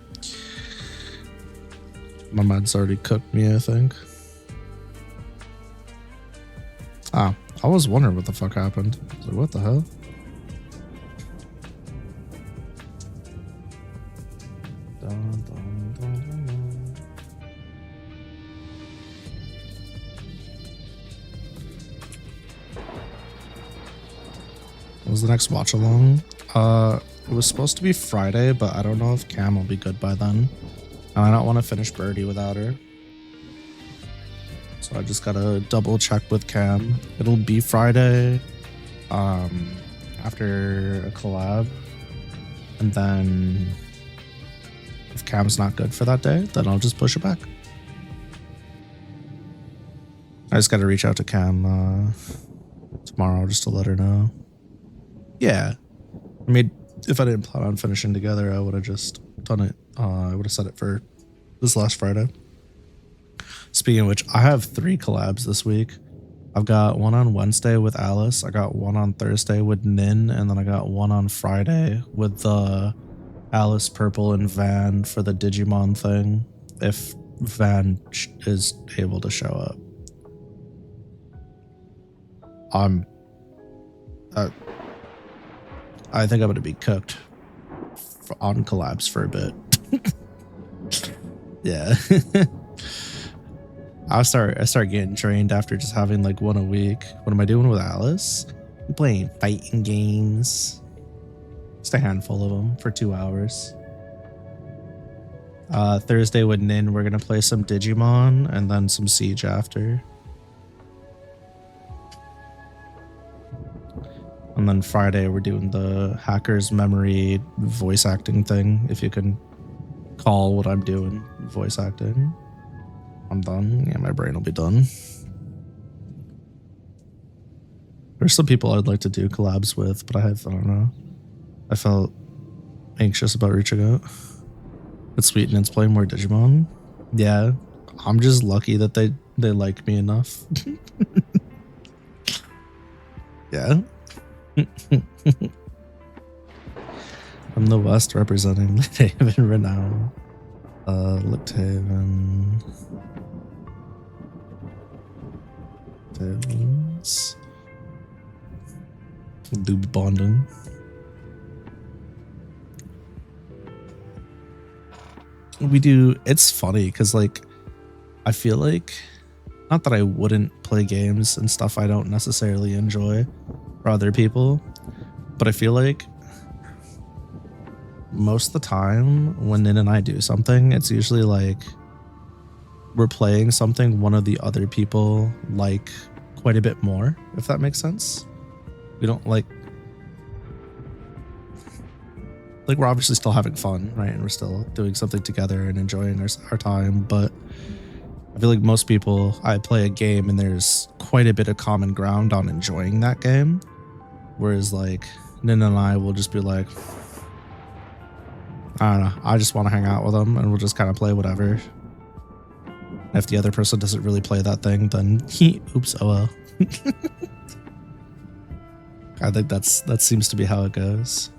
My mind's already cooked me, I think. Ah, I was wondering what the fuck happened. I was like, what the hell? Dun, dun, dun, dun, dun. What was the next watch along? It was supposed to be Friday, but I don't know if Cam will be good by then. And I don't want to finish Birdie without her. So I just gotta double check with Cam. It'll be Friday, after a collab. And then if Cam's not good for that day, then I'll just push it back. I just gotta reach out to Cam tomorrow just to let her know. Yeah. I mean, if I didn't plan on finishing together, I would have just done it. I would have set it for this last Friday. Speaking of which, I have 3 collabs this week. I've got one on Wednesday with Alice. I got one on Thursday with Nin, and then I got one on Friday with the Alice, Purple, and Van for the Digimon thing, if Van is able to show up. I think I'm gonna be cooked on collabs for a bit. Yeah. I start getting trained after just having like one a week. What am I doing with Alice? I'm playing fighting games. Just a handful of them for 2 hours. Thursday with Nin, we're gonna play some Digimon and then some Siege after. And then Friday we're doing the Hacker's Memory voice acting thing, if you can call what I'm doing voice acting. I'm done. Yeah, my brain will be done. There's some people I'd like to do collabs with, but I don't know. I felt anxious about reaching out. It's sweet and it's playing more Digimon. Yeah, I'm just lucky that they like me enough. Yeah. I'm the West representing Lythaven Renown. Lythaven. Lube bonding. We do. It's funny because like I feel like, not that I wouldn't play games and stuff I don't necessarily enjoy for other people, but I feel like most of the time when Nin and I do something, it's usually like we're playing something one of the other people like quite a bit more, if that makes sense. We don't like we're obviously still having fun, right? And we're still doing something together and enjoying our time, but I feel like most people, I play a game and there's quite a bit of common ground on enjoying that game. Whereas like Nin and I will just be like, I don't know, I just want to hang out with them and we'll just kind of play whatever. If the other person doesn't really play that thing, then oops, oh well. I think that seems to be how it goes.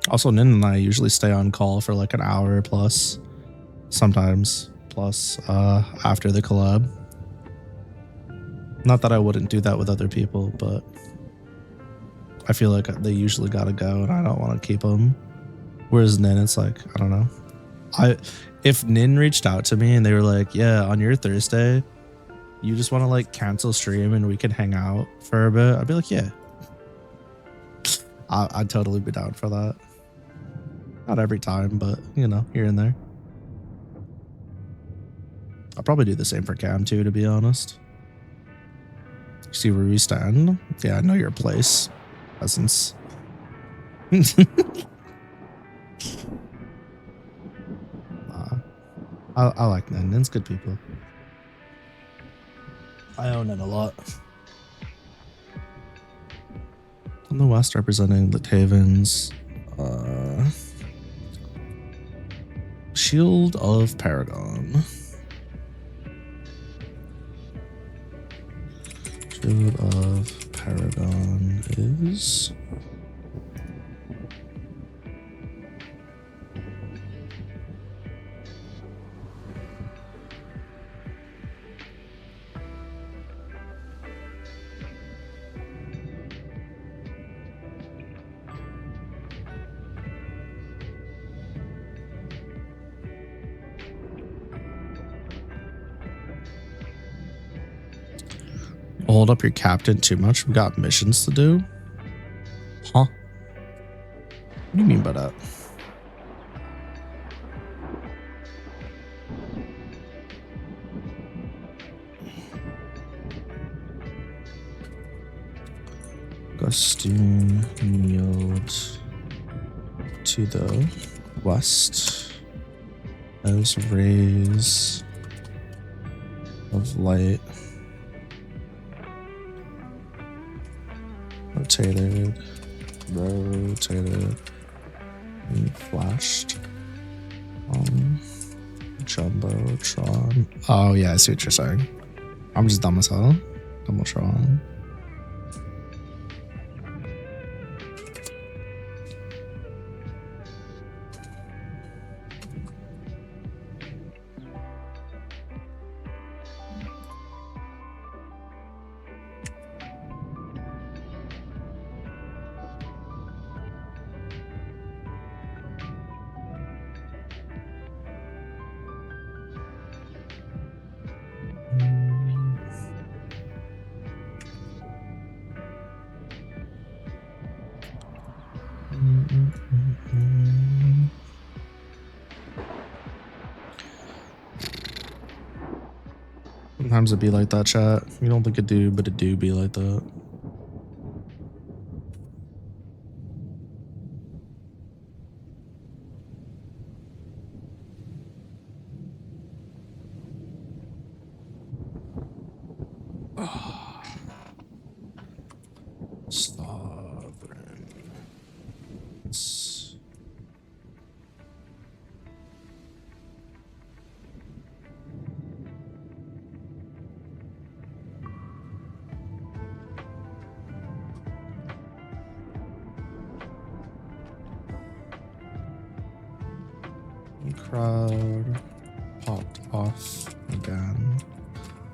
Also, Nin and I usually stay on call for like an hour plus, sometimes plus, after the collab. Not that I wouldn't do that with other people, but I feel like they usually gotta go and I don't want to keep them. Whereas Nin, it's like, I don't know. If Nin reached out to me and they were like, yeah, on your Thursday, you just want to like cancel stream and we can hang out for a bit, I'd be like, yeah. I'd totally be down for that. Not every time, but you know, here and there. I'll probably do the same for Cam too, to be honest. See where we stand? Yeah, I know your place, peasants. I like Nin. Nin's good people. I own it a lot. I'm the West representing Lythaven's Shield of Paragon. Shield of Paragon is... Hold up your captain too much. We got missions to do. Huh? What do you mean by that? Gusting yield to the west as rays of light. Rotated, and flashed. Jumbotron. Oh yeah, I see what you're saying. I'm just dumb as hell. Jumbotron. Sometimes it be like that, chat. You don't think it do, but it do be like that. Sovereign. Crowd popped off again.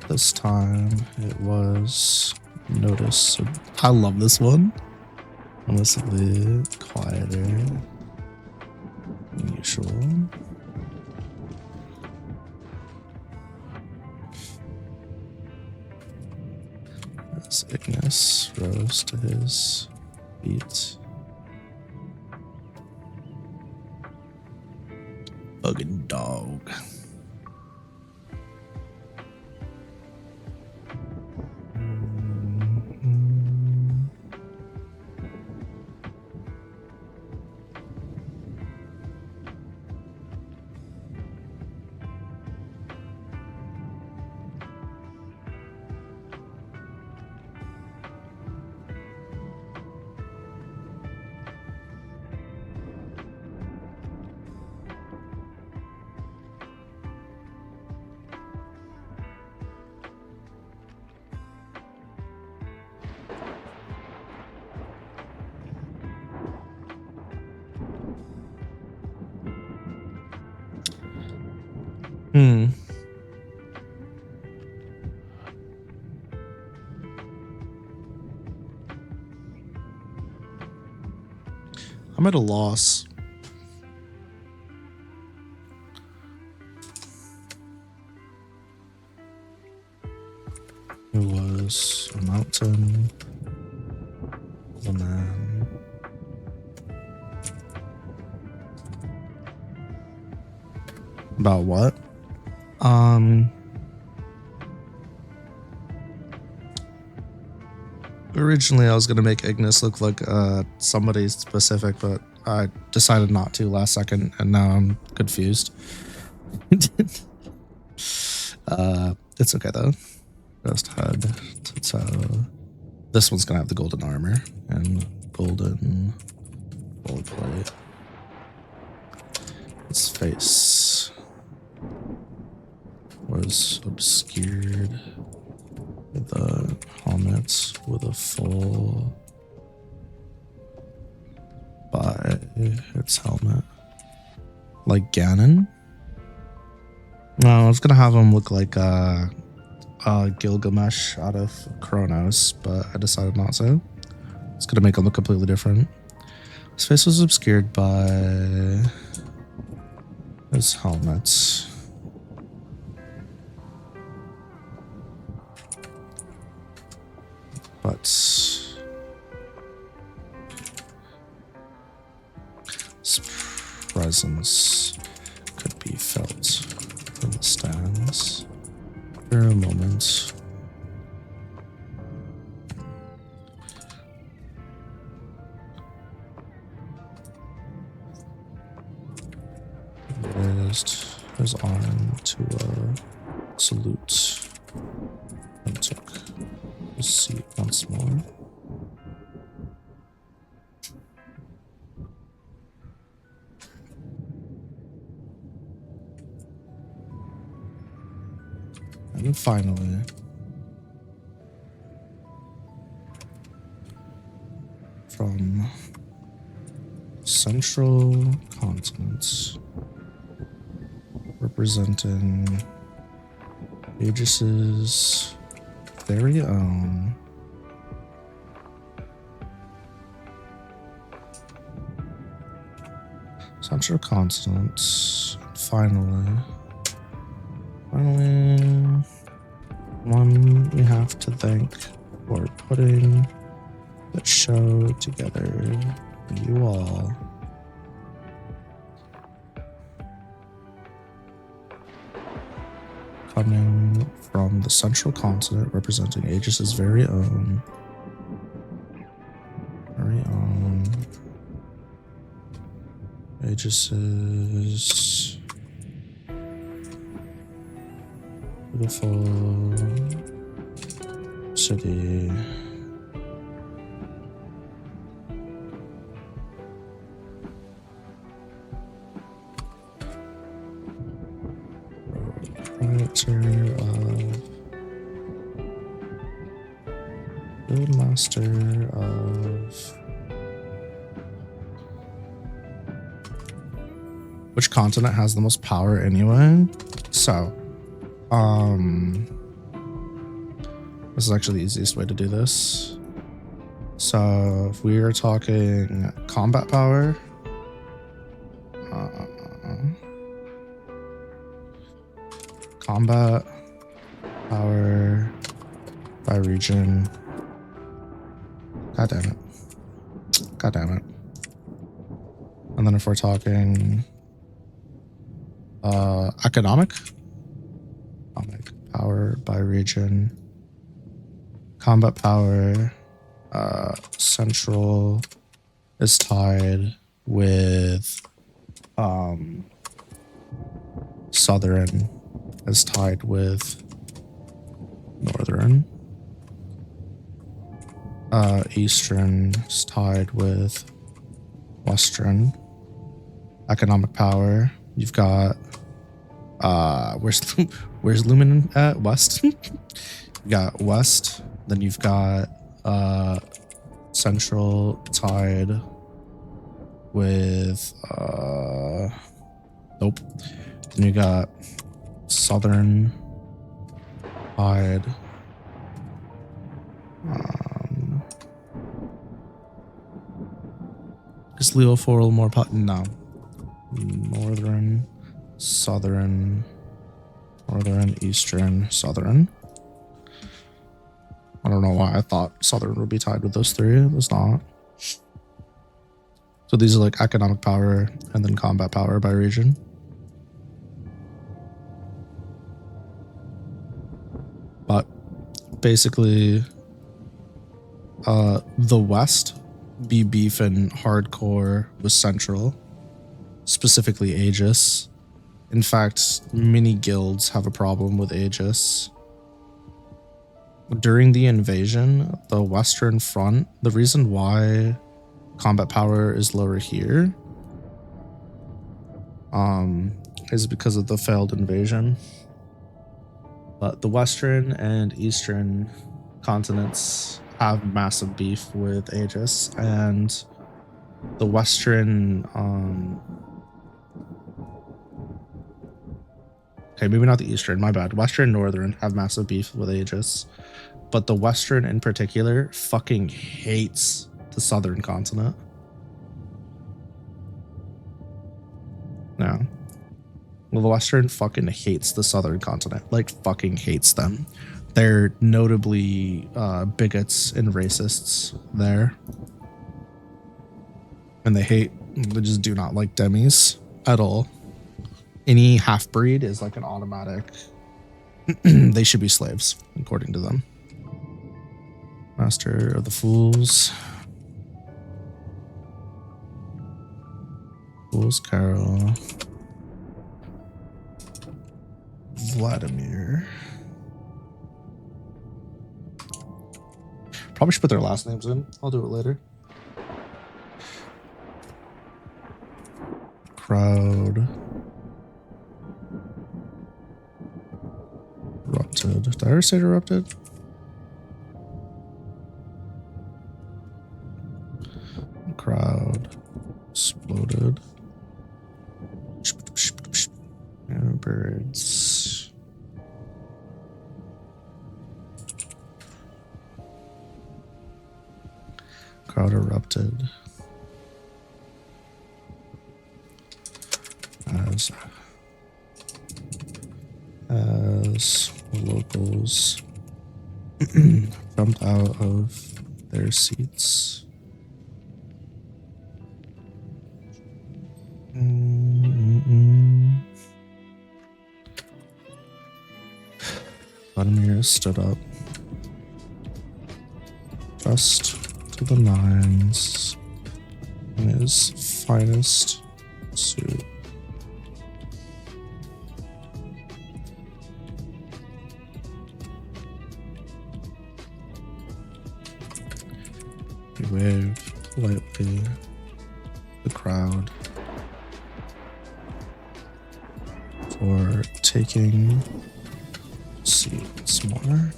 This time it was notice. I love this one. Noticeably quieter than usual. As Ignis rose to his feet. Bugging dog. I'm at a loss. It was a mountain, a man. About what? Originally I was gonna make Ignis look like somebody specific, but I decided not to last second, and now I'm confused. It's okay though. Just head to toe. This one's gonna have the golden armor and golden gold plate. His face was obscured with a helmet with a full by its helmet. Like Ganon? No, I was gonna have him look like Gilgamesh out of Kronos, but I decided not to. It's gonna make him look completely different. His face was obscured by his helmet. But his presence could be felt from the stands. For a moment, he raised his arm to a salute and took his seat once more. And finally, from central continents representing Aegis's very own central continents. Finally, one we have to thank for putting the show together for you all. Coming from the central continent representing Aegis's very own Aegis's beautiful city. Proprietor of Guild Master of which continent has the most power anyway? So, this is actually the easiest way to do this. So if we are talking combat power, combat power by region. God damn it. God damn it. And then if we're talking economic power by region, combat power, central is tied with southern is tied with northern, eastern is tied with western. Economic power, you've got where's Lumen at? West. You got west, then you've got central tied with nope. Then you got southern tied is Leo for a little more no. Northern, southern, eastern, southern. I don't know why I thought southern would be tied with those three. It was not. So these are like economic power and then combat power by region. But basically, the West be beefing hardcore with Central, specifically Aegis. In fact, many guilds have a problem with Aegis. During the invasion, the Western Front, the reason why combat power is lower here is because of the failed invasion. But the Western and Eastern continents have massive beef with Aegis, and the Western okay, maybe not the Eastern, my bad. Western and Northern have massive beef with Aegis, but the Western in particular fucking hates the Southern continent. No. Well, the Western fucking hates the Southern continent. Like, fucking hates them. They're notably bigots and racists there. And they just do not like demis at all. Any half-breed is like an automatic. They should be slaves, according to them. Master of the Fools. Fools Carol. Vladimir. Probably should put their last names in. I'll do it later. Crowd. erupted. Did I ever say it erupted? Crowd exploded. Birds. Crowd erupted. As locals jumped out of their seats. Vladimir stood up, dressed to the nines in his finest suit. He waved politely to the crowd for taking seats more.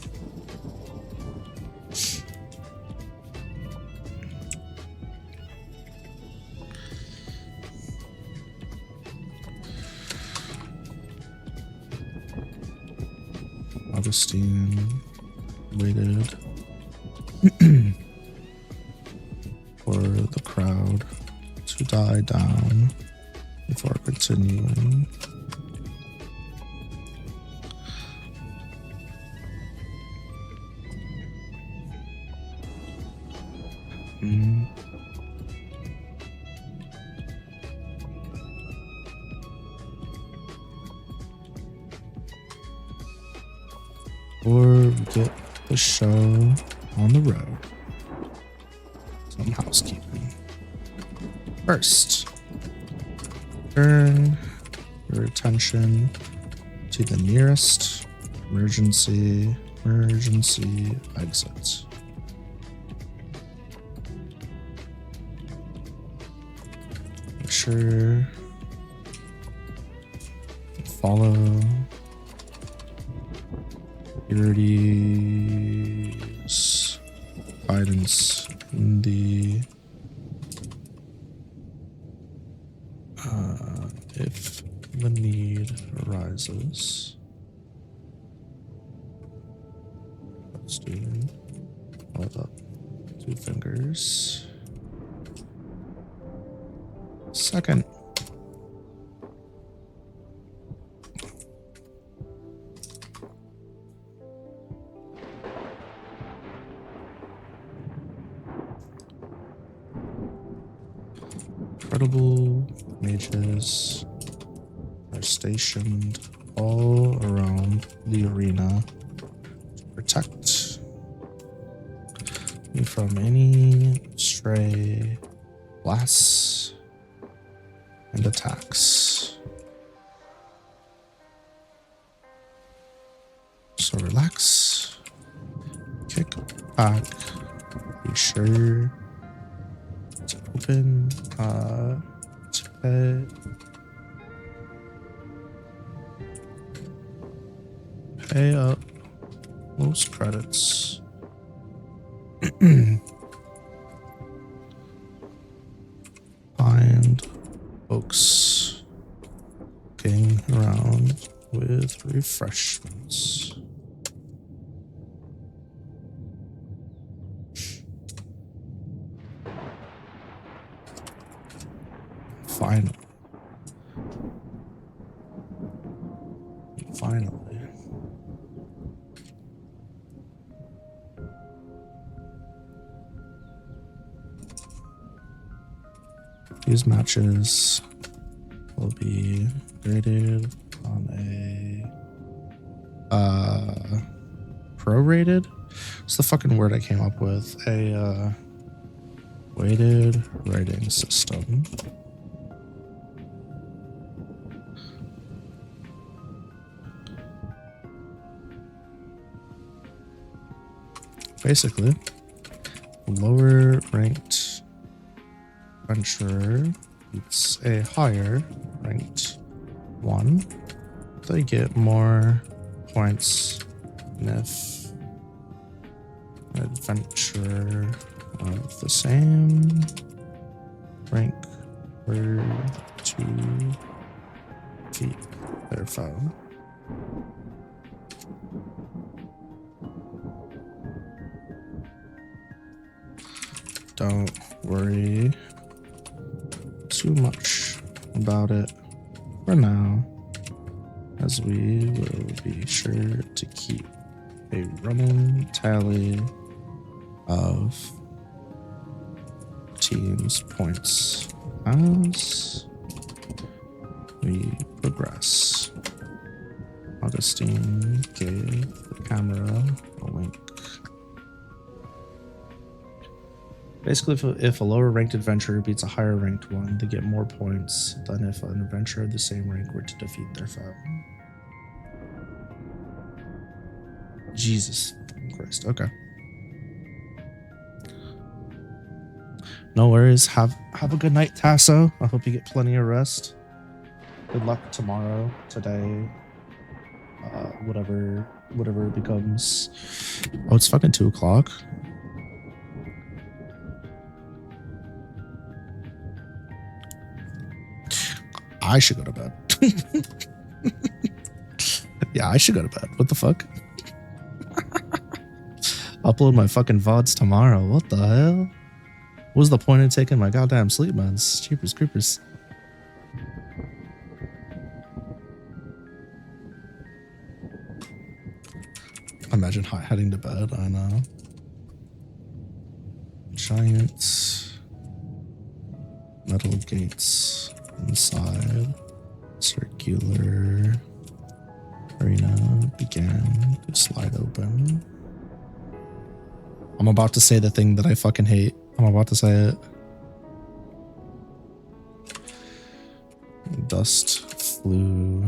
Augustine waited for the crowd to die down before continuing. Or we get the show on the road. Some housekeeping. First, turn your attention to the nearest emergency exit. Make sure you follow security's guidance in the if the need arises. Let's do hold up 2 fingers. Second, incredible mages are stationed all around the arena to protect you from any stray blasts and attacks. So relax, kick back, be sure to open to pay up most credits. Find folks looking around with refreshments. Finally. These matches will be graded on a prorated. It's the fucking word I came up with. A weighted rating system. Basically, lower ranked adventurer beats a higher ranked one. They get more points And if an adventurer of the same rank were to defeat their foe. Don't worry too much about it for now, as we will be sure to keep a running tally of team's points as we progress. Augustine gave the camera a wink. Basically, if a lower ranked adventurer beats a higher ranked one, they get more points than if an adventurer of the same rank were to defeat their foe. Jesus Christ. Okay. No worries. Have a good night, Tasso. I hope you get plenty of rest. Good luck tomorrow, today, whatever it becomes. Oh, it's fucking 2 o'clock. I should go to bed. Yeah, I should go to bed. What the fuck? Upload my fucking VODs tomorrow. What the hell? What was the point of taking my goddamn sleep meds? Jeepers creepers. Imagine heading to bed. I know. Giant metal gates inside circular arena began to slide open. I'm about to say the thing that I fucking hate. I'm about to say it. Dust flew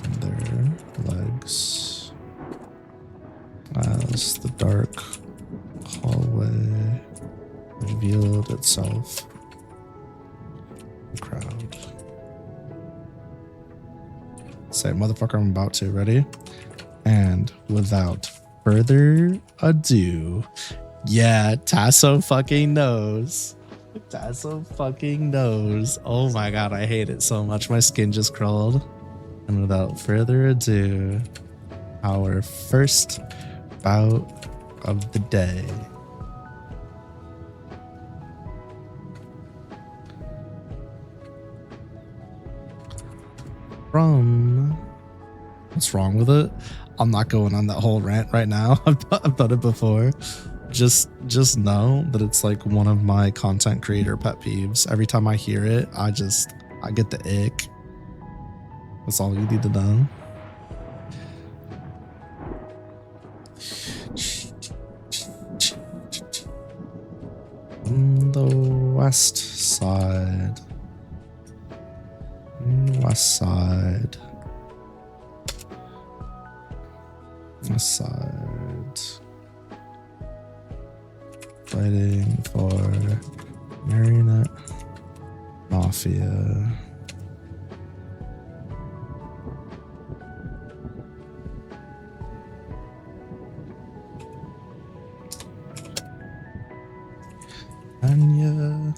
in their legs as the dark hallway revealed itself. The crowd. Say, motherfucker, I'm about to. Ready? And without further ado, yeah, Tasso fucking knows. Tasso fucking knows. Oh my god, I hate it so much. My skin just crawled. And without further ado, our first bout of the day. From... What's wrong with it? I'm not going on that whole rant right now. I've done it before. Just know that it's like one of my content creator pet peeves. Every time I hear it, I get the ick. That's all you need to know. On the west side. West side. West side. Fighting for Marionette Mafia. Anya.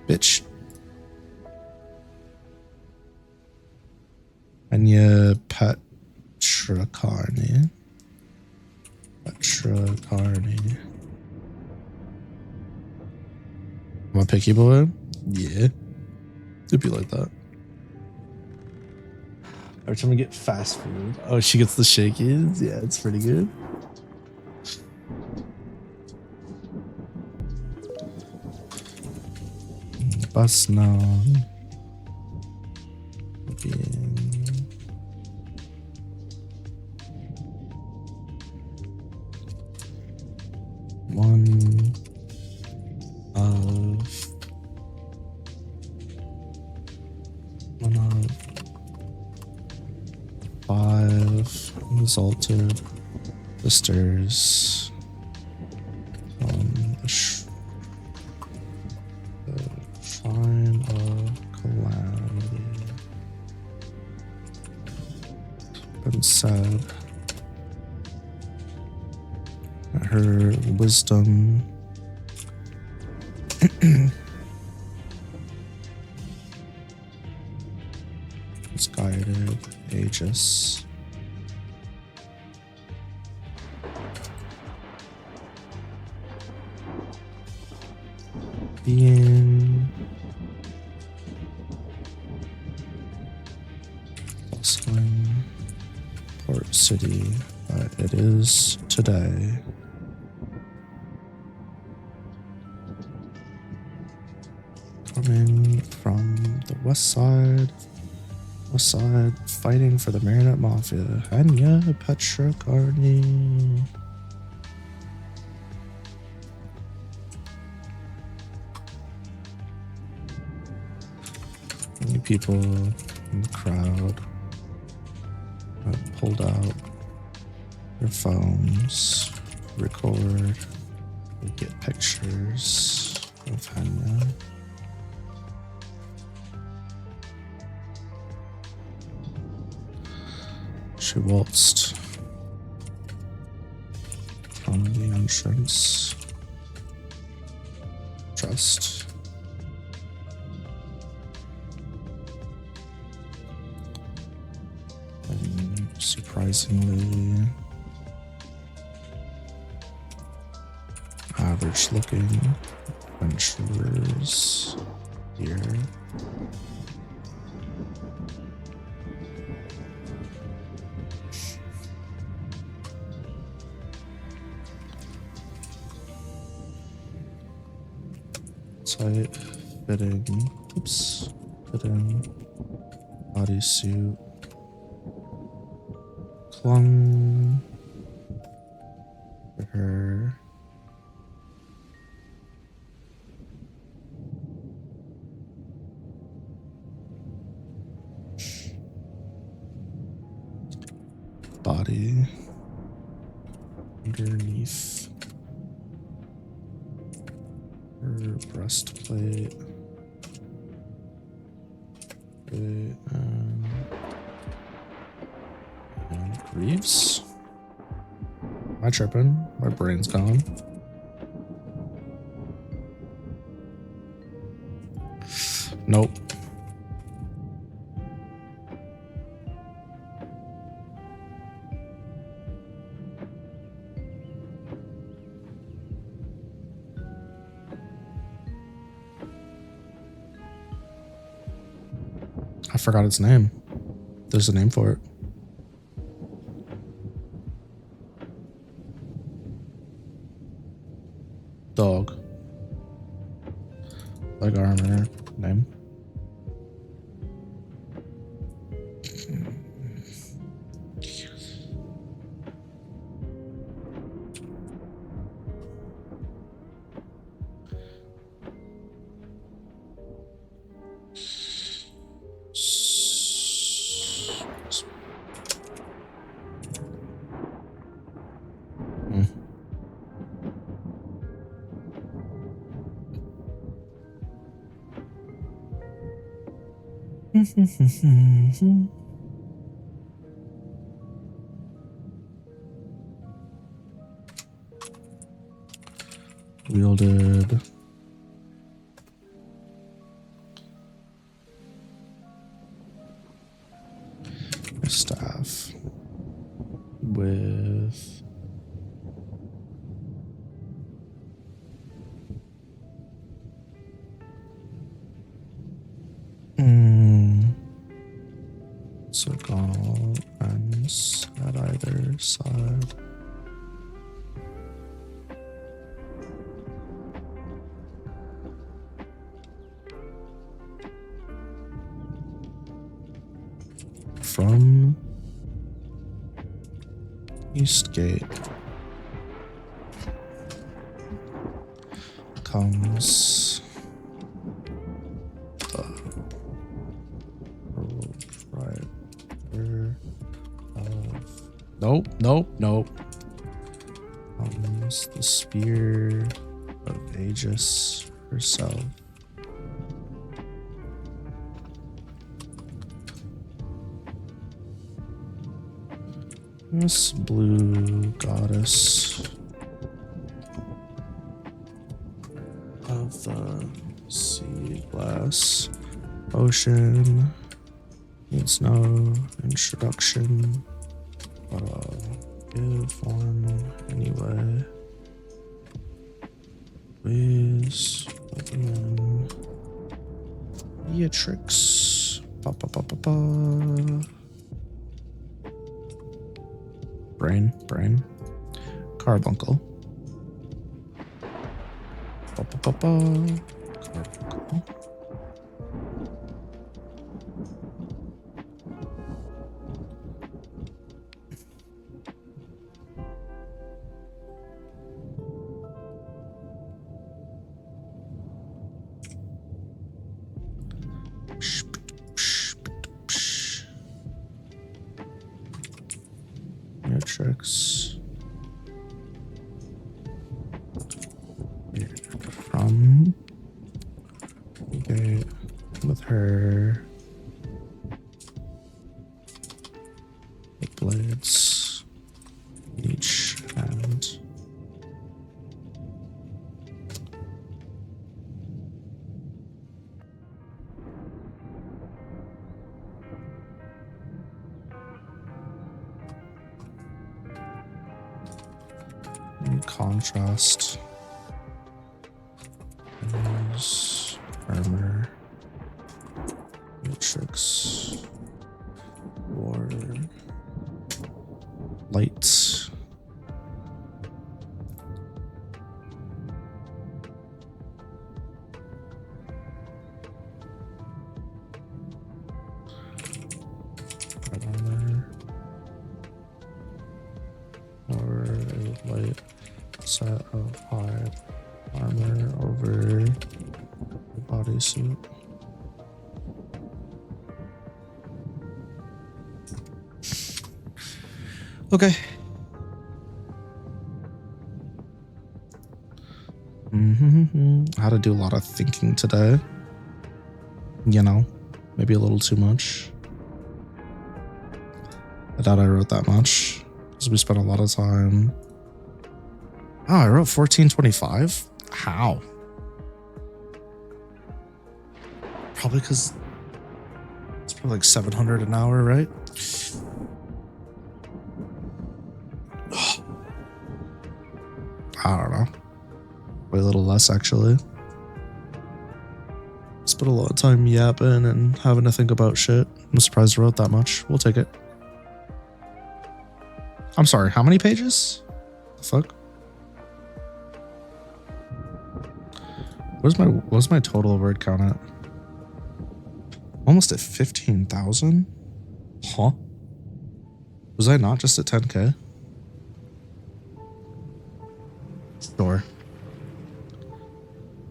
Bitch. Anya Petracarni. Petracarni. I'm a picky boy? Yeah. It'd be like that. Every time we get fast food. Oh, she gets the shakies? Yeah, it's pretty good. Bus known being one of 5 exalted sisters on the shrine of calamity. been said. Her wisdom is guided Aegis. Being bustling port city that it is today. Coming from the west side, fighting for the Marionette Mafia. Hainme Petra Carney. Many people in the crowd have pulled out their phones, record, or get pictures of Hainme. She waltzed from the entrance, dressed and surprisingly average looking adventurers here. Tight fitting bodysuit clung to her. Body underneath her breastplate. Okay, and Greaves. Am I tripping? My brain's gone. Nope. I forgot its name. There's a name for it. Dog. Leg armor. Name. Wielded a staff with circle ends at either side. From East Gate comes the proprietor of nope. Comes the spear of Aegis herself. This blue goddess of the sea, glass, ocean, needs no introduction, but I'll give one anyway. Please open Beatrix. Ba, ba, ba, ba, ba. Brain. Carbuncle. Ba, ba, ba, ba. Carbuncle. Matrix from okay with her blades each hand. Contrast is armor matrix or lights. Armor or a light set of hide armor over the bodysuit. Okay. I had to do a lot of thinking today. You know, maybe a little too much. I doubt I wrote that much because we spent a lot of time. Oh, I wrote 1425? How? Probably because it's probably like 700 an hour, right? I don't know. Way a little less, actually. Spent a lot of time yapping and having to think about shit. I'm surprised I wrote that much. We'll take it. I'm sorry, how many pages? The fuck? What's my total word count at? Almost at 15,000? Huh? Was I not just at 10K? Sure.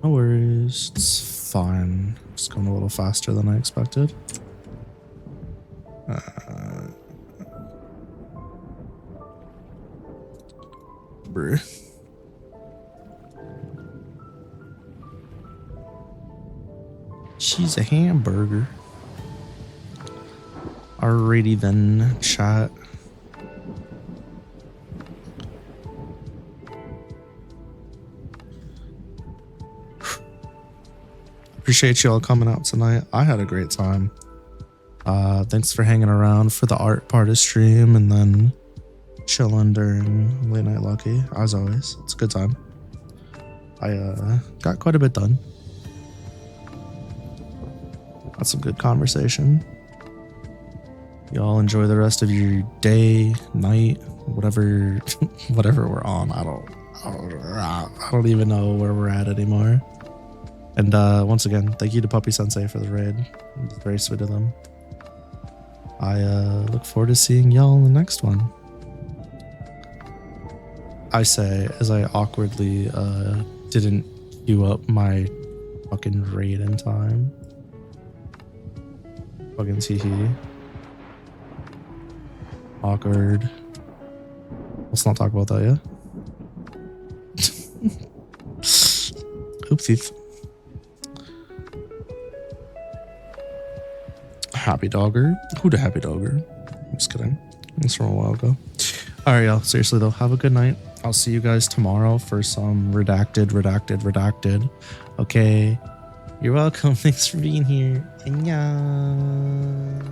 No worries. It's fine. Just going a little faster than I expected. Bruh. She's a hamburger. Alrighty then, chat. Appreciate you all coming out tonight. I had a great time. Thanks for hanging around for the art part of stream and then chilling during late night lucky. As always, it's a good time. I got quite a bit done. Had some good conversation. Y'all enjoy the rest of your day, night, whatever we're on. I don't even know where we're at anymore. And once again, thank you to Puppy Sensei for the raid. It's very sweet of them. I look forward to seeing y'all in the next one. I say as I awkwardly didn't queue up my fucking raid in time. Fucking teehee. Awkward. Let's not talk about that yet. Oopsies. Happy Dogger? Who the Happy Dogger? I'm just kidding. It's from a while ago. All right, y'all. Seriously though, have a good night. I'll see you guys tomorrow for some redacted. Okay. You're welcome. Thanks for being here. Annyeong.